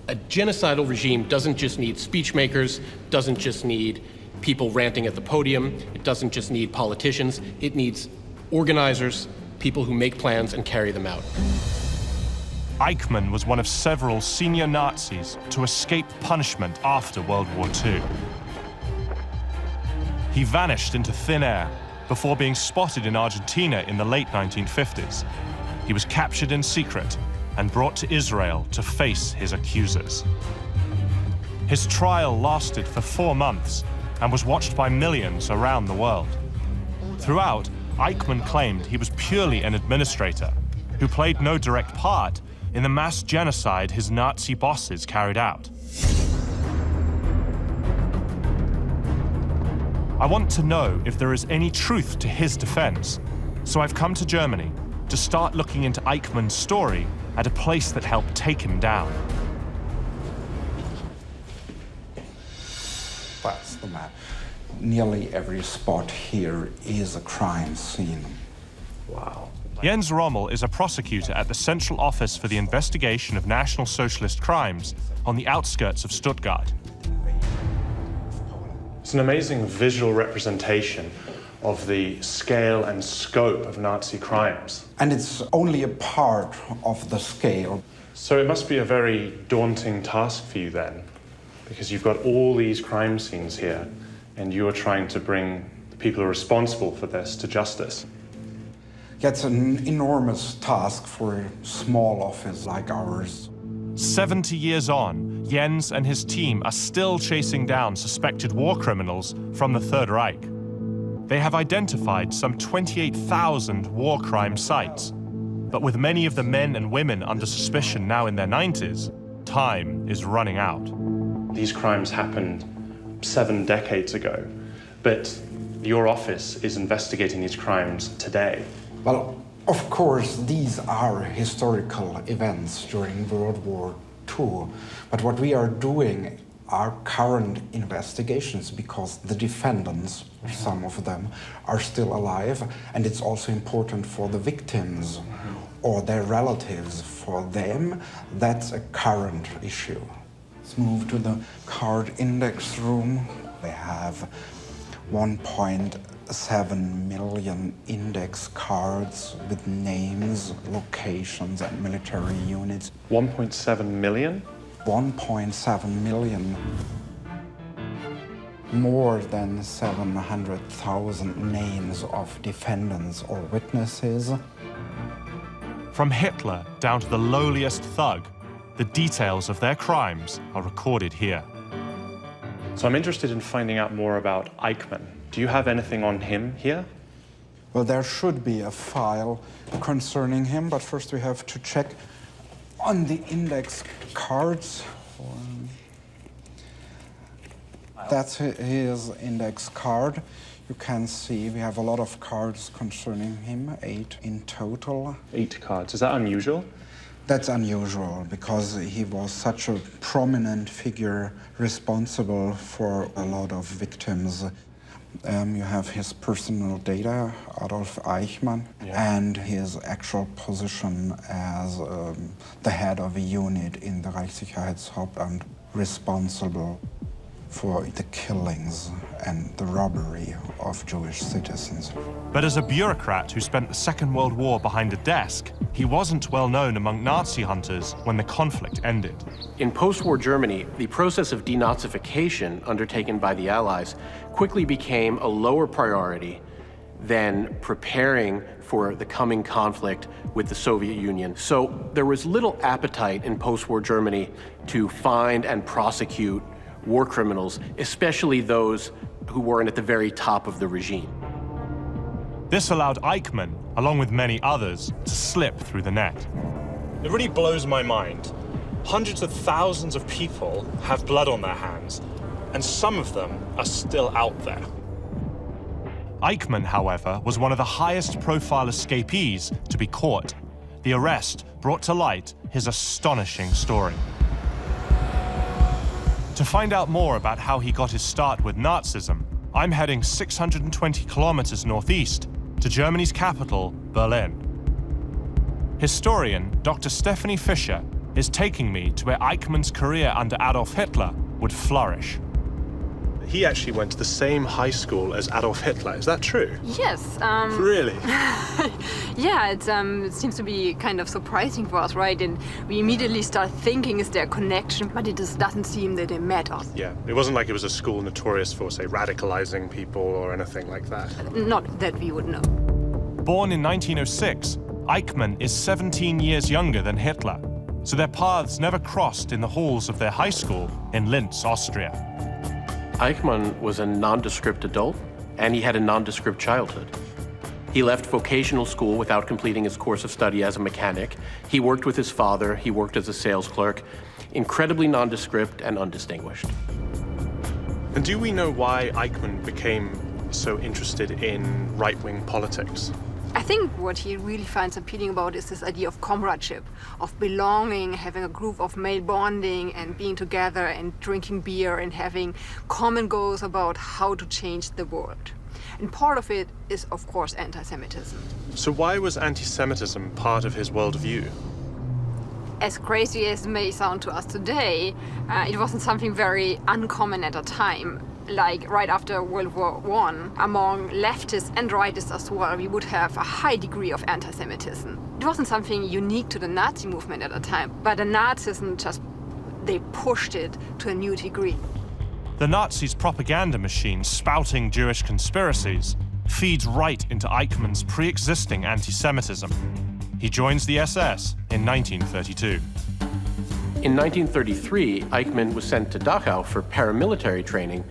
A genocidal regime doesn't just need speech makers, doesn't just need people ranting at the podium, it doesn't just need politicians, it needs organizers, people who make plans and carry them out. Eichmann was one of several senior Nazis to escape punishment after World War II. He vanished into thin air before being spotted in Argentina in the late 1950s. He was captured in secret and brought to Israel to face his accusers. His trial lasted for 4 months and was watched by millions around the world. Throughout, Eichmann claimed he was purely an administrator who played no direct part in the mass genocide his Nazi bosses carried out. I want to know if there is any truth to his defense, so I've come to Germany to start looking into Eichmann's story at a place that helped take him down. That's the map. Nearly every spot here is a crime scene. Wow. Jens Rommel is a prosecutor at the Central Office for the Investigation of National Socialist Crimes on the outskirts of Stuttgart. It's an amazing visual representation of the scale and scope of Nazi crimes. And it's only a part of the scale. So it must be a very daunting task for you then, because you've got all these crime scenes here, and you're trying to bring the people who are responsible for this to justice. It's an enormous task for a small office like ours. 70 years on, Jens and his team are still chasing down suspected war criminals from the Third Reich. They have identified some 28,000 war crime sites, but with many of the men and women under suspicion now in their 90s, time is running out. These crimes happened 7 decades ago, but your office is investigating these crimes today. Well, of course, these are historical events during World War II, but what we are doing are current investigations because the defendants, some of them, are still alive, and it's also important for the victims or their relatives. For them, that's a current issue. Let's move to the card index room. They have 1.7 million index cards with names, locations, and military units. 1.7 million? 1.7 million. More than 700,000 names of defendants or witnesses. From Hitler down to the lowliest thug, the details of their crimes are recorded here. So I'm interested in finding out more about Eichmann. Do you have anything on him here? Well, there should be a file concerning him, but first we have to check on the index cards. That's his index card. You can see we have a lot of cards concerning him, 8 in total. 8 cards. Is that unusual? That's unusual because he was such a prominent figure responsible for a lot of victims. You have his personal data, Adolf Eichmann, and his actual position as the head of a unit in the Reichssicherheitshauptamt responsible for the killings and the robbery of Jewish citizens. But as a bureaucrat who spent the Second World War behind a desk, he wasn't well known among Nazi hunters when the conflict ended. In post-war Germany, the process of denazification undertaken by the Allies quickly became a lower priority than preparing for the coming conflict with the Soviet Union. So there was little appetite in post-war Germany to find and prosecute war criminals, especially those who weren't at the very top of the regime. This allowed Eichmann, along with many others, to slip through the net. It really blows my mind. Hundreds of thousands of people have blood on their hands, and some of them are still out there. Eichmann, however, was one of the highest profile escapees to be caught. The arrest brought to light his astonishing story. To find out more about how he got his start with Nazism, I'm heading 620 kilometers northeast to Germany's capital, Berlin. Historian Dr. Stephanie Fischer is taking me to where Eichmann's career under Adolf Hitler would flourish. He actually went to the same high school as Adolf Hitler. Is that true? Yes. Really? Yeah, it seems to be kind of surprising for us, right? And we immediately start thinking, is there a connection? But it just doesn't seem that they met us. Yeah, it wasn't like it was a school notorious for, say, radicalizing people or anything like that. Not that we would know. Born in 1906, Eichmann is 17 years younger than Hitler, so their paths never crossed in the halls of their high school in Linz, Austria. Eichmann was a nondescript adult, and he had a nondescript childhood. He left vocational school without completing his course of study as a mechanic. He worked with his father, he worked as a sales clerk, incredibly nondescript and undistinguished. And do we know why Eichmann became so interested in right-wing politics? I think what he really finds appealing about is this idea of comradeship, of belonging, having a group of male bonding and being together and drinking beer and having common goals about how to change the world. And part of it is, of course, anti-Semitism. So why was anti-Semitism part of his worldview? As crazy as it may sound to us today, it wasn't something very uncommon at the time. Like right after World War I, among leftists and rightists as well, we would have a high degree of anti-Semitism. It wasn't something unique to the Nazi movement at the time, but the Nazism they pushed it to a new degree. The Nazis' propaganda machine spouting Jewish conspiracies feeds right into Eichmann's pre-existing anti-Semitism. He joins the SS in 1932. In 1933, Eichmann was sent to Dachau for paramilitary training,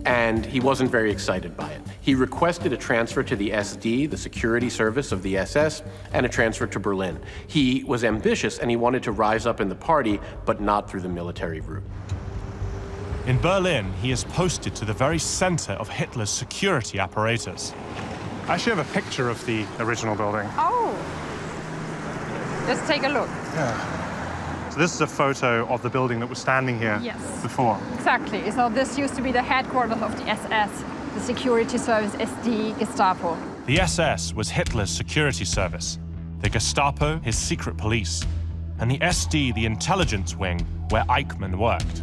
and he wasn't very excited by it. He requested a transfer to the SD, the security service of the SS, and a transfer to Berlin. He was ambitious and he wanted to rise up in the party, but not through the military route. In Berlin, he is posted to the very center of Hitler's security apparatus. I actually have a picture of the original building. Oh, let's take a look. Yeah. So this is a photo of the building that was standing here before. Exactly. So this used to be the headquarters of the SS, the security service, SD, Gestapo. The SS was Hitler's security service, the Gestapo his secret police, and the SD the intelligence wing where Eichmann worked.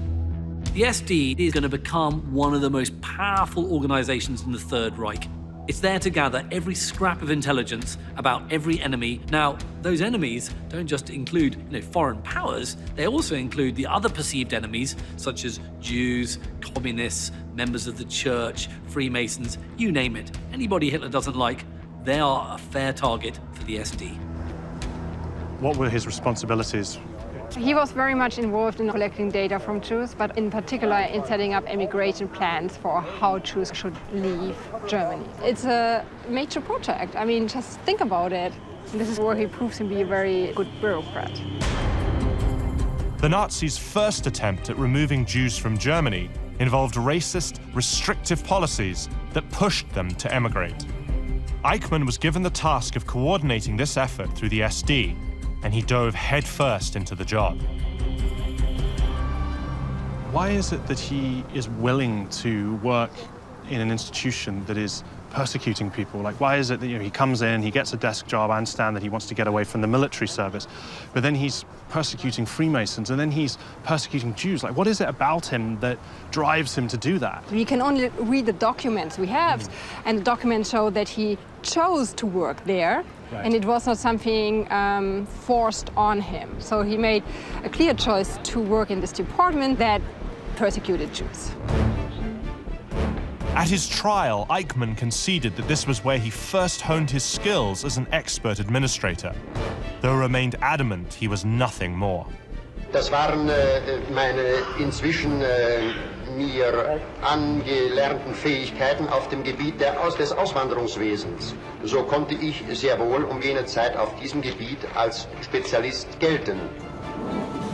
The SD is going to become one of the most powerful organizations in the Third Reich. It's there to gather every scrap of intelligence about every enemy. Now, those enemies don't just include foreign powers, they also include the other perceived enemies, such as Jews, communists, members of the church, Freemasons, you name it. Anybody Hitler doesn't like, they are a fair target for the SD. What were his responsibilities He was very much involved in collecting data from Jews, but in particular in setting up emigration plans for how Jews should leave Germany. It's a major project. I mean, just think about it. This is where he proves to be a very good bureaucrat. The Nazis' first attempt at removing Jews from Germany involved racist, restrictive policies that pushed them to emigrate. Eichmann was given the task of coordinating this effort through the SD, and he dove headfirst into the job. Why is it that he is willing to work in an institution that is persecuting people? Like, why is it that he comes in, he gets a desk job, I understand that he wants to get away from the military service, but then he's persecuting Freemasons, and then he's persecuting Jews. Like, what is it about him that drives him to do that? We can only read the documents we have, and the documents show that he chose to work there, and it was not something forced on him. So he made a clear choice to work in this department that persecuted Jews. At his trial, Eichmann conceded that this was where he first honed his skills as an expert administrator, though remained adamant he was nothing more. Das waren meine inzwischen mir angelernten Fähigkeiten auf dem Gebiet des Auswanderungswesens. So konnte ich sehr wohl jene Zeit auf diesem Gebiet als Spezialist gelten.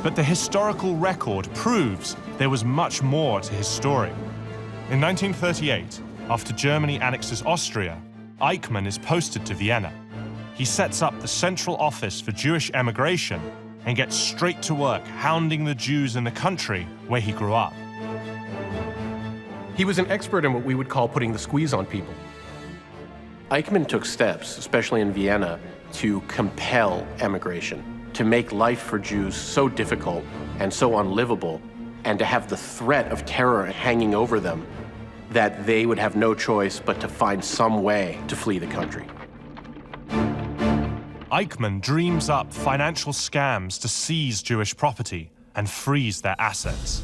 But the historical record proves there was much more to his story. In 1938, after Germany annexes Austria, Eichmann is posted to Vienna. He sets up the Central Office for Jewish Emigration and gets straight to work hounding the Jews in the country where he grew up. He was an expert in what we would call putting the squeeze on people. Eichmann took steps, especially in Vienna, to compel emigration, to make life for Jews so difficult and so unlivable, and to have the threat of terror hanging over them, that they would have no choice but to find some way to flee the country. Eichmann dreams up financial scams to seize Jewish property and freeze their assets.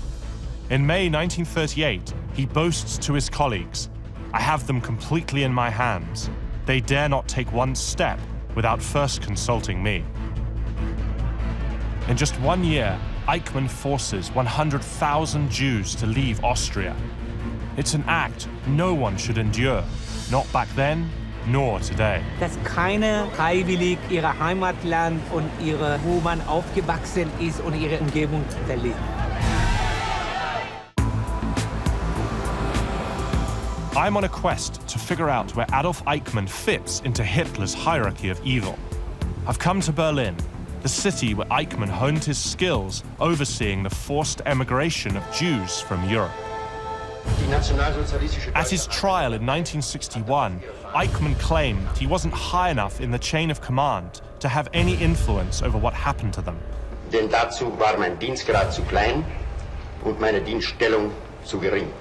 In May 1938, he boasts to his colleagues, "I have them completely in my hands. They dare not take one step without first consulting me." In just 1 year, Eichmann forces 100,000 Jews to leave Austria. It's an act no one should endure, not back then, nor today. Dass keiner freiwillig ihre Heimatland und wo man aufgewachsen ist und ihre Umgebung verlässt. I'm on a quest to figure out where Adolf Eichmann fits into Hitler's hierarchy of evil. I've come to Berlin, the city where Eichmann honed his skills overseeing the forced emigration of Jews from Europe. At his trial in 1961, Eichmann claimed he wasn't high enough in the chain of command to have any influence over what happened to them. Denn dazu war mein Dienstgrad zu klein und meine Dienststellung zu gering.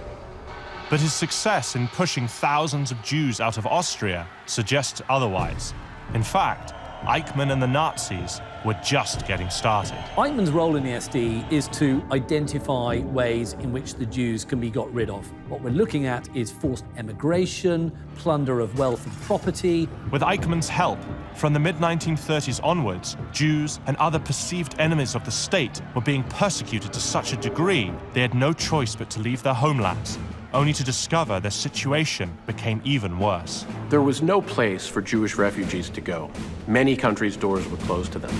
But his success in pushing thousands of Jews out of Austria suggests otherwise. In fact, Eichmann and the Nazis were just getting started. Eichmann's role in the SD is to identify ways in which the Jews can be got rid of. What we're looking at is forced emigration, plunder of wealth and property. With Eichmann's help, from the mid-1930s onwards, Jews and other perceived enemies of the state were being persecuted to such a degree they had no choice but to leave their homelands, only to discover their situation became even worse. There was no place for Jewish refugees to go. Many countries' doors were closed to them.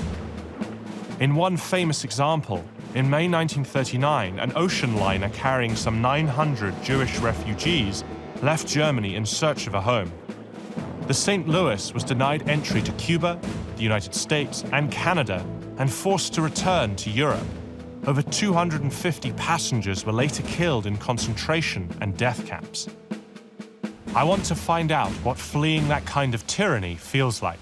In one famous example, in May 1939, an ocean liner carrying some 900 Jewish refugees left Germany in search of a home. The St. Louis was denied entry to Cuba, the United States, and Canada, and forced to return to Europe. Over 250 passengers were later killed in concentration and death camps. I want to find out what fleeing that kind of tyranny feels like.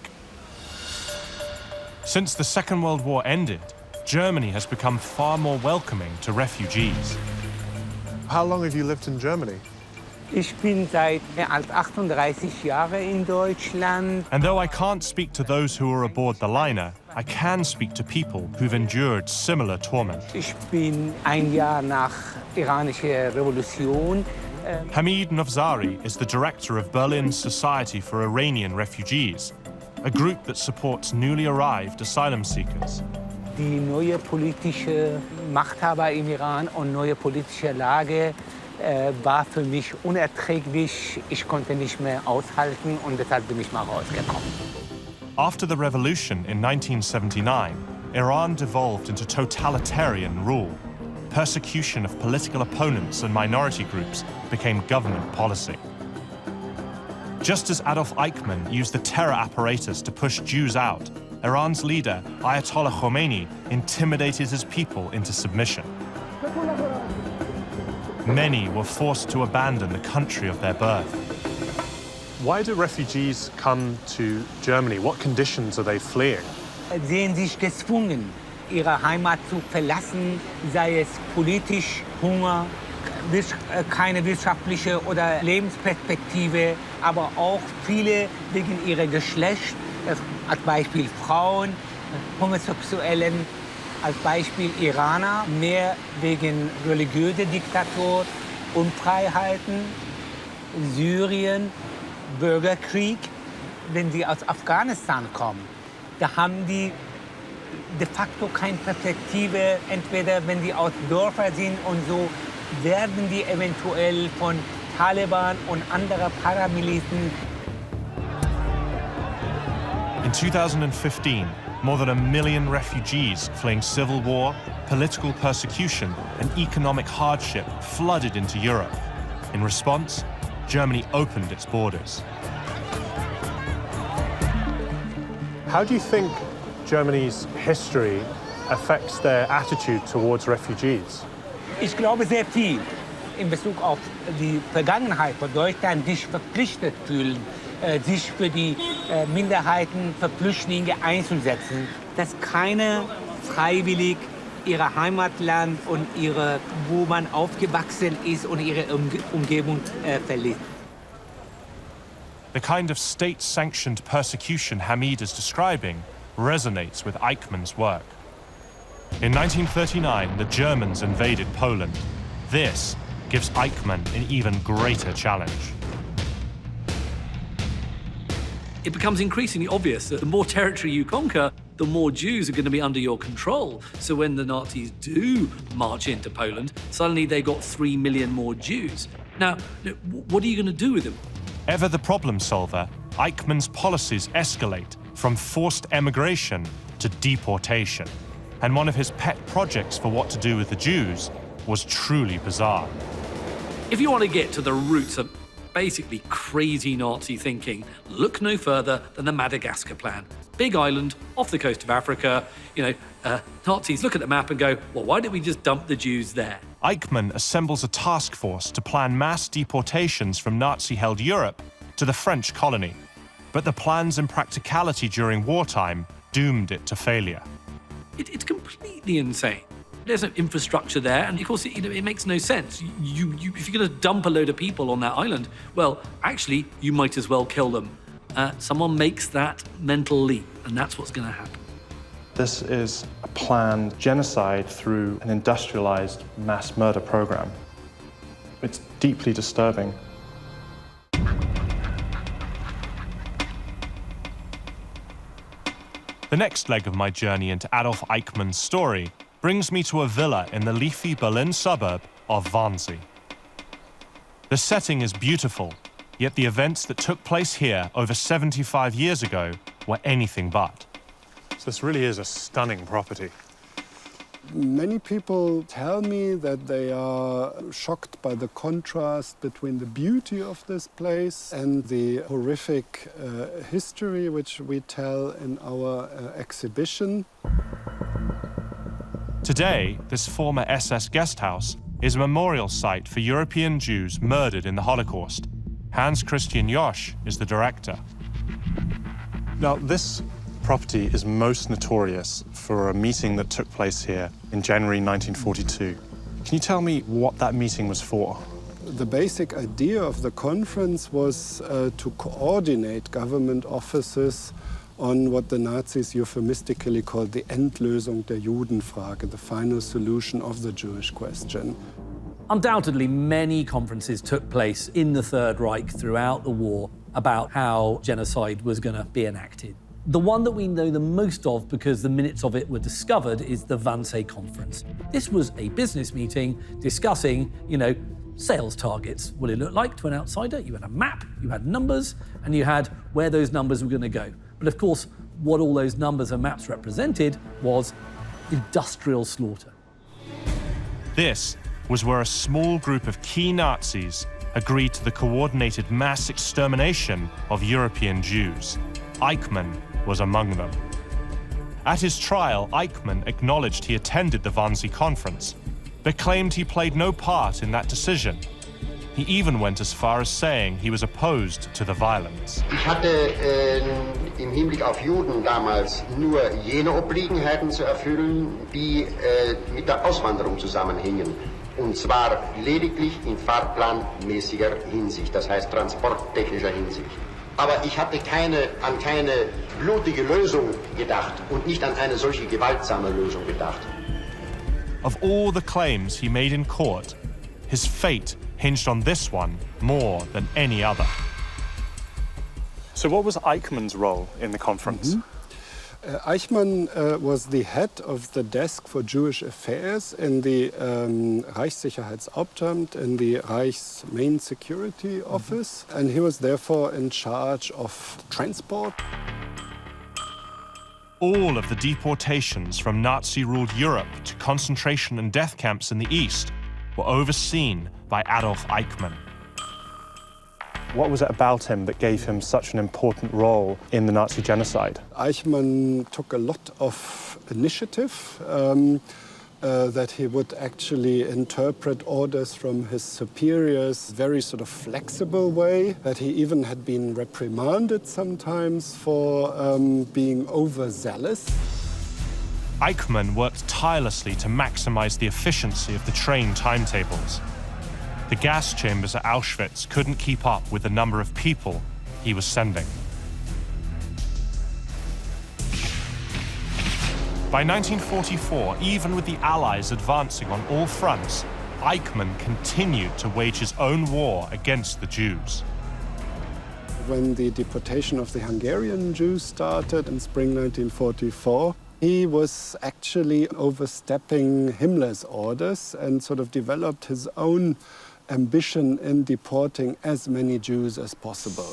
Since the Second World War ended, Germany has become far more welcoming to refugees. How long have you lived in Germany? Ich bin seit mehr als 38 Jahren in Deutschland. And though I can't speak to those who are aboard the liner, I can speak to people who've endured similar torment. Ich bin ein Jahr nach iranischer Revolution. Hamid Nafzari is the director of Berlin's Society for Iranian Refugees, a group that supports newly arrived asylum seekers. Die neue politische Machthaber im Iran und neue politische Lage war für mich unerträglich. Ich konnte nicht mehr aushalten und deshalb bin ich mal rausgekommen. After the revolution in 1979, Iran devolved into totalitarian rule. Persecution of political opponents and minority groups became government policy. Just as Adolf Eichmann used the terror apparatus to push Jews out, Iran's leader, Ayatollah Khomeini, intimidated his people into submission. Many were forced to abandon the country of their birth. Why do refugees come to Germany? What conditions are they fleeing? Sehen sich gezwungen, ihre Heimat zu verlassen, sei es politisch, Hunger, keine wirtschaftliche oder Lebensperspektive, aber auch viele wegen ihrer Geschlecht, als Beispiel Frauen, Homosexuellen, als Beispiel Iraner, mehr wegen religiöser Diktatur, Unfreiheiten, Syrien, Bürgerkrieg. Wenn sie aus Afghanistan kommen, da haben die de facto keine Perspektive. Entweder wenn sie aus Dörfern sind und so, werden die eventuell von Taliban und anderen Paramiliten. In 2015, more than 1 million refugees fleeing civil war, political persecution, and economic hardship flooded into Europe. In response, Germany opened its borders. How do you think Germany's history affects their attitude towards refugees? Ich glaube sehr viel in Bezug auf die Vergangenheit von Deutschland, sich verpflichtet fühlen, sich für die Minderheiten, für Flüchtlinge einzusetzen, dass keiner freiwillig ihr Heimatland und wo man aufgewachsen ist und ihre Umgebung verlässt. The kind of state-sanctioned persecution Hamid is describing resonates with Eichmann's work. In 1939, the Germans invaded Poland. This gives Eichmann an even greater challenge. It becomes increasingly obvious that the more territory you conquer, the more Jews are going to be under your control. So when the Nazis do march into Poland, suddenly they got 3 million more Jews. Now, what are you going to do with them? Ever the problem solver, Eichmann's policies escalate from forced emigration to deportation. And one of his pet projects for what to do with the Jews was truly bizarre. If you want to get to the roots of basically crazy Nazi thinking, look no further than the Madagascar plan. Big island off the coast of Africa. Nazis look at the map and go, well, why don't we just dump the Jews there? Eichmann assembles a task force to plan mass deportations from Nazi-held Europe to the French colony. But the plan's impracticality during wartime doomed it to failure. It's completely insane. There's no infrastructure there, and of course, it makes no sense. If you're going to dump a load of people on that island, well, actually, you might as well kill them. Someone makes that mental leap, and that's what's going to happen. This is a planned genocide through an industrialized mass murder program. It's deeply disturbing. The next leg of my journey into Adolf Eichmann's story brings me to a villa in the leafy Berlin suburb of Wannsee. The setting is beautiful, yet the events that took place here over 75 years ago were anything but. So this really is a stunning property. Many people tell me that they are shocked by the contrast between the beauty of this place and the horrific history which we tell in our exhibition. Today, this former SS guest house is a memorial site for European Jews murdered in the Holocaust. Hans Christian Josch is the director. Now, this property is most notorious for a meeting that took place here in January 1942. Can you tell me what that meeting was for? The basic idea of the conference was to coordinate government offices on what the Nazis euphemistically called the Endlösung der Judenfrage, the final solution of the Jewish question. Undoubtedly, many conferences took place in the Third Reich throughout the war about how genocide was going to be enacted. The one that we know the most of, because the minutes of it were discovered, is the Wannsee Conference. This was a business meeting discussing, sales targets, what it looked like to an outsider. You had a map, you had numbers, and you had where those numbers were going to go. But of course, what all those numbers and maps represented was industrial slaughter. This was where a small group of key Nazis agreed to the coordinated mass extermination of European Jews. Eichmann was among them. At his trial, Eichmann acknowledged he attended the Wannsee Conference, but claimed he played no part in that decision. He even went as far as saying he was opposed to the violence. Ich hatte im Hinblick auf Juden damals nur jene Obliegenheiten zu erfüllen, die mit der Auswanderung zusammenhingen. Und zwar lediglich in fahrplanmäßiger Hinsicht, das heißt transporttechnischer Hinsicht. Aber ich hatte an keine blutige Lösung gedacht und nicht an eine solche gewaltsame Lösung gedacht. Of all the claims he made in court, his fate hinged on this one more than any other. So what was Eichmann's role in the conference? Eichmann was the head of the desk for Jewish affairs in the Reichssicherheitsamt, in the Reich's main security office, and he was therefore in charge of transport. All of the deportations from Nazi-ruled Europe to concentration and death camps in the East were overseen by Adolf Eichmann. What was it about him that gave him such an important role in the Nazi genocide? Eichmann took a lot of initiative, that he would actually interpret orders from his superiors very sort of flexible way, that he even had been reprimanded sometimes for being overzealous. Eichmann worked tirelessly to maximize the efficiency of the train timetables. The gas chambers at Auschwitz couldn't keep up with the number of people he was sending. By 1944, even with the Allies advancing on all fronts, Eichmann continued to wage his own war against the Jews. When the deportation of the Hungarian Jews started in spring 1944, he was actually overstepping Himmler's orders and sort of developed his own ambition in deporting as many Jews as possible.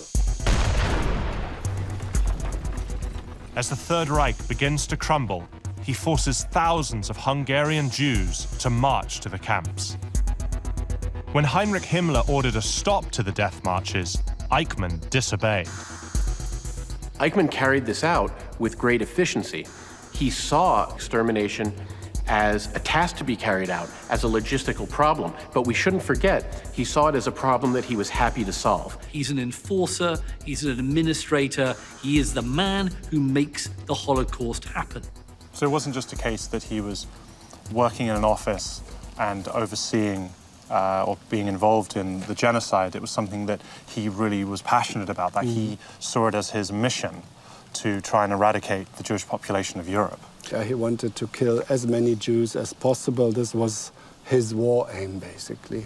As the Third Reich begins to crumble, he forces thousands of Hungarian Jews to march to the camps. When Heinrich Himmler ordered a stop to the death marches, Eichmann disobeyed. Eichmann carried this out with great efficiency. He saw extermination as a task to be carried out, as a logistical problem. But we shouldn't forget, he saw it as a problem that he was happy to solve. He's an enforcer, he's an administrator, he is the man who makes the Holocaust happen. So it wasn't just a case that he was working in an office and overseeing or being involved in the genocide. It was something that he really was passionate about, that he saw it as his mission to try and eradicate the Jewish population of Europe. He wanted to kill as many Jews as possible. This was his war aim, basically.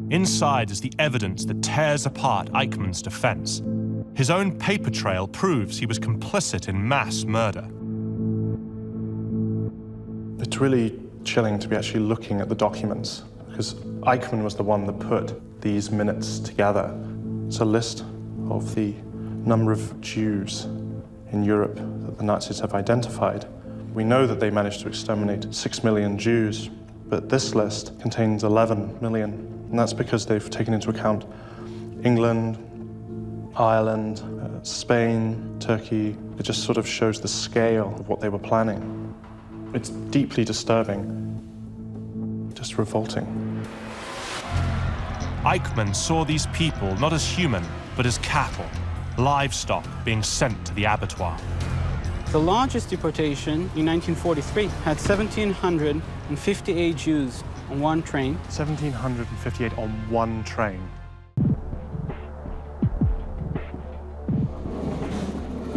Inside is the evidence that tears apart Eichmann's defense. His own paper trail proves he was complicit in mass murder. It's really chilling to be actually looking at the documents, because Eichmann was the one that put these minutes together. It's a list of the number of Jews in Europe that the Nazis have identified. We know that they managed to exterminate 6 million Jews, but this list contains 11 million, and that's because they've taken into account England, Ireland, Spain, Turkey. It just sort of shows the scale of what they were planning. It's deeply disturbing, just revolting. Eichmann saw these people not as human, but as cattle, livestock being sent to the abattoir. The largest deportation in 1943 had 1,758 Jews on one train. 1,758 on one train.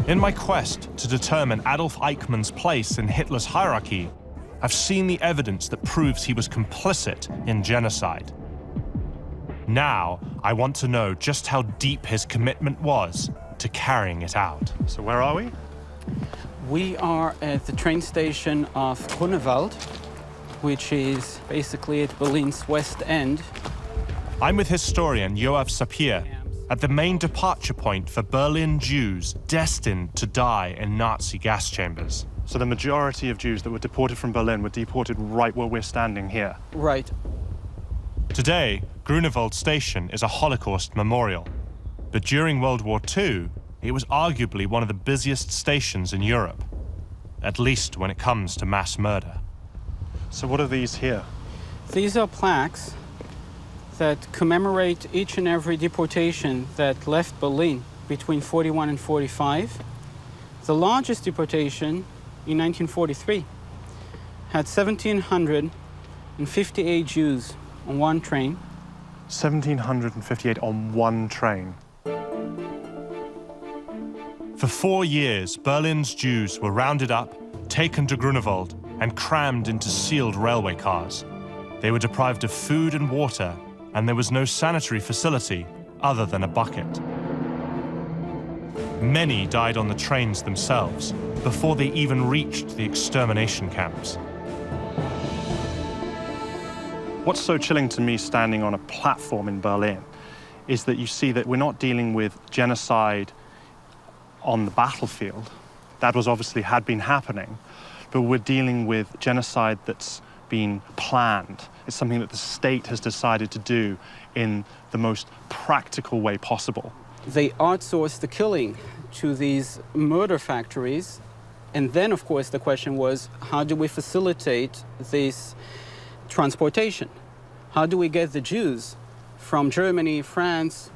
In my quest to determine Adolf Eichmann's place in Hitler's hierarchy, I've seen the evidence that proves he was complicit in genocide. Now, I want to know just how deep his commitment was to carrying it out. So where are we? We are at the train station of Grunewald, which is basically at Berlin's west end. I'm with historian Speer at the main departure point for Berlin Jews destined to die in Nazi gas chambers. So the majority of Jews that were deported from Berlin were deported right where we're standing here. Right. Today, Grunewald Station is a Holocaust memorial. But during World War II, it was arguably one of the busiest stations in Europe, at least when it comes to mass murder. So what are these here? These are plaques that commemorate each and every deportation that left Berlin between 41 and 45. The largest deportation in 1943 had 1,758 Jews on one train. 1,758 on one train. For 4 years, Berlin's Jews were rounded up, taken to Grunewald, and crammed into sealed railway cars. They were deprived of food and water, and there was no sanitary facility other than a bucket. Many died on the trains themselves before they even reached the extermination camps. What's so chilling to me standing on a platform in Berlin is that you see that we're not dealing with genocide on the battlefield. That was obviously had been happening, but we're dealing with genocide that's been planned. It's something that the state has decided to do in the most practical way possible. They outsourced the killing to these murder factories. And then, of course, the question was, how do we facilitate this transportation? How do we get the Jews from Germany, France,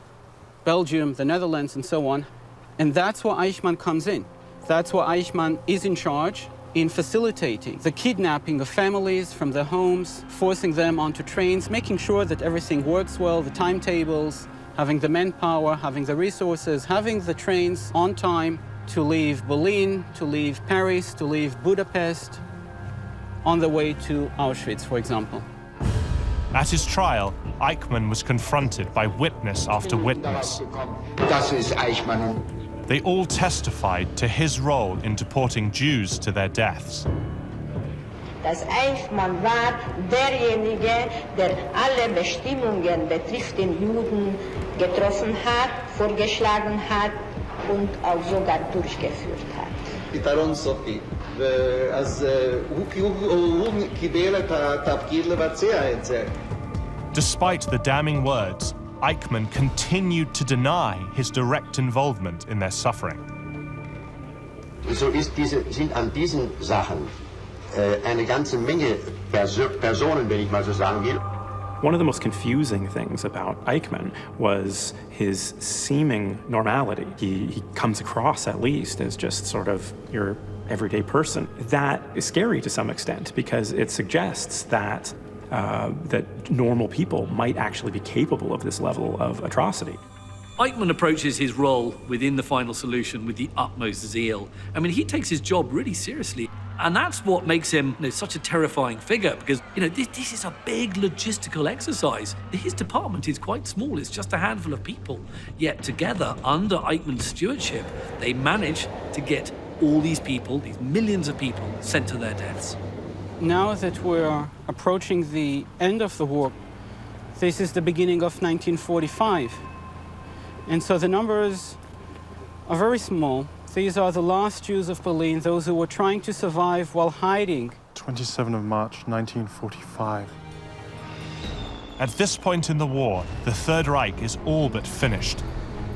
Belgium, the Netherlands, and so on? And that's where Eichmann comes in. That's where Eichmann is in charge in facilitating the kidnapping of families from their homes, forcing them onto trains, making sure that everything works well, the timetables, having the manpower, having the resources, having the trains on time to leave Berlin, to leave Paris, to leave Budapest, on the way to Auschwitz, for example. At his trial, Eichmann was confronted by witness after witness. Das ist Eichmann. They all testified to his role in deporting Jews to their deaths. Dass Eichmann war derjenige, der alle Bestimmungen betreffend Juden getroffen hat, vorgeschlagen hat und auch sogar durchgeführt hat. פתרון סופי. אז הוא קיבל את התפקיד לבצע את זה. Despite the damning words, Eichmann continued to deny his direct involvement in their suffering. So sind an diesen Sachen eine ganze Menge Personen, wenn ich mal so sagen will. One of the most confusing things about Eichmann was his seeming normality. He comes across, at least, as just sort of your everyday person. That is scary to some extent because it suggests that that normal people might actually be capable of this level of atrocity. Eichmann approaches his role within the final solution with the utmost zeal. I mean, he takes his job really seriously. And that's what makes him such a terrifying figure, because this is a big logistical exercise. His department is quite small, it's just a handful of people. Yet together, under Eichmann's stewardship, they manage to get all these people, these millions of people, sent to their deaths. Now that we're approaching the end of the war, this is the beginning of 1945. And so the numbers are very small. These are the last Jews of Berlin, those who were trying to survive while hiding. 27th of March, 1945. At this point in the war, the Third Reich is all but finished.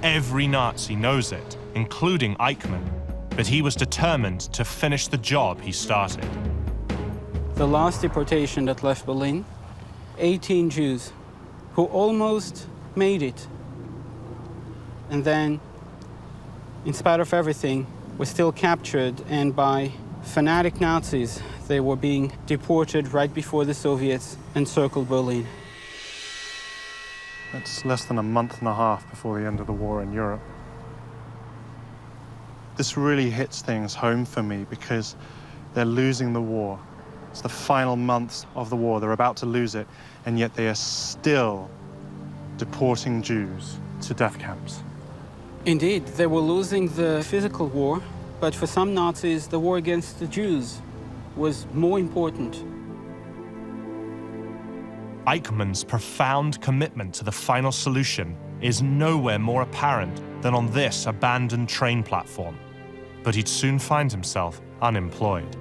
Every Nazi knows it, including Eichmann, but he was determined to finish the job he started. The last deportation that left Berlin, 18 Jews who almost made it. And then, in spite of everything, were still captured, and by fanatic Nazis, they were being deported right before the Soviets encircled Berlin. That's less than a month and a half before the end of the war in Europe. This really hits things home for me because they're losing the war. It's the final months of the war. They're about to lose it, and yet they are still deporting Jews to death camps. Indeed, they were losing the physical war, but for some Nazis, the war against the Jews was more important. Eichmann's profound commitment to the final solution is nowhere more apparent than on this abandoned train platform. But he'd soon find himself unemployed.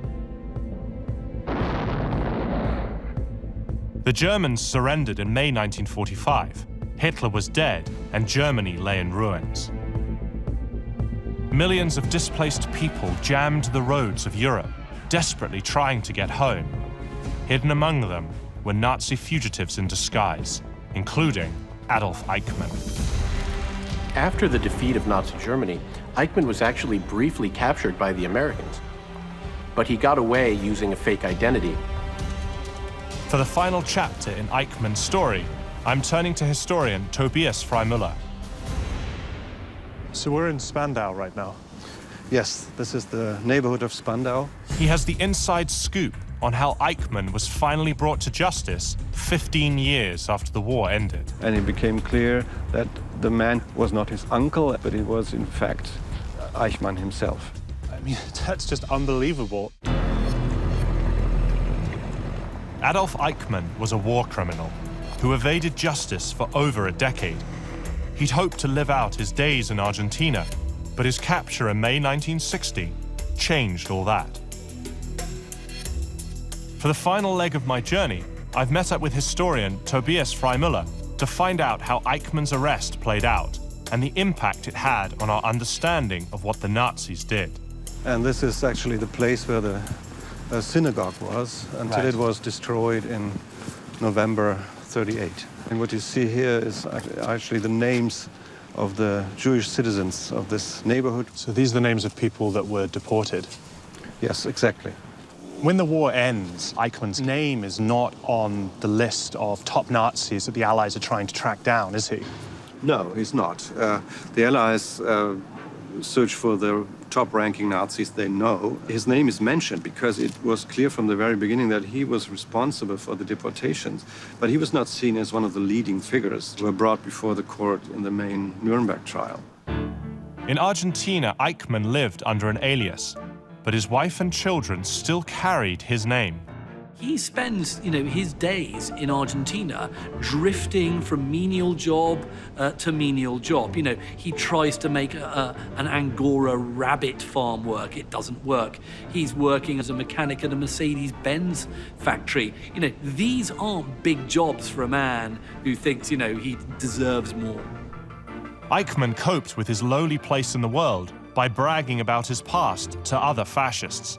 The Germans surrendered in May 1945. Hitler was dead, and Germany lay in ruins. Millions of displaced people jammed the roads of Europe, desperately trying to get home. Hidden among them were Nazi fugitives in disguise, including Adolf Eichmann. After the defeat of Nazi Germany, Eichmann was actually briefly captured by the Americans, but he got away using a fake identity. For the final chapter in Eichmann's story, I'm turning to historian Tobias Freimüller. So we're in Spandau right now. Yes, this is the neighborhood of Spandau. He has the inside scoop on how Eichmann was finally brought to justice 15 years after the war ended. And it became clear that the man was not his uncle, but it was in fact Eichmann himself. I mean, that's just unbelievable. Adolf Eichmann was a war criminal who evaded justice for over a decade. He'd hoped to live out his days in Argentina, but his capture in May 1960 changed all that. For the final leg of my journey, I've met up with historian Tobias Freimüller to find out how Eichmann's arrest played out and the impact it had on our understanding of what the Nazis did. And this is actually the place where the synagogue was until it was destroyed in November 38. And what you see here is actually the names of the Jewish citizens of this neighborhood. So these are the names of people that were deported? Yes, exactly. When the war ends, Eichmann's name is not on the list of top Nazis that the Allies are trying to track down, is he? No, he's not. The Allies search for the top-ranking Nazis they know. His name is mentioned because it was clear from the very beginning that he was responsible for the deportations, but he was not seen as one of the leading figures who were brought before the court in the main Nuremberg trial. In Argentina, Eichmann lived under an alias, but his wife and children still carried his name. He spends, his days in Argentina drifting from menial job to menial job. He tries to make an Angora rabbit farm work. It doesn't work. He's working as a mechanic at a Mercedes-Benz factory. These aren't big jobs for a man who thinks, he deserves more. Eichmann coped with his lowly place in the world by bragging about his past to other fascists.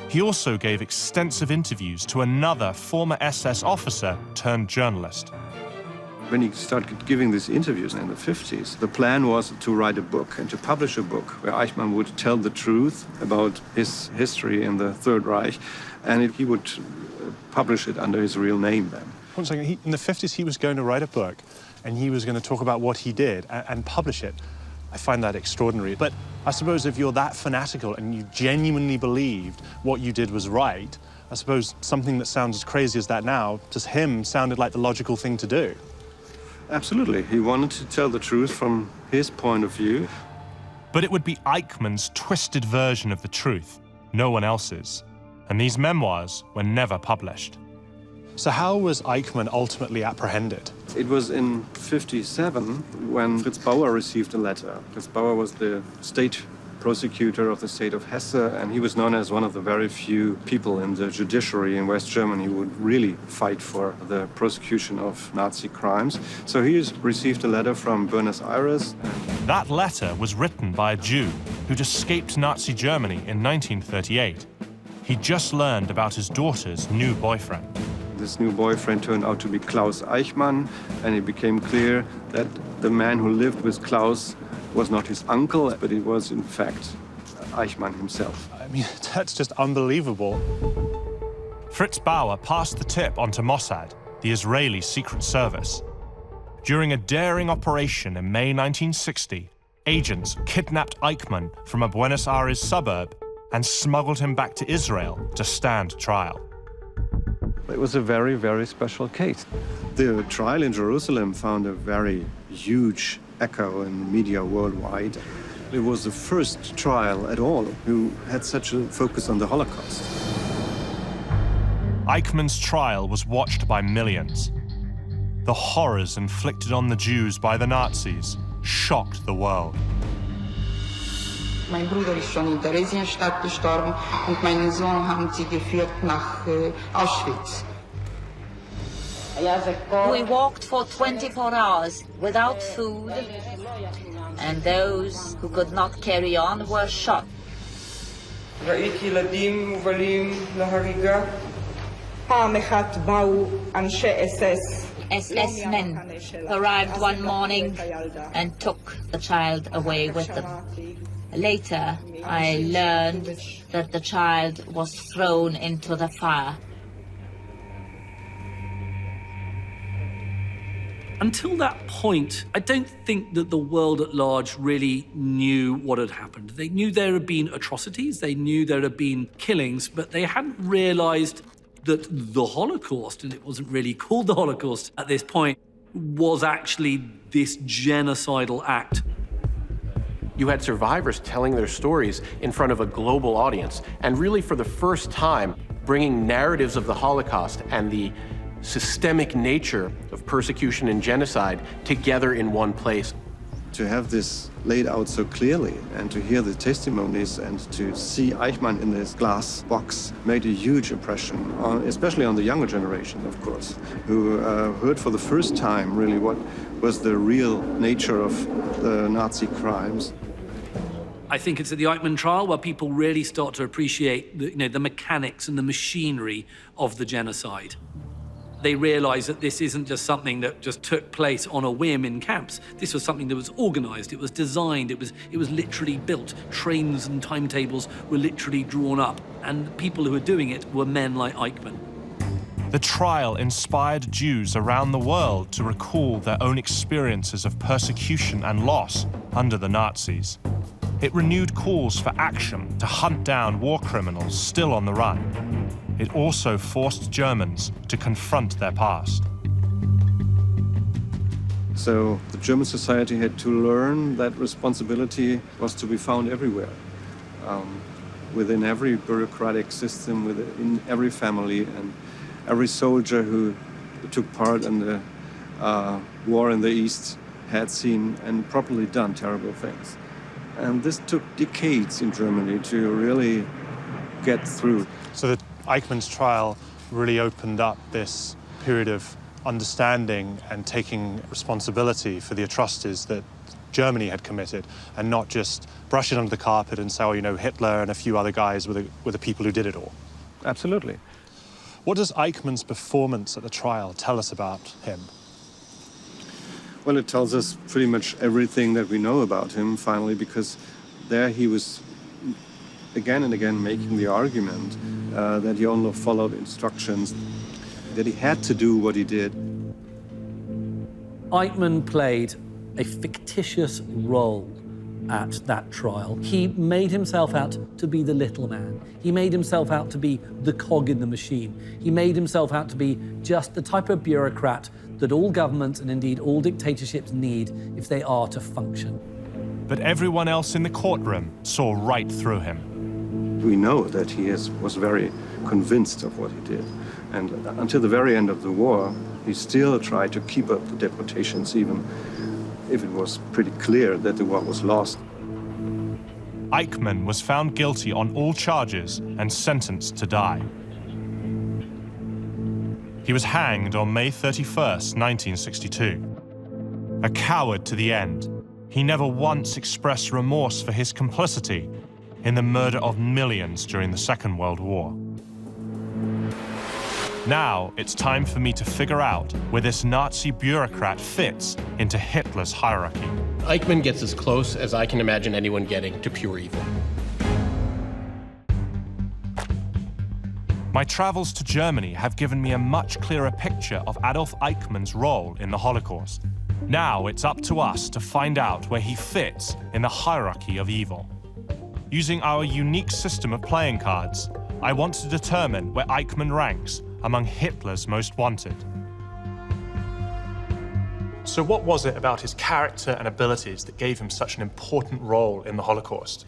He also gave extensive interviews to another former SS officer turned journalist. When he started giving these interviews in the 50s, the plan was to write a book and to publish a book where Eichmann would tell the truth about his history in the Third Reich, and he would publish it under his real name then. One second, in the 50s he was going to write a book and he was going to talk about what he did and publish it. I find that extraordinary. But I suppose if you're that fanatical and you genuinely believed what you did was right, I suppose something that sounds as crazy as that now, to him, sounded like the logical thing to do. Absolutely. He wanted to tell the truth from his point of view. But it would be Eichmann's twisted version of the truth, no one else's. And these memoirs were never published. So how was Eichmann ultimately apprehended? It was in '57 when Fritz Bauer received a letter. Fritz Bauer was the state prosecutor of the state of Hesse, and he was known as one of the very few people in the judiciary in West Germany who would really fight for the prosecution of Nazi crimes. So he received a letter from Buenos Aires. That letter was written by a Jew who'd escaped Nazi Germany in 1938. He'd just learned about his daughter's new boyfriend. This new boyfriend turned out to be Klaus Eichmann, and it became clear that the man who lived with Klaus was not his uncle, but it was, in fact, Eichmann himself. I mean, that's just unbelievable. Fritz Bauer passed the tip on to Mossad, the Israeli Secret Service. During a daring operation in May 1960, agents kidnapped Eichmann from a Buenos Aires suburb and smuggled him back to Israel to stand trial. It was a very, very special case. The trial in Jerusalem found a very huge echo in the media worldwide. It was the first trial at all who had such a focus on the Holocaust. Eichmann's trial was watched by millions. The horrors inflicted on the Jews by the Nazis shocked the world. Mein Bruder ist schon in Theresienstadt gestorben und meinen Sohn haben sie geführt nach Auschwitz. We walked for 24 hours without food, and those who could not carry on were shot. ראיתי ילדים מובלים להריגה. פעם אחת באו אנשי SS. SS men arrived one morning and took the child away with them. Later, I learned that the child was thrown into the fire. Until that point, I don't think that the world at large really knew what had happened. They knew there had been atrocities, they knew there had been killings, but they hadn't realized that the Holocaust, and it wasn't really called the Holocaust at this point, was actually this genocidal act. You had survivors telling their stories in front of a global audience, and really for the first time, bringing narratives of the Holocaust and the systemic nature of persecution and genocide together in one place. To have this laid out so clearly and to hear the testimonies and to see Eichmann in this glass box made a huge impression, especially on the younger generation, of course, who heard for the first time really what was the real nature of the Nazi crimes. I think it's at the Eichmann trial where people really start to appreciate the mechanics and the machinery of the genocide. They realize that this isn't just something that just took place on a whim in camps. This was something that was organized, it was designed, it was literally built. Trains and timetables were literally drawn up, and people who were doing it were men like Eichmann. The trial inspired Jews around the world to recall their own experiences of persecution and loss under the Nazis. It renewed calls for action to hunt down war criminals still on the run. It also forced Germans to confront their past. So the German society had to learn that responsibility was to be found everywhere, within every bureaucratic system, within every family, and every soldier who took part in the war in the East had seen and probably done terrible things. And this took decades in Germany to really get through. So the Eichmann's trial really opened up this period of understanding and taking responsibility for the atrocities that Germany had committed, and not just brush it under the carpet and say, oh, Hitler and a few other guys were the people who did it all. Absolutely. What does Eichmann's performance at the trial tell us about him? Well, it tells us pretty much everything that we know about him, finally, because there he was again and again making the argument that he only followed instructions, that he had to do what he did. Eichmann played a fictitious role at that trial. He made himself out to be the little man. He made himself out to be the cog in the machine. He made himself out to be just the type of bureaucrat that all governments and indeed all dictatorships need if they are to function. But everyone else in the courtroom saw right through him. We know that he was very convinced of what he did. And until the very end of the war, he still tried to keep up the deportations, even if it was pretty clear that the war was lost. Eichmann was found guilty on all charges and sentenced to die. He was hanged on May 31st, 1962. A coward to the end, he never once expressed remorse for his complicity in the murder of millions during the Second World War. Now it's time for me to figure out where this Nazi bureaucrat fits into Hitler's hierarchy. Eichmann gets as close as I can imagine anyone getting to pure evil. My travels to Germany have given me a much clearer picture of Adolf Eichmann's role in the Holocaust. Now it's up to us to find out where he fits in the hierarchy of evil. Using our unique system of playing cards, I want to determine where Eichmann ranks among Hitler's most wanted. So what was it about his character and abilities that gave him such an important role in the Holocaust?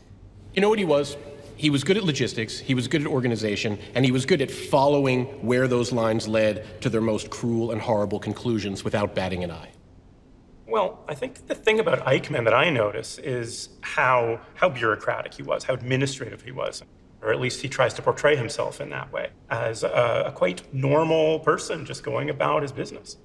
You know what he was? He was good at logistics, he was good at organization, and he was good at following where those lines led to their most cruel and horrible conclusions without batting an eye. Well, I think the thing about Eichmann that I notice is how bureaucratic he was, how administrative he was. Or at least he tries to portray himself in that way, as a quite normal person just going about his business.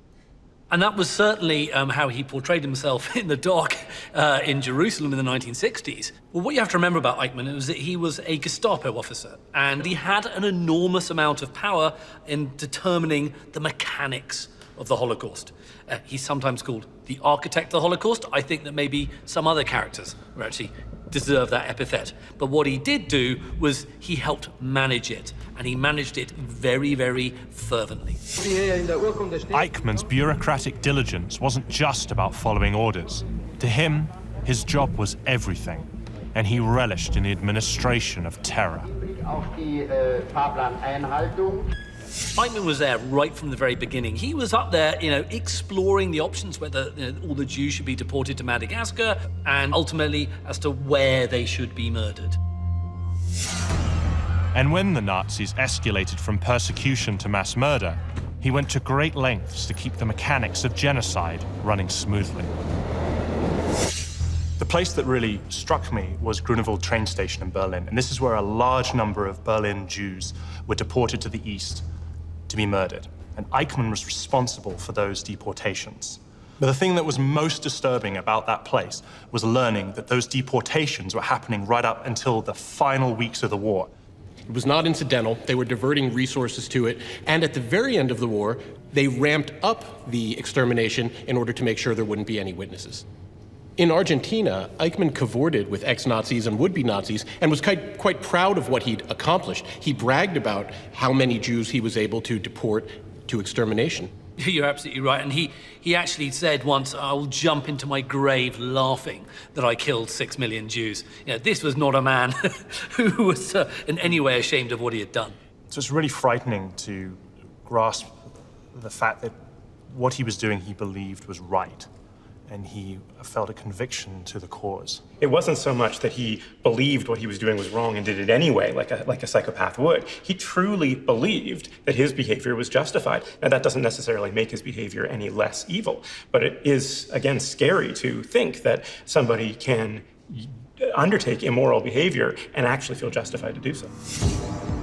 And that was certainly how he portrayed himself in the dock in Jerusalem in the 1960s. Well, what you have to remember about Eichmann is that he was a Gestapo officer, and he had an enormous amount of power in determining the mechanics of the Holocaust. He's sometimes called the architect of the Holocaust. I think that maybe some other characters were actually deserve that epithet. But what he did do was he helped manage it, and he managed it very, very fervently. Eichmann's bureaucratic diligence wasn't just about following orders. To him, his job was everything, and he relished in the administration of terror. Eichmann was there right from the very beginning. He was up there, exploring the options whether all the Jews should be deported to Madagascar, and ultimately as to where they should be murdered. And when the Nazis escalated from persecution to mass murder, he went to great lengths to keep the mechanics of genocide running smoothly. The place that really struck me was Grunewald train station in Berlin, and this is where a large number of Berlin Jews were deported to the east to be murdered. And Eichmann was responsible for those deportations. But the thing that was most disturbing about that place was learning that those deportations were happening right up until the final weeks of the war. It was not incidental. They were diverting resources to it. And at the very end of the war, they ramped up the extermination in order to make sure there wouldn't be any witnesses. In Argentina, Eichmann cavorted with ex-Nazis and would-be Nazis and was quite proud of what he'd accomplished. He bragged about how many Jews he was able to deport to extermination. You're absolutely right. And he actually said once, "I'll jump into my grave laughing that I killed 6 million Jews." This was not a man who was in any way ashamed of what he had done. So it's really frightening to grasp the fact that what he was doing he believed was right, and he felt a conviction to the cause. It wasn't so much that he believed what he was doing was wrong and did it anyway, like a psychopath would. He truly believed that his behavior was justified. Now, that doesn't necessarily make his behavior any less evil, but it is, again, scary to think that somebody can undertake immoral behavior and actually feel justified to do so.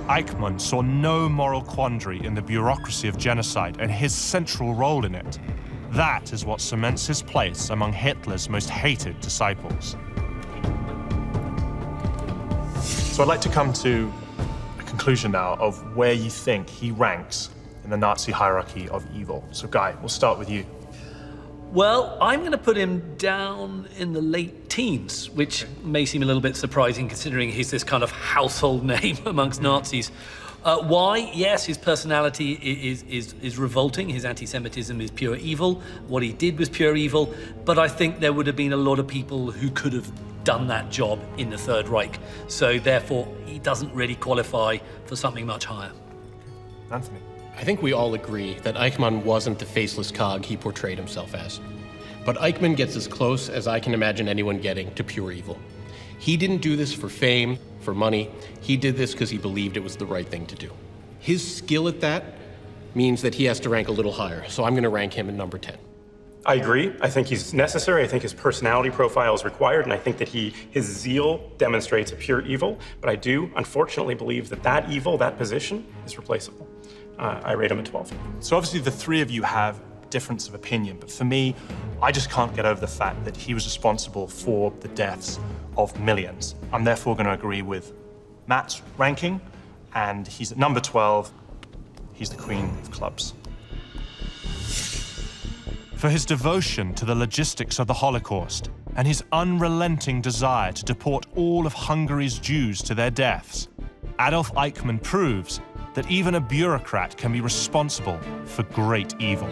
Eichmann saw no moral quandary in the bureaucracy of genocide and his central role in it. That is what cements his place among Hitler's most hated disciples. So I'd like to come to a conclusion now of where you think he ranks in the Nazi hierarchy of evil. So Guy, we'll start with you. Well, I'm going to put him down in the late teens, which may seem a little bit surprising considering he's this kind of household name amongst Nazis. Why? Yes, his personality is revolting. His anti-Semitism is pure evil. What he did was pure evil. But I think there would have been a lot of people who could have done that job in the Third Reich. So therefore, he doesn't really qualify for something much higher. Anthony? I think we all agree that Eichmann wasn't the faceless cog he portrayed himself as. But Eichmann gets as close as I can imagine anyone getting to pure evil. He didn't do this for fame, for money. He did this because he believed it was the right thing to do. His skill at that means that he has to rank a little higher, so I'm going to rank him in number 10. I agree. I think he's necessary. I think his personality profile is required, and I think that his zeal demonstrates a pure evil. But I do, unfortunately, believe that evil, that position, is replaceable. I rate him at 12. So obviously the three of you have difference of opinion, but for me, I just can't get over the fact that he was responsible for the deaths of millions. I'm therefore going to agree with Matt's ranking, and he's at number 12. He's the queen of clubs. For his devotion to the logistics of the Holocaust and his unrelenting desire to deport all of Hungary's Jews to their deaths, Adolf Eichmann proves that even a bureaucrat can be responsible for great evil.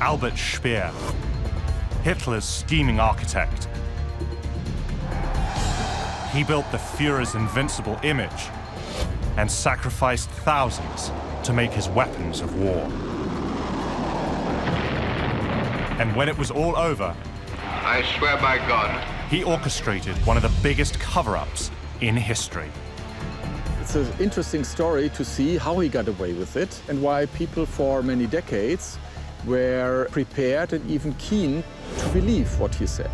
Albert Speer, Hitler's scheming architect. He built the Führer's invincible image and sacrificed thousands to make his weapons of war. And when it was all over, I swear by God, he orchestrated one of the biggest cover-ups in history. It's an interesting story to see how he got away with it and why people for many decades were prepared and even keen to believe what he said.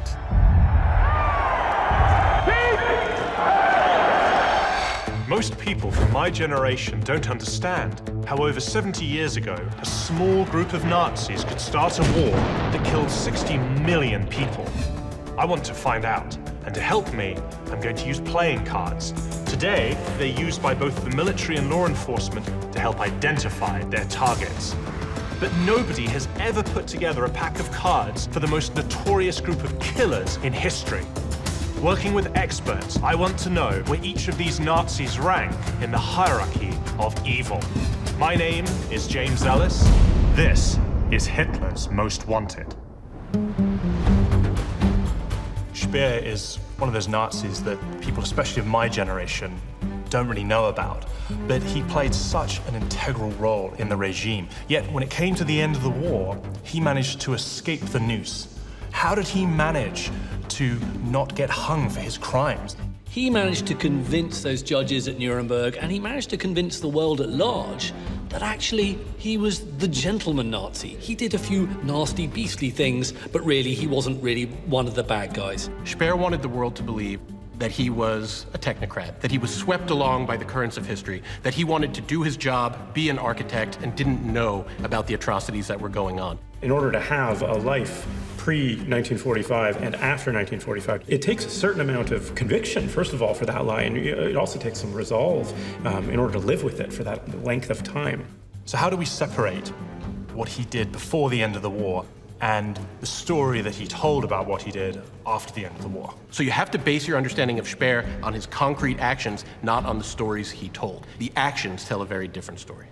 Most people from my generation don't understand how over 70 years ago, a small group of Nazis could start a war that killed 60 million people. I want to find out, and to help me, I'm going to use playing cards. Today, they're used by both the military and law enforcement to help identify their targets. But nobody has ever put together a pack of cards for the most notorious group of killers in history. Working with experts, I want to know where each of these Nazis rank in the hierarchy of evil. My name is James Ellis. This is Hitler's Most Wanted. Speer is one of those Nazis that people, especially of my generation, don't really know about. But he played such an integral role in the regime. Yet when it came to the end of the war, he managed to escape the noose. How did he manage to not get hung for his crimes? He managed to convince those judges at Nuremberg, and he managed to convince the world at large that actually he was the gentleman Nazi. He did a few nasty, beastly things, but really he wasn't really one of the bad guys. Speer wanted the world to believe that he was a technocrat, that he was swept along by the currents of history, that he wanted to do his job, be an architect, and didn't know about the atrocities that were going on. In order to have a life pre-1945 and after 1945, it takes a certain amount of conviction, first of all, for that lie, and it also takes some resolve in order to live with it for that length of time. So how do we separate what he did before the end of the war and the story that he told about what he did after the end of the war? So you have to base your understanding of Speer on his concrete actions, not on the stories he told. The actions tell a very different story.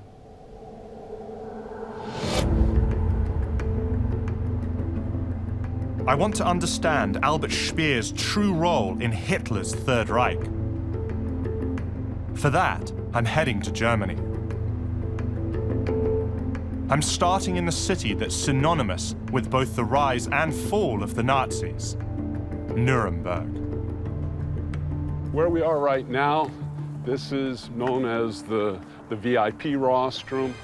I want to understand Albert Speer's true role in Hitler's Third Reich. For that, I'm heading to Germany. I'm starting in the city that's synonymous with both the rise and fall of the Nazis, Nuremberg. Where we are right now, this is known as the VIP rostrum.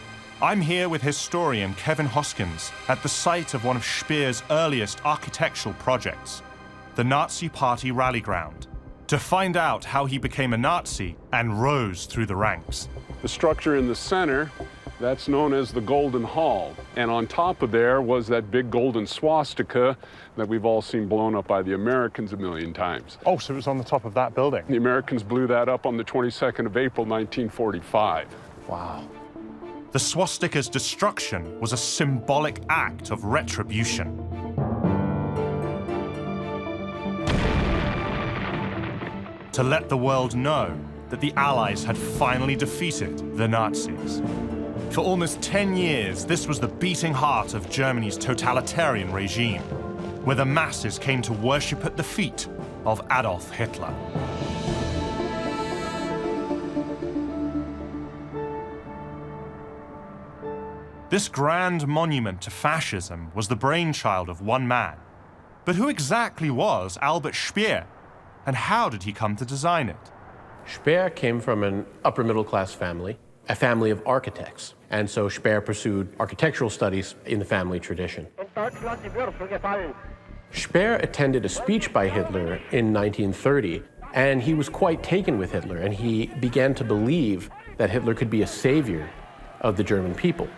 I'm here with historian Kevin Hoskins at the site of one of Speer's earliest architectural projects, the Nazi Party rally ground, to find out how he became a Nazi and rose through the ranks. The structure in the center, that's known as the Golden Hall. And on top of there was that big golden swastika that we've all seen blown up by the Americans a million times. Oh, so it was on the top of that building? The Americans blew that up on the 22nd of April, 1945. Wow. The swastika's destruction was a symbolic act of retribution. To let the world know that the Allies had finally defeated the Nazis. For almost 10 years, this was the beating heart of Germany's totalitarian regime, where the masses came to worship at the feet of Adolf Hitler. This grand monument to fascism was the brainchild of one man. But who exactly was Albert Speer, and how did he come to design it? Speer came from an upper middle class family, a family of architects. And so Speer pursued architectural studies in the family tradition. Speer attended a speech by Hitler in 1930, and he was quite taken with Hitler, and he began to believe that Hitler could be a savior of the German people.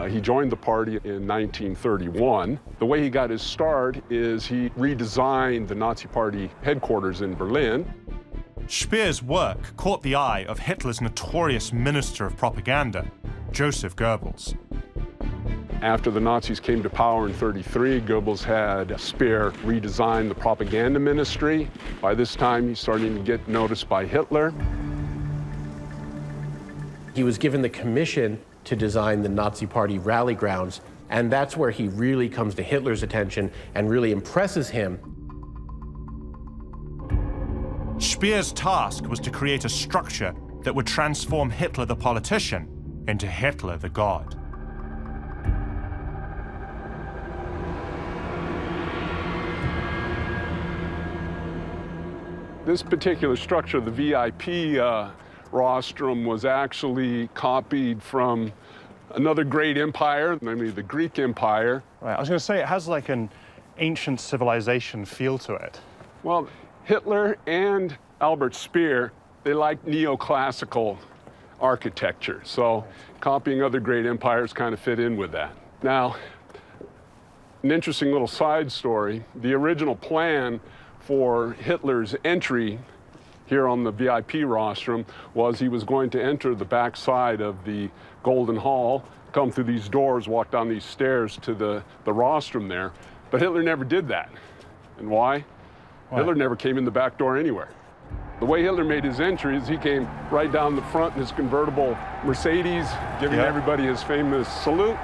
He joined the party in 1931. The way he got his start is he redesigned the Nazi Party headquarters in Berlin. Speer's work caught the eye of Hitler's notorious minister of propaganda, Joseph Goebbels. After the Nazis came to power in 1933, Goebbels had Speer redesign the propaganda ministry. By this time, he's starting to get noticed by Hitler. He was given the commission to design the Nazi Party rally grounds. And that's where he really comes to Hitler's attention and really impresses him. Speer's task was to create a structure that would transform Hitler the politician into Hitler the god. This particular structure, the VIP rostrum, was actually copied from another great empire, namely the Greek Empire. Right, I was going to say it has like an ancient civilization feel to it. Well, Hitler and Albert Speer, they liked neoclassical architecture, so copying other great empires kind of fit in with that. Now, an interesting little side story, the original plan for Hitler's entry here on the VIP rostrum was he was going to enter the back side of the Golden Hall, come through these doors, walk down these stairs to the rostrum there. But Hitler never did that. And why? Hitler never came in the back door anywhere. The way Hitler made his entry is he came right down the front in his convertible Mercedes, giving everybody his famous salute,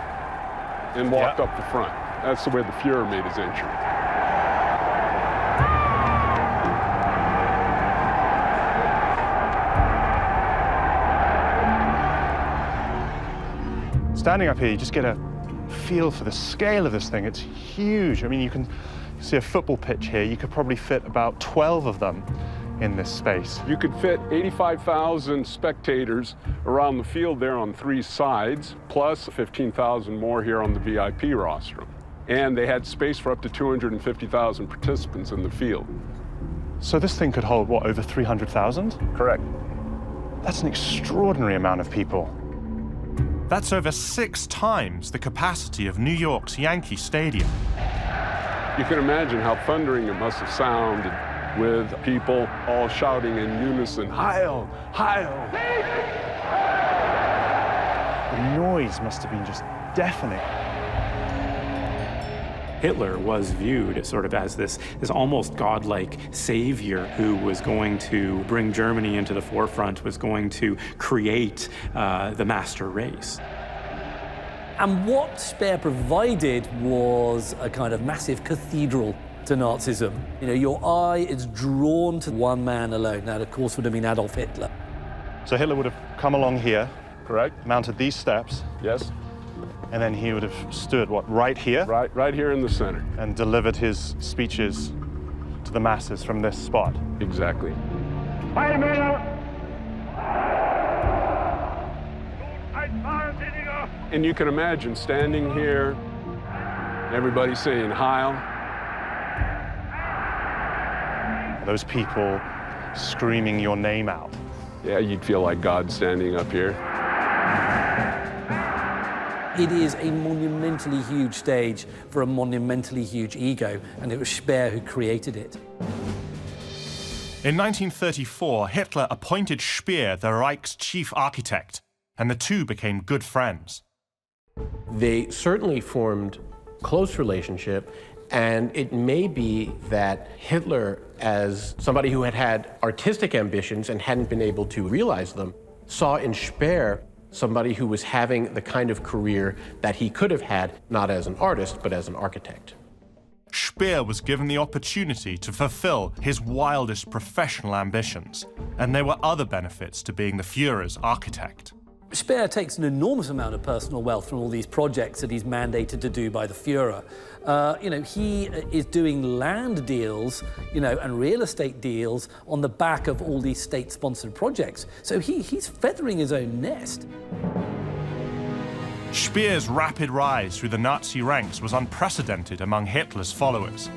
and walked up the front. That's the way the Fuhrer made his entry. Standing up here, you just get a feel for the scale of this thing. It's huge. I mean, you can see a football pitch here. You could probably fit about 12 of them in this space. You could fit 85,000 spectators around the field there on 3 sides, plus 15,000 more here on the VIP rostrum. And they had space for up to 250,000 participants in the field. So this thing could hold, what, over 300,000? Correct. That's an extraordinary amount of people. That's over 6 times the capacity of New York's Yankee Stadium. You can imagine how thundering it must have sounded with people all shouting in unison, Heil! Heil! The noise must have been just deafening. Hitler was viewed sort of as this almost godlike savior who was going to bring Germany into the forefront, was going to create the master race. And what Speer provided was a kind of massive cathedral to Nazism. You know, your eye is drawn to one man alone. That, of course, would have been Adolf Hitler. So Hitler would have come along here. Correct. Mounted these steps. Yes. And then he would have stood, what, right here? Right here in the center. And delivered his speeches to the masses from this spot. Exactly. And you can imagine standing here, everybody saying Heil. Those people screaming your name out. Yeah, you'd feel like God standing up here. It is a monumentally huge stage for a monumentally huge ego, and it was Speer who created it. In 1934, Hitler appointed Speer the Reich's chief architect, and the two became good friends. They certainly formed a close relationship, and it may be that Hitler, as somebody who had had artistic ambitions and hadn't been able to realize them, saw in Speer somebody who was having the kind of career that he could have had, not as an artist, but as an architect. Speer was given the opportunity to fulfill his wildest professional ambitions, and there were other benefits to being the Führer's architect. Speer takes an enormous amount of personal wealth from all these projects that he's mandated to do by the Führer. You know, he is doing land deals, you know, and real estate deals on the back of all these state-sponsored projects. So he's feathering his own nest. Speer's rapid rise through the Nazi ranks was unprecedented among Hitler's followers.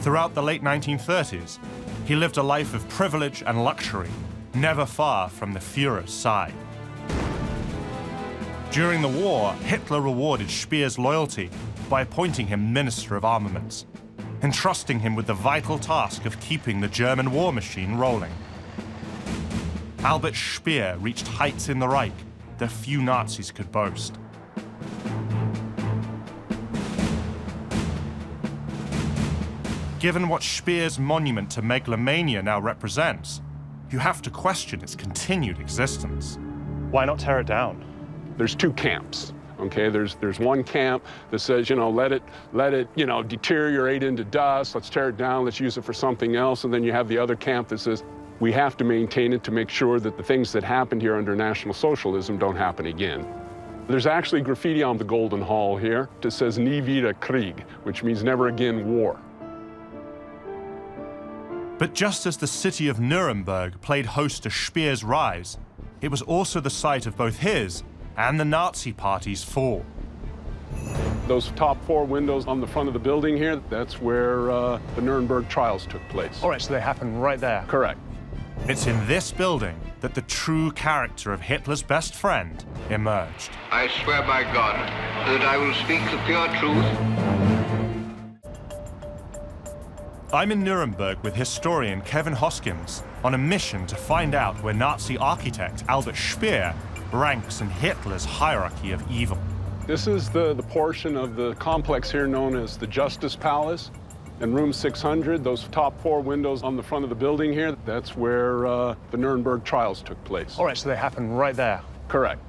Throughout the late 1930s, he lived a life of privilege and luxury, never far from the Führer's side. During the war, Hitler rewarded Speer's loyalty by appointing him Minister of Armaments, entrusting him with the vital task of keeping the German war machine rolling. Albert Speer reached heights in the Reich that few Nazis could boast. Given what Speer's monument to megalomania now represents, you have to question its continued existence. Why not tear it down? there's two camps. Okay, there's one camp that says, let it, deteriorate into dust, let's tear it down, let's use it for something else. And then you have the other camp that says, we have to maintain it to make sure that the things that happened here under National Socialism don't happen again. There's actually graffiti on the Golden Hall here that says Nie wieder Krieg, which means never again war. But just as the city of Nuremberg played host to Speer's rise, it was also the site of both his and the Nazi Party's fall. Those top 4 windows on the front of the building here, that's where the Nuremberg trials took place. All right, so they happened right there. Correct. It's in this building that the true character of Hitler's best friend emerged. I swear by God that I will speak the pure truth. I'm in Nuremberg with historian Kevin Hoskins on a mission to find out where Nazi architect Albert Speer ranks in Hitler's hierarchy of evil. This is the portion of the complex here known as the Justice Palace. In room 600, those top 4 windows on the front of the building here, that's where the Nuremberg trials took place. All right, so they happened right there. Correct.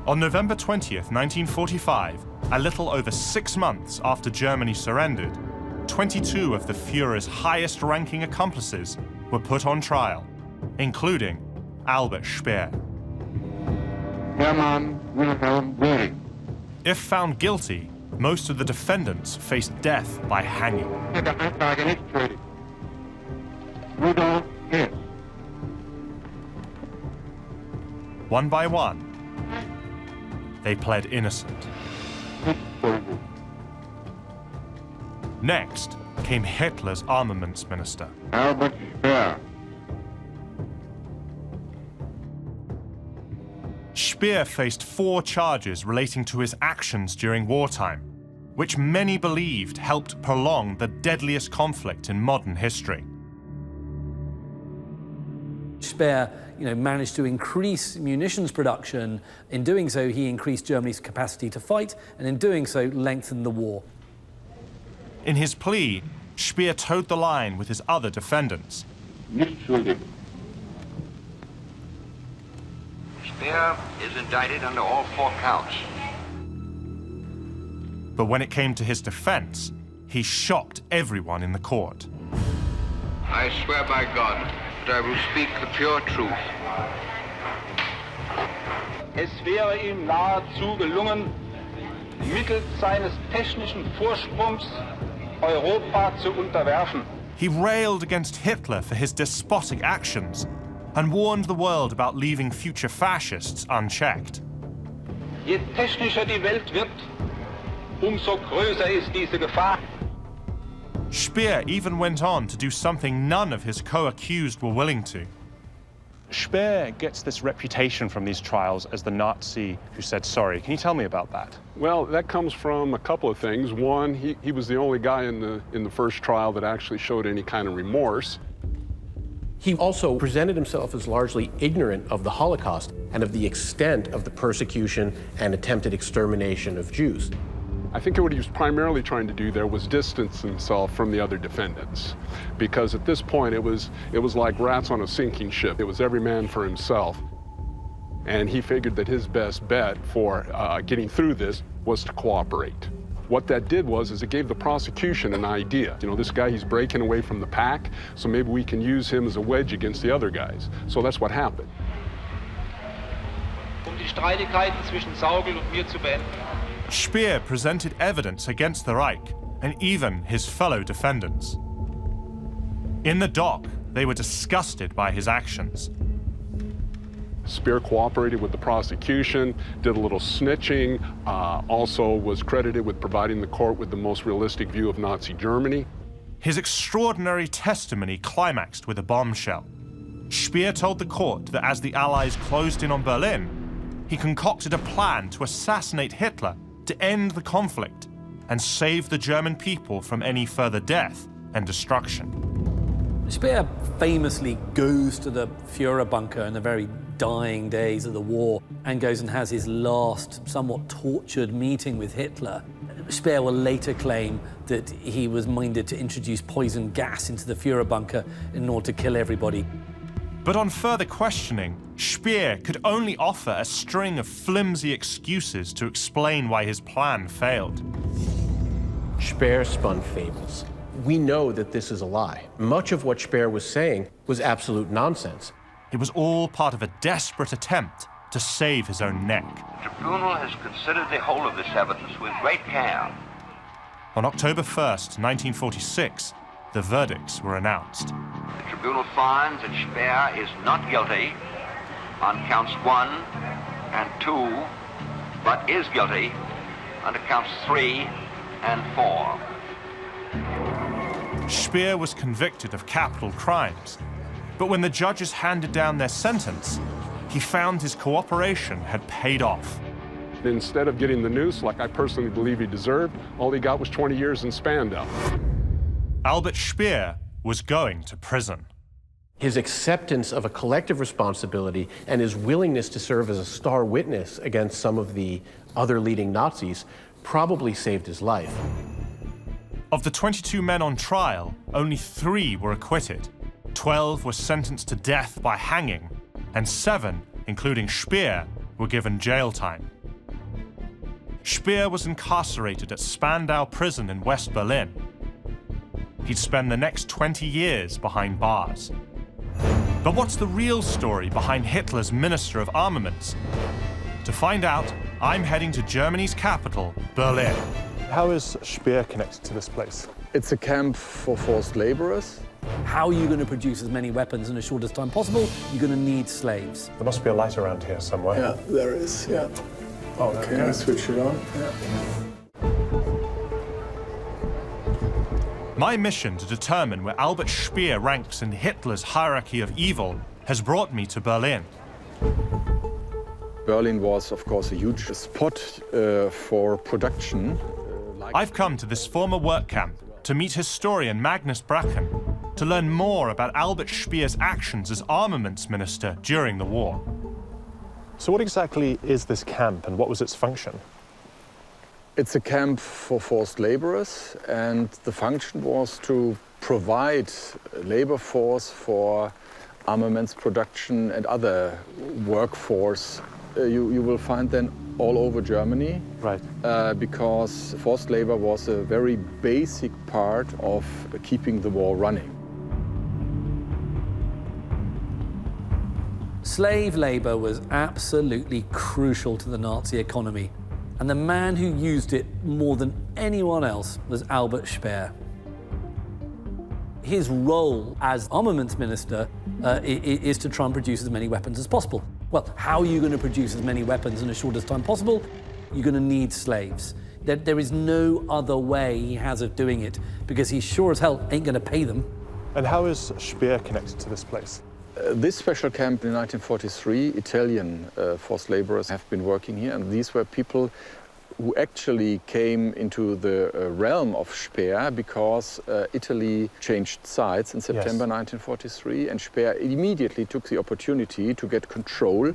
On November 20th, 1945, a little over 6 months after Germany surrendered, 22 of the Führer's highest-ranking accomplices were put on trial, including Albert Speer. Hermann, Göring. If found guilty, most of the defendants faced death by hanging. One by one, they pled innocent. Next came Hitler's armaments minister, Albert Speer. Speer faced 4 charges relating to his actions during wartime, which many believed helped prolong the deadliest conflict in modern history. Speer, managed to increase munitions production. In doing so, he increased Germany's capacity to fight, and in doing so, lengthened the war. In his plea, Speer towed the line with his other defendants. Nicht schuldig. Speer is indicted under all 4 counts. But when it came to his defense, he shocked everyone in the court. I swear by God that I will speak the pure truth. Es wäre ihm nahezu gelungen, mittels seines technischen Vorsprungs Europa zu unterwerfen. He railed against Hitler for his despotic actions and warned the world about leaving future fascists unchecked. Je technischer die Welt wird, umso größer ist diese Gefahr. Speer even went on to do something none of his co-accused were willing to. Speer gets this reputation from these trials as the Nazi who said sorry. Can you tell me about that? Well, that comes from a couple of things. One, he was the only guy in the first trial that actually showed any kind of remorse. He also presented himself as largely ignorant of the Holocaust and of the extent of the persecution and attempted extermination of Jews. I think what he was primarily trying to do there was distance himself from the other defendants, because at this point it was like rats on a sinking ship. It was every man for himself. And he figured that his best bet for getting through this was to cooperate. What that did was it gave the prosecution an idea. This guy, he's breaking away from the pack, so maybe we can use him as a wedge against the other guys. So that's what happened. Die Streitigkeiten zwischen Saugel und mir zu beenden. Speer presented evidence against the Reich and even his fellow defendants. In the dock, they were disgusted by his actions. Speer cooperated with the prosecution, did a little snitching, also was credited with providing the court with the most realistic view of Nazi Germany. His extraordinary testimony climaxed with a bombshell. Speer told the court that as the Allies closed in on Berlin, he concocted a plan to assassinate Hitler to end the conflict and save the German people from any further death and destruction. Speer famously goes to the Führer bunker in the very dying days of the war and goes and has his last, somewhat tortured meeting with Hitler. Speer will later claim that he was minded to introduce poison gas into the Führer bunker in order to kill everybody. But on further questioning, Speer could only offer a string of flimsy excuses to explain why his plan failed. Speer spun fables. We know that this is a lie. Much of what Speer was saying was absolute nonsense. It was all part of a desperate attempt to save his own neck. The tribunal has considered the whole of this evidence with great care. On October 1st, 1946, the verdicts were announced. The tribunal finds that Speer is not guilty on counts 1 and 2, but is guilty under counts 3 and 4. Speer was convicted of capital crimes, but when the judges handed down their sentence, he found his cooperation had paid off. Instead of getting the noose, like I personally believe he deserved, all he got was 20 years in Spandau. Albert Speer was going to prison. His acceptance of a collective responsibility and his willingness to serve as a star witness against some of the other leading Nazis probably saved his life. Of the 22 men on trial, only 3 were acquitted. 12 were sentenced to death by hanging, and 7, including Speer, were given jail time. Speer was incarcerated at Spandau prison in West Berlin. He'd spend the next 20 years behind bars. But what's the real story behind Hitler's Minister of Armaments? To find out, I'm heading to Germany's capital, Berlin. How is Speer connected to this place? It's a camp for forced laborers. How are you going to produce as many weapons in the shortest time possible? You're going to need slaves. There must be a light around here somewhere. Yeah, there is, yeah. Okay, I switch it on. Yeah. My mission to determine where Albert Speer ranks in Hitler's hierarchy of evil has brought me to Berlin. Berlin was, of course, a huge spot for production. I've come to this former work camp to meet historian Magnus Bracken to learn more about Albert Speer's actions as armaments minister during the war. So what exactly is this camp and what was its function? It's a camp for forced laborers, and the function was to provide a labor force for armaments production and other workforce. You will find them all over Germany, right? Because forced labor was a very basic part of keeping the war running. Slave labor was absolutely crucial to the Nazi economy, and the man who used it more than anyone else was Albert Speer. His role as armaments minister is to try and produce as many weapons as possible. Well, how are you going to produce as many weapons in the shortest time possible? You're going to need slaves. There is no other way he has of doing it, because he sure as hell ain't going to pay them. And how is Speer connected to this place? This special camp in 1943, Italian forced laborers have been working here, and these were people who actually came into the realm of Speer because Italy changed sides in September 1943, and Speer immediately took the opportunity to get control.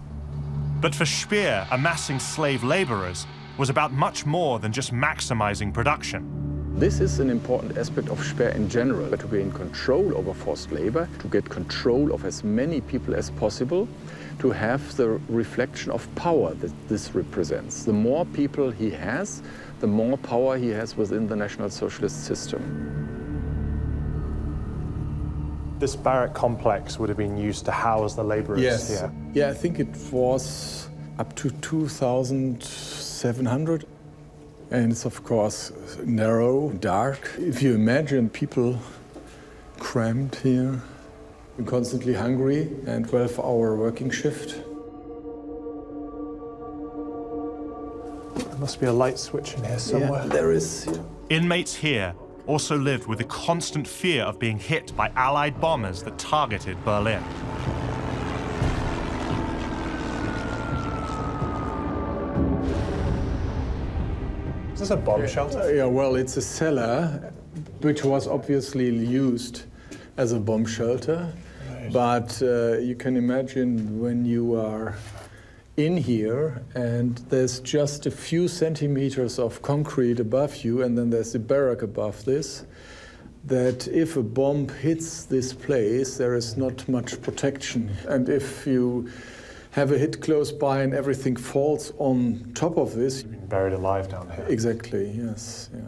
But for Speer, amassing slave laborers was about much more than just maximizing production. This is an important aspect of Speer in general, to be in control over forced labor, to get control of as many people as possible, to have the reflection of power that this represents. The more people he has, the more power he has within the National Socialist system. This barrack complex would have been used to house the laborers here. Yeah, I think it was up to 2,700. And it's, of course, narrow, dark. If you imagine people crammed here, constantly hungry, and 12-hour working shift. There must be a light switch in here somewhere. Yeah, there is. Yeah. Inmates here also lived with the constant fear of being hit by Allied bombers that targeted Berlin. Is this a bomb shelter? Yeah, well, it's a cellar, which was obviously used as a bomb shelter. Right. But you can imagine when you are in here and there's just a few centimeters of concrete above you, and then there's the barrack above this. that if a bomb hits this place, there is not much protection. And if you have a hit close by and everything falls on top of this... You've been buried alive down here. Exactly, yes. Yeah.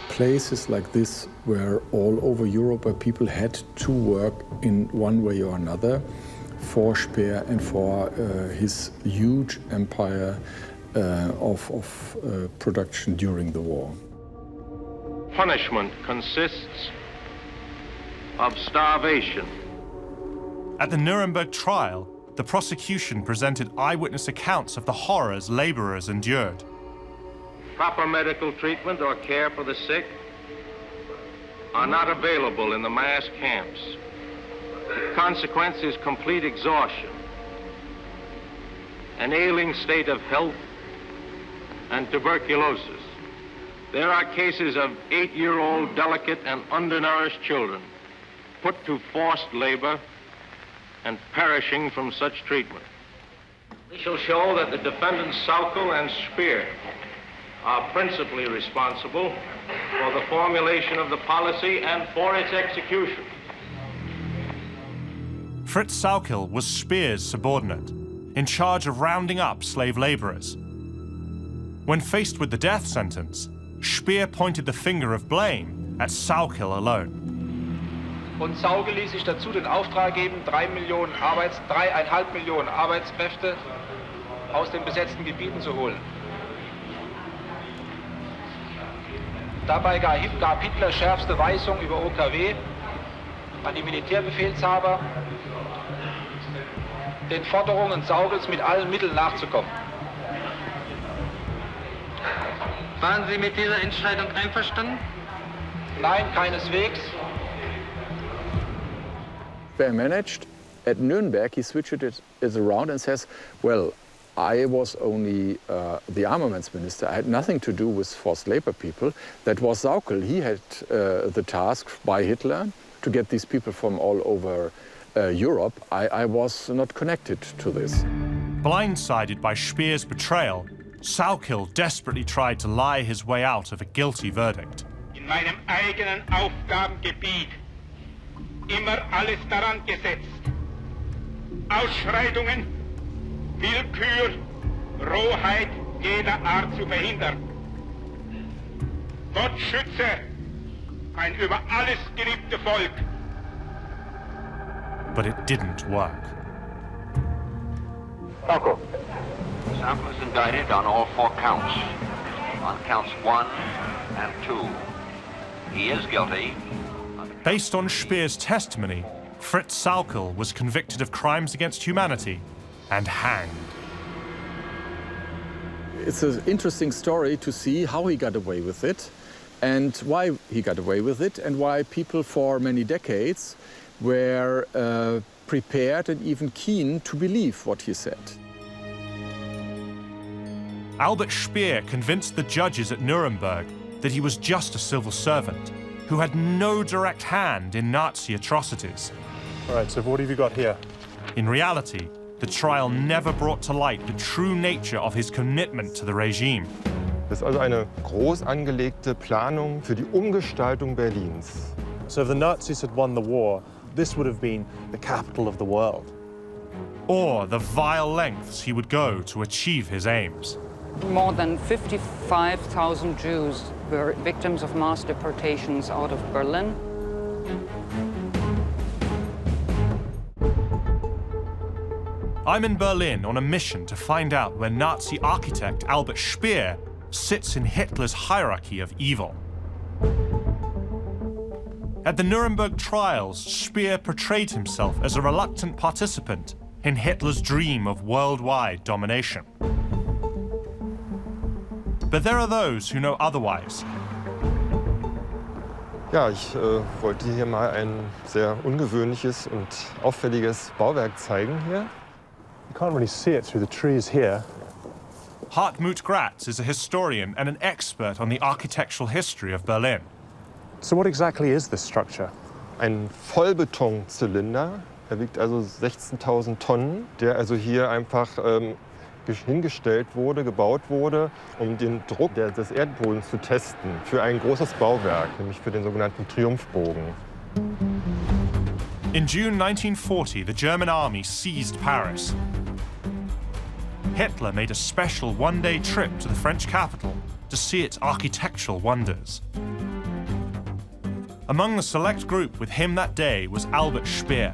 Places like this were all over Europe where people had to work in one way or another for Speer and for his huge empire of production during the war. Punishment consists of starvation. At the Nuremberg trial, the prosecution presented eyewitness accounts of the horrors laborers endured. Proper medical treatment or care for the sick are not available in the mass camps. The consequence is complete exhaustion, an ailing state of health, and tuberculosis. There are cases of 8-year-old delicate and undernourished children put to forced labor and perishing from such treatment. We shall show that the defendants Sauckel and Speer are principally responsible for the formulation of the policy and for its execution. Fritz Sauckel was Speer's subordinate, in charge of rounding up slave laborers. When faced with the death sentence, Speer pointed the finger of blame at Sauckel alone. Und Sauckel ließ sich dazu den Auftrag geben, 3,5 Millionen Arbeitskräfte aus den besetzten Gebieten zu holen. Dabei gab Hitler schärfste Weisung über OKW an die Militärbefehlshaber, den Forderungen Sauckels mit allen Mitteln nachzukommen. Waren Sie mit dieser Entscheidung einverstanden? Nein, keineswegs. Speer managed. At Nuremberg, he switched it around and says, well, I was only the armaments minister. I had nothing to do with forced labor people. That was Sauckel. He had the task by Hitler to get these people from all over Europe. I was not connected to this. Blindsided by Speer's betrayal, Sauckel desperately tried to lie his way out of a guilty verdict. In meinem eigenen Aufgabengebiet immer alles daran gesetzt, Ausschreitungen, Willkür, Rohheit jeder Art zu verhindern. Gott schütze ein über alles geliebtes Volk. But it didn't work. Sauckel is indicted on all 4 counts. On counts 1 and 2, he is guilty. Based on Speer's testimony, Fritz Sauckel was convicted of crimes against humanity and hanged. It's an interesting story to see how he got away with it and why he got away with it and why people for many decades were prepared and even keen to believe what he said. Albert Speer convinced the judges at Nuremberg that he was just a civil servant who had no direct hand in Nazi atrocities. All right, so what have you got here? In reality, the trial never brought to light the true nature of his commitment to the regime. Das ist also eine groß angelegte Planung für die Umgestaltung Berlins. So if the Nazis had won the war, this would have been the capital of the world. Or the vile lengths he would go to achieve his aims. More than 55,000 Jews were victims of mass deportations out of Berlin. I'm in Berlin on a mission to find out where Nazi architect Albert Speer sits in Hitler's hierarchy of evil. At the Nuremberg trials, Speer portrayed himself as a reluctant participant in Hitler's dream of worldwide domination. But there are those who know otherwise. Ja, ich wollte hier mal ein sehr ungewöhnliches und auffälliges Bauwerk zeigen hier. You can't really see it through the trees here. Hartmut Gratz is a historian and an expert on the architectural history of Berlin. So what exactly is this structure? Ein Vollbetonzylinder, der wiegt also 16.000 Tonnen, der also hier einfach hingestellt wurde, gebaut wurde, um den Druck des Erdbodens zu testen für ein großes Bauwerk, nämlich für den sogenannten Triumphbogen. In June 1940, the German army seized Paris. Hitler made a special one-day trip to the French capital to see its architectural wonders. Among the select group with him that day was Albert Speer.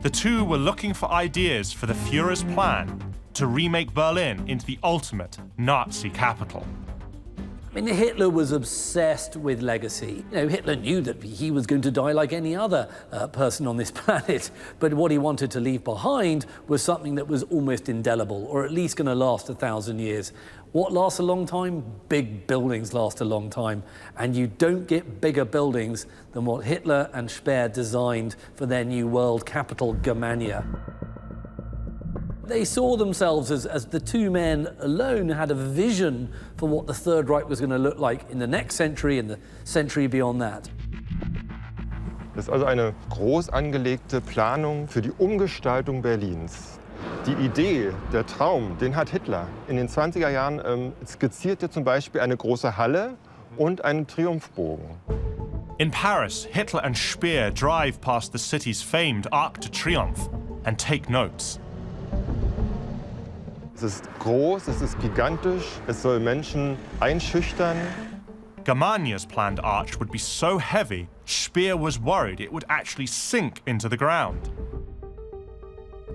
The two were looking for ideas for the Führer's plan to remake Berlin into the ultimate Nazi capital. I mean, Hitler was obsessed with legacy. You know, Hitler knew that he was going to die like any other person on this planet, but what he wanted to leave behind was something that was almost indelible, or at least going to last 1,000 years. What lasts a long time? Big buildings last a long time, and you don't get bigger buildings than what Hitler and Speer designed for their new world capital, Germania. They saw themselves as the two men alone had a vision for what the Third Reich was going to look like in the next century and the century beyond that. Das ist also eine groß angelegte Planung für die Umgestaltung Berlins. Die Idee, der Traum, den hat Hitler. In den 20er Jahren skizzierte zum Beispiel eine große Halle und einen Triumphbogen. In Paris, Hitler and Speer drive past the city's famed Arc de Triomphe and take notes. Es ist groß, es ist gigantisch, es soll Menschen einschüchtern. Germania's planned arch would be so heavy, Speer was worried it would actually sink into the ground.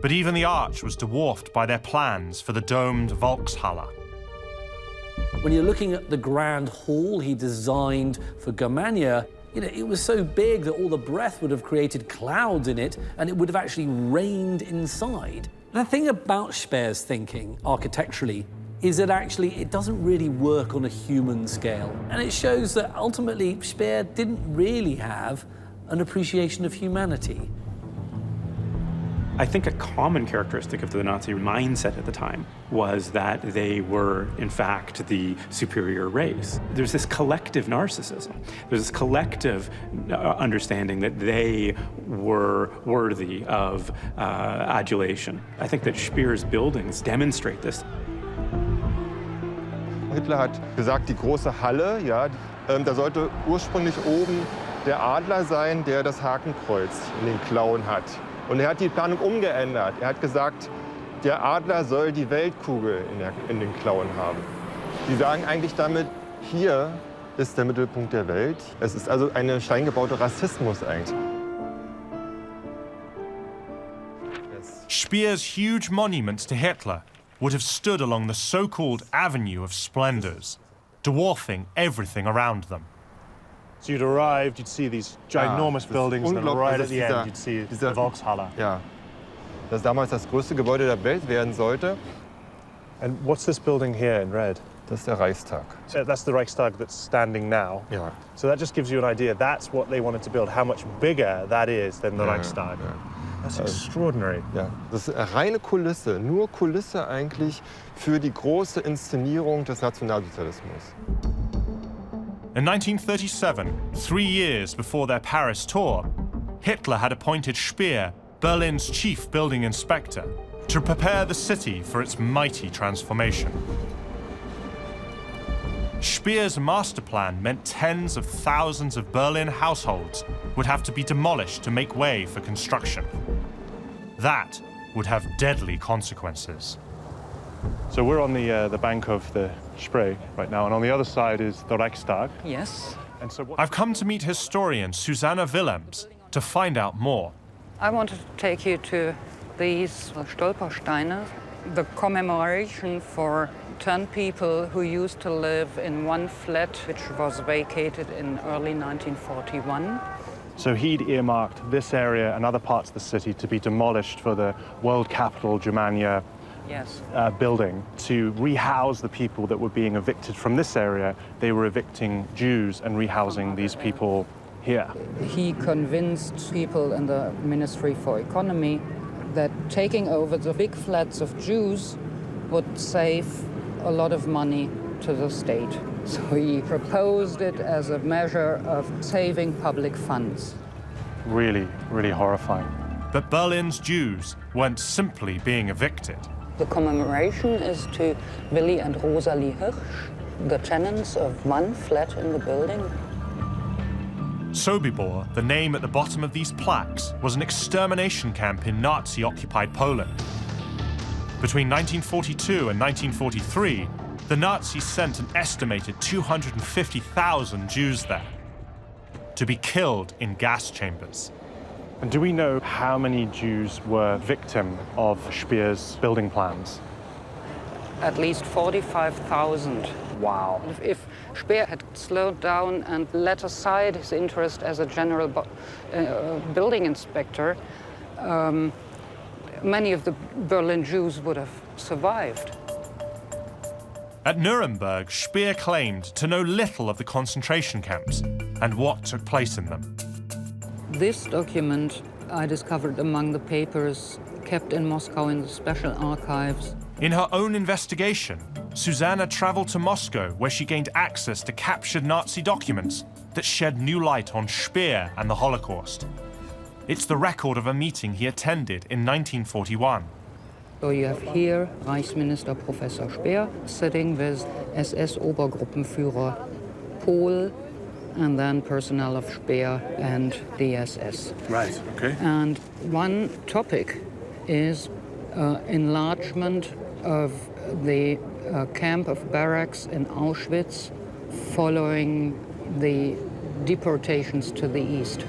But even the arch was dwarfed by their plans for the domed Volkshalle. When you're looking at the grand hall he designed for Germania, you know, it was so big that all the breath would have created clouds in it, and it would have actually rained inside. The thing about Speer's thinking, architecturally, is that actually it doesn't really work on a human scale. And it shows that ultimately Speer didn't really have an appreciation of humanity. I think a common characteristic of the Nazi mindset at the time was that they were, in fact, the superior race. There's this collective narcissism. There's this collective understanding that they were worthy of adulation. I think that Speer's buildings demonstrate this. Hitler hat gesagt, die große Halle, ja, da sollte ursprünglich oben der Adler sein, der das Hakenkreuz in den Klauen hat. Und er hat die Planung umgeändert. Er hat gesagt, der Adler soll die Weltkugel in den Klauen haben. Sie sagen eigentlich damit, hier ist der Mittelpunkt der Welt. Es ist also ein steingebauter Rassismus eigentlich. Speer's huge monuments to Hitler would have stood along the so-called Avenue of Splendors, dwarfing everything around them. So you'd arrived, you'd see these ginormous buildings, and then right at the end you'd see the Volkshalle. Ja, das damals das größte Gebäude der Welt werden sollte. And what's this building here in red? Das ist der Reichstag. So that's the Reichstag that's standing now. Ja. So that just gives you an idea. That's what they wanted to build. How much bigger that is than the Reichstag. Ja. That's extraordinary. Ja, das ist eine reine Kulisse, nur Kulisse eigentlich für die große Inszenierung des Nationalsozialismus. In 1937, 3 years before their Paris tour, Hitler had appointed Speer, Berlin's chief building inspector, to prepare the city for its mighty transformation. Speer's master plan meant tens of thousands of Berlin households would have to be demolished to make way for construction. That would have deadly consequences. So we're on the bank of the Spree right now, and on the other side is the Reichstag. Yes. And so I've come to meet historian Susanna Willems to find out more. I wanted to take you to these Stolpersteine, the commemoration for 10 people who used to live in one flat which was vacated in early 1941. So he'd earmarked this area and other parts of the city to be demolished for the world capital, Germania, yes. Building, to rehouse the people that were being evicted from this area. They were evicting Jews and rehousing these people here. He convinced people in the Ministry for Economy that taking over the big flats of Jews would save a lot of money to the state. So he proposed it as a measure of saving public funds. Really, really horrifying. But Berlin's Jews weren't simply being evicted. The commemoration is to Willi and Rosalie Hirsch, the tenants of one flat in the building. Sobibor, the name at the bottom of these plaques, was an extermination camp in Nazi-occupied Poland. Between 1942 and 1943, the Nazis sent an estimated 250,000 Jews there to be killed in gas chambers. And do we know how many Jews were victim of Speer's building plans? At least 45,000. Wow. If Speer had slowed down and let aside his interest as a general building inspector, many of the Berlin Jews would have survived. At Nuremberg, Speer claimed to know little of the concentration camps and what took place in them. This document I discovered among the papers kept in Moscow in the special archives. In her own investigation, Susanna traveled to Moscow, where she gained access to captured Nazi documents that shed new light on Speer and the Holocaust. It's the record of a meeting he attended in 1941. So you have here Reichsminister Professor Speer sitting with SS Obergruppenführer Pohl, and then personnel of Speer and the SS. Right, okay. And one topic is enlargement of the camp of barracks in Auschwitz following the deportations to the east.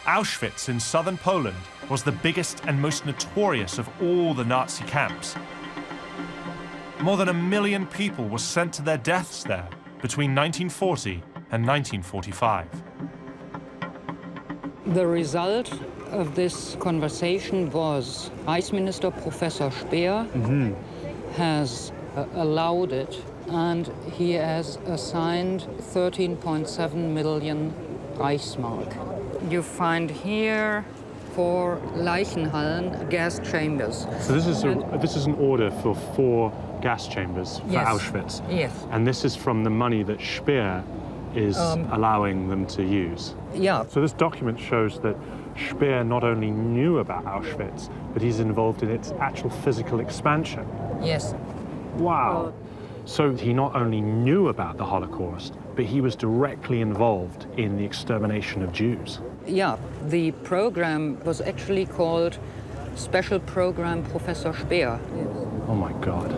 Auschwitz in southern Poland was the biggest and most notorious of all the Nazi camps. More than 1 million people were sent to their deaths there between 1940 and 1945. The result of this conversation was Reichsminister Professor Speer has allowed it, and he has assigned 13.7 million Reichsmark. You find here 4 Leichenhallen, gas chambers. So this is an order for 4 gas chambers for Yes. Auschwitz. Yes. And this is from the money that Speer is allowing them to use. Yeah. So this document shows that Speer not only knew about Auschwitz, but he's involved in its actual physical expansion. Yes. Wow. So he not only knew about the Holocaust, but he was directly involved in the extermination of Jews. Yeah, the program was actually called Special Program Professor Speer. Oh my God.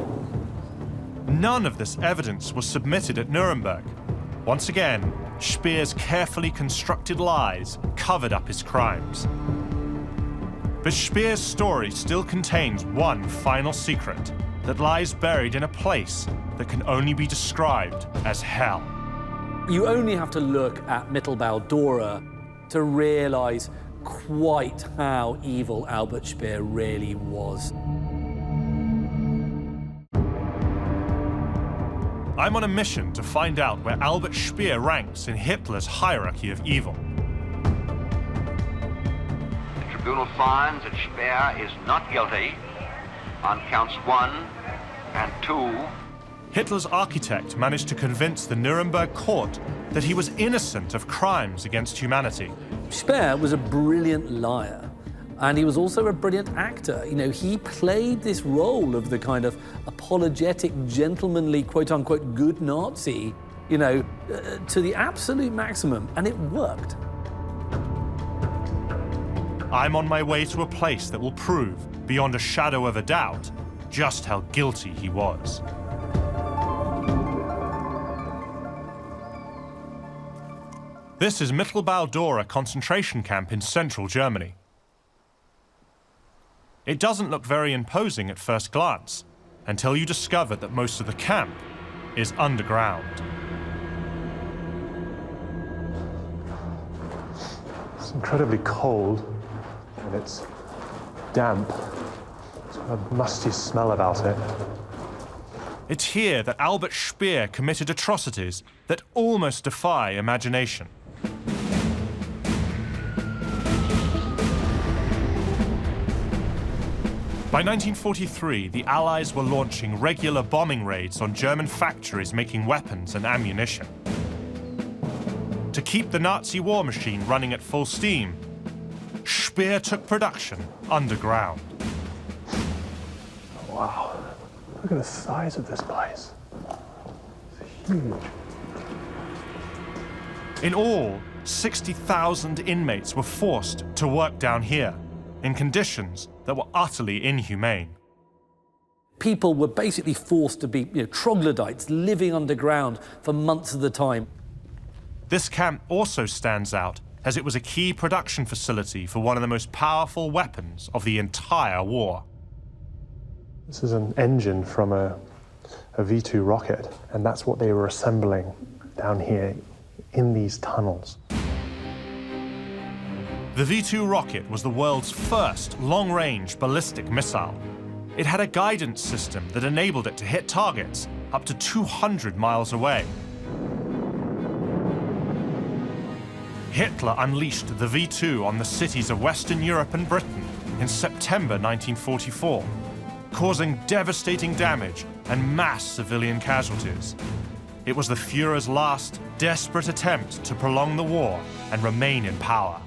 None of this evidence was submitted at Nuremberg. Once again, Speer's carefully constructed lies covered up his crimes. But Speer's story still contains one final secret that lies buried in a place that can only be described as hell. You only have to look at Mittelbau-Dora to realize quite how evil Albert Speer really was. I'm on a mission to find out where Albert Speer ranks in Hitler's hierarchy of evil. The tribunal finds that Speer is not guilty on counts 1 and 2. Hitler's architect managed to convince the Nuremberg court that he was innocent of crimes against humanity. Speer was a brilliant liar, and he was also a brilliant actor. You know, he played this role of the kind of apologetic, gentlemanly, quote-unquote, good Nazi, you know, to the absolute maximum, and it worked. I'm on my way to a place that will prove, beyond a shadow of a doubt, just how guilty he was. This is Mittelbau-Dora concentration camp in central Germany. It doesn't look very imposing at first glance, until you discover that most of the camp is underground. It's incredibly cold, and it's damp. It's got a musty smell about it. It's here that Albert Speer committed atrocities that almost defy imagination. By 1943, the Allies were launching regular bombing raids on German factories making weapons and ammunition. To keep the Nazi war machine running at full steam, Speer took production underground. Wow, look at the size of this place. It's huge. In all, 60,000 inmates were forced to work down here in conditions that were utterly inhumane. People were basically forced to be troglodytes living underground for months at a time. This camp also stands out as it was a key production facility for one of the most powerful weapons of the entire war. This is an engine from a V2 rocket, and that's what they were assembling down here in these tunnels. The V2 rocket was the world's first long-range ballistic missile. It had a guidance system that enabled it to hit targets up to 200 miles away. Hitler unleashed the V2 on the cities of Western Europe and Britain in September 1944, causing devastating damage and mass civilian casualties. It was the Führer's last, desperate attempt to prolong the war and remain in power.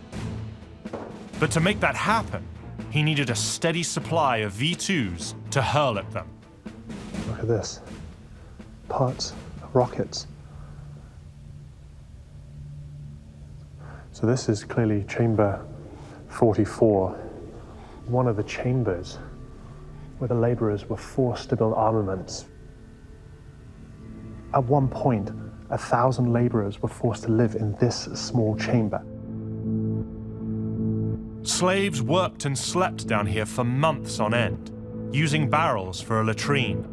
But to make that happen, he needed a steady supply of V2s to hurl at them. Look at this. Parts of rockets. So this is clearly chamber 44, one of the chambers where the laborers were forced to build armaments. At one point, 1,000 laborers were forced to live in this small chamber. Slaves worked and slept down here for months on end, using barrels for a latrine.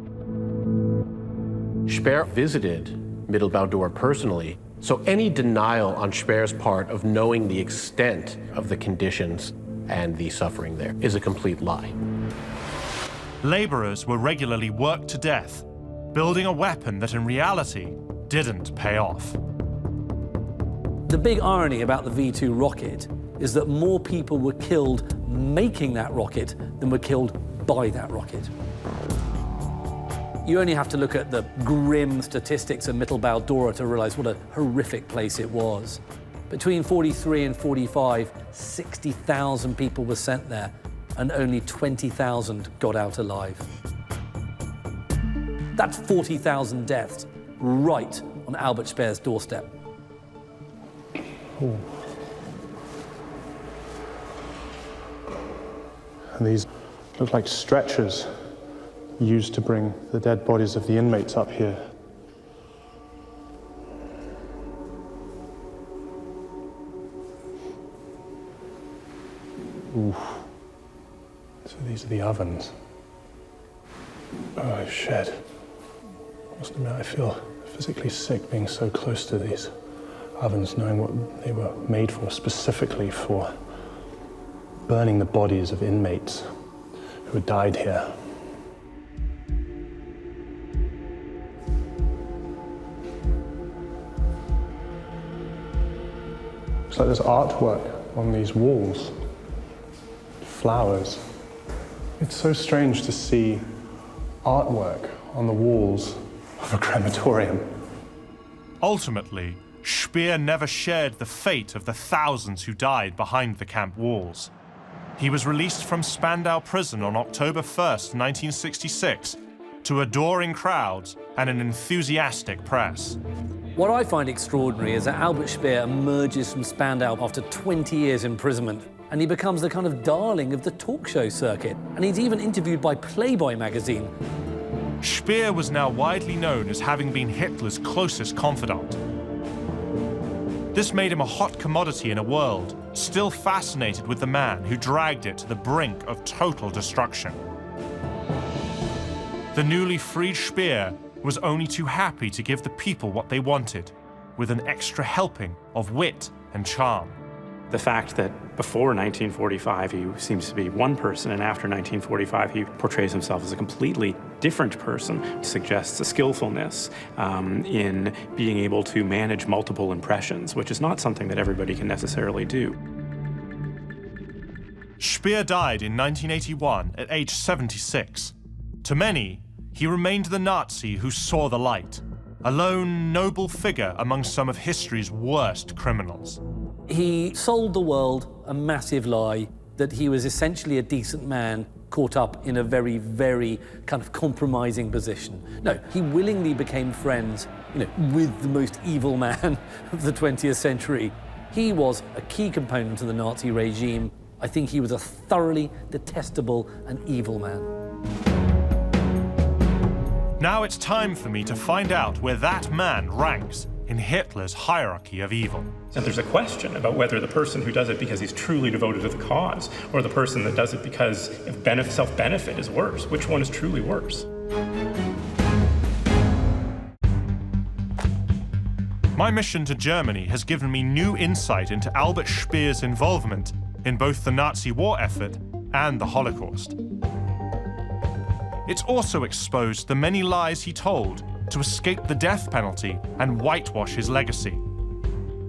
Speer visited Mittelbau-Dor personally, so any denial on Speer's part of knowing the extent of the conditions and the suffering there is a complete lie. Laborers were regularly worked to death, building a weapon that in reality didn't pay off. The big irony about the V2 rocket is that more people were killed making that rocket than were killed by that rocket. You only have to look at the grim statistics of Mittelbau-Dor to realize what a horrific place it was. Between 43 and 45, 60,000 people were sent there, and only 20,000 got out alive. That's 40,000 deaths right on Albert Speer's doorstep. Ooh. And these look like stretchers used to bring the dead bodies of the inmates up here. Ooh. So these are the ovens. Oh, shit. I must admit, I feel physically sick being so close to these ovens, knowing what they were made for, specifically for burning the bodies of inmates who had died here. It's like there's artwork on these walls, flowers. It's so strange to see artwork on the walls of a crematorium. Ultimately, Speer never shared the fate of the thousands who died behind the camp walls. He was released from Spandau prison on October 1st, 1966, to adoring crowds and an enthusiastic press. What I find extraordinary is that Albert Speer emerges from Spandau after 20 years imprisonment, and he becomes the kind of darling of the talk show circuit. And he's even interviewed by Playboy magazine. Speer was now widely known as having been Hitler's closest confidant. This made him a hot commodity in a world still fascinated with the man who dragged it to the brink of total destruction. The newly freed Speer was only too happy to give the people what they wanted, with an extra helping of wit and charm. The fact that before 1945 he seems to be one person, and after 1945 he portrays himself as a completely different person suggests a skillfulness in being able to manage multiple impressions, which is not something that everybody can necessarily do. Speer died in 1981 at age 76. To many, he remained the Nazi who saw the light, a lone, noble figure among some of history's worst criminals. He sold the world a massive lie that he was essentially a decent man caught up in a very, very kind of compromising position. No, he willingly became friends, with the most evil man of the 20th century. He was a key component of the Nazi regime. I think he was a thoroughly detestable and evil man. Now it's time for me to find out where that man ranks in Hitler's hierarchy of evil. And there's a question about whether the person who does it because he's truly devoted to the cause, or the person that does it because self-benefit is worse. Which one is truly worse? My mission to Germany has given me new insight into Albert Speer's involvement in both the Nazi war effort and the Holocaust. It's also exposed the many lies he told to escape the death penalty and whitewash his legacy.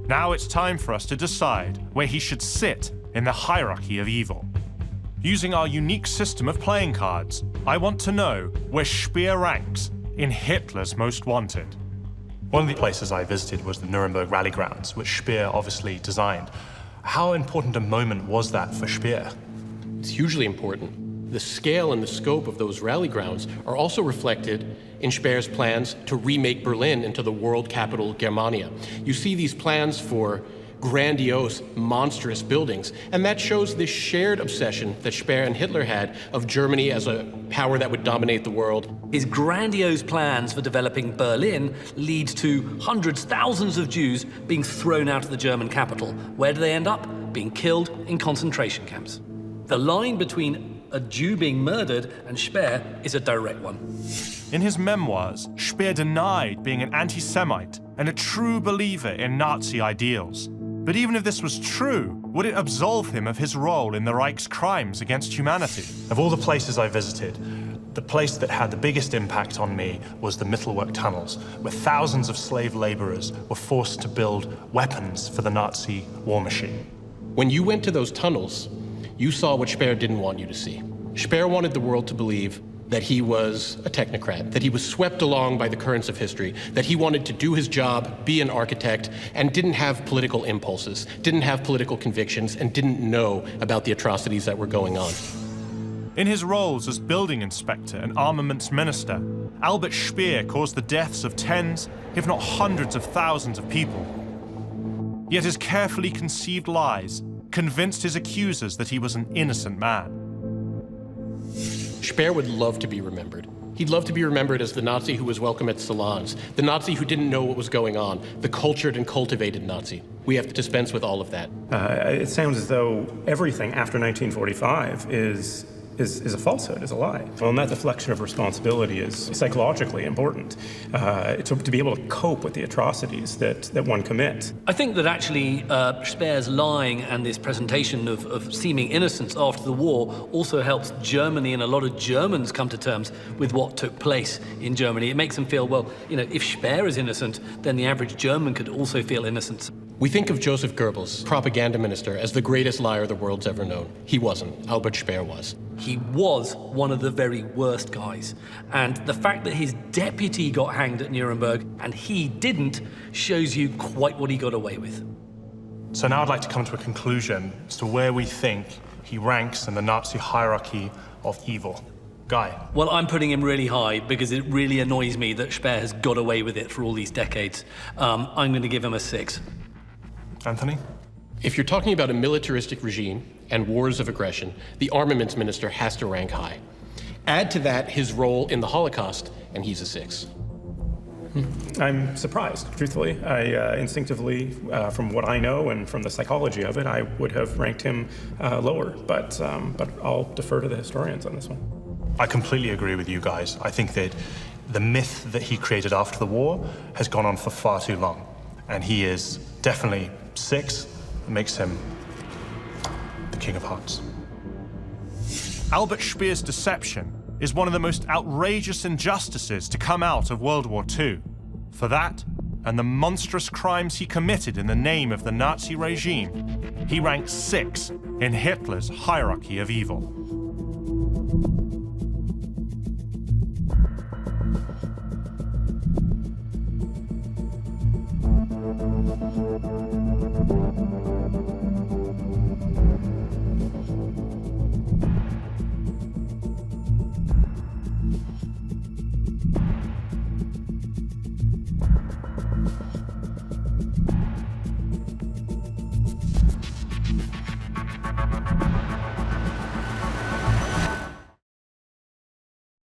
Now it's time for us to decide where he should sit in the hierarchy of evil. Using our unique system of playing cards, I want to know where Speer ranks in Hitler's Most Wanted. One of the places I visited was the Nuremberg rally grounds, which Speer obviously designed. How important a moment was that for Speer? It's hugely important. The scale and the scope of those rally grounds are also reflected in Speer's plans to remake Berlin into the world capital Germania. You see these plans for grandiose, monstrous buildings, and that shows this shared obsession that Speer and Hitler had of Germany as a power that would dominate the world. His grandiose plans for developing Berlin lead to hundreds, thousands of Jews being thrown out of the German capital. Where do they end up? Being killed in concentration camps. The line between a Jew being murdered and Speer is a direct one. In his memoirs, Speer denied being an anti-Semite and a true believer in Nazi ideals. But even if this was true, would it absolve him of his role in the Reich's crimes against humanity? Of all the places I visited, the place that had the biggest impact on me was the Mittelwerk tunnels, where thousands of slave laborers were forced to build weapons for the Nazi war machine. When you went to those tunnels, you saw what Speer didn't want you to see. Speer wanted the world to believe that he was a technocrat, that he was swept along by the currents of history, that he wanted to do his job, be an architect, and didn't have political impulses, didn't have political convictions, and didn't know about the atrocities that were going on. In his roles as building inspector and armaments minister, Albert Speer caused the deaths of tens, if not hundreds of thousands of people. Yet his carefully conceived lies convinced his accusers that he was an innocent man. Speer would love to be remembered. He'd love to be remembered as the Nazi who was welcome at salons, the Nazi who didn't know what was going on, the cultured and cultivated Nazi. We have to dispense with all of that. It sounds as though everything after 1945 is a falsehood, is a lie. Well, and that deflection of responsibility is psychologically important to be able to cope with the atrocities that one commits. I think that actually Speer's lying and this presentation of seeming innocence after the war also helps Germany and a lot of Germans come to terms with what took place in Germany. It makes them feel, well, if Speer is innocent, then the average German could also feel innocence. We think of Joseph Goebbels, propaganda minister, as the greatest liar the world's ever known. He wasn't. Albert Speer was. He was one of the very worst guys. And the fact that his deputy got hanged at Nuremberg and he didn't shows you quite what he got away with. So now I'd like to come to a conclusion as to where we think he ranks in the Nazi hierarchy of evil. Guy? Well, I'm putting him really high because it really annoys me that Speer has got away with it for all these decades. I'm going to give him a 6. Anthony? If you're talking about a militaristic regime and wars of aggression, the armaments minister has to rank high. Add to that his role in the Holocaust, and he's a 6. I'm surprised, truthfully. I instinctively, from what I know and from the psychology of it, I would have ranked him lower, but I'll defer to the historians on this one. I completely agree with you guys. I think that the myth that he created after the war has gone on for far too long, and he is definitely 6. Makes him the King of Hearts. Albert Speer's deception is one of the most outrageous injustices to come out of World War II. For that, and the monstrous crimes he committed in the name of the Nazi regime, he ranks 6 in Hitler's hierarchy of evil.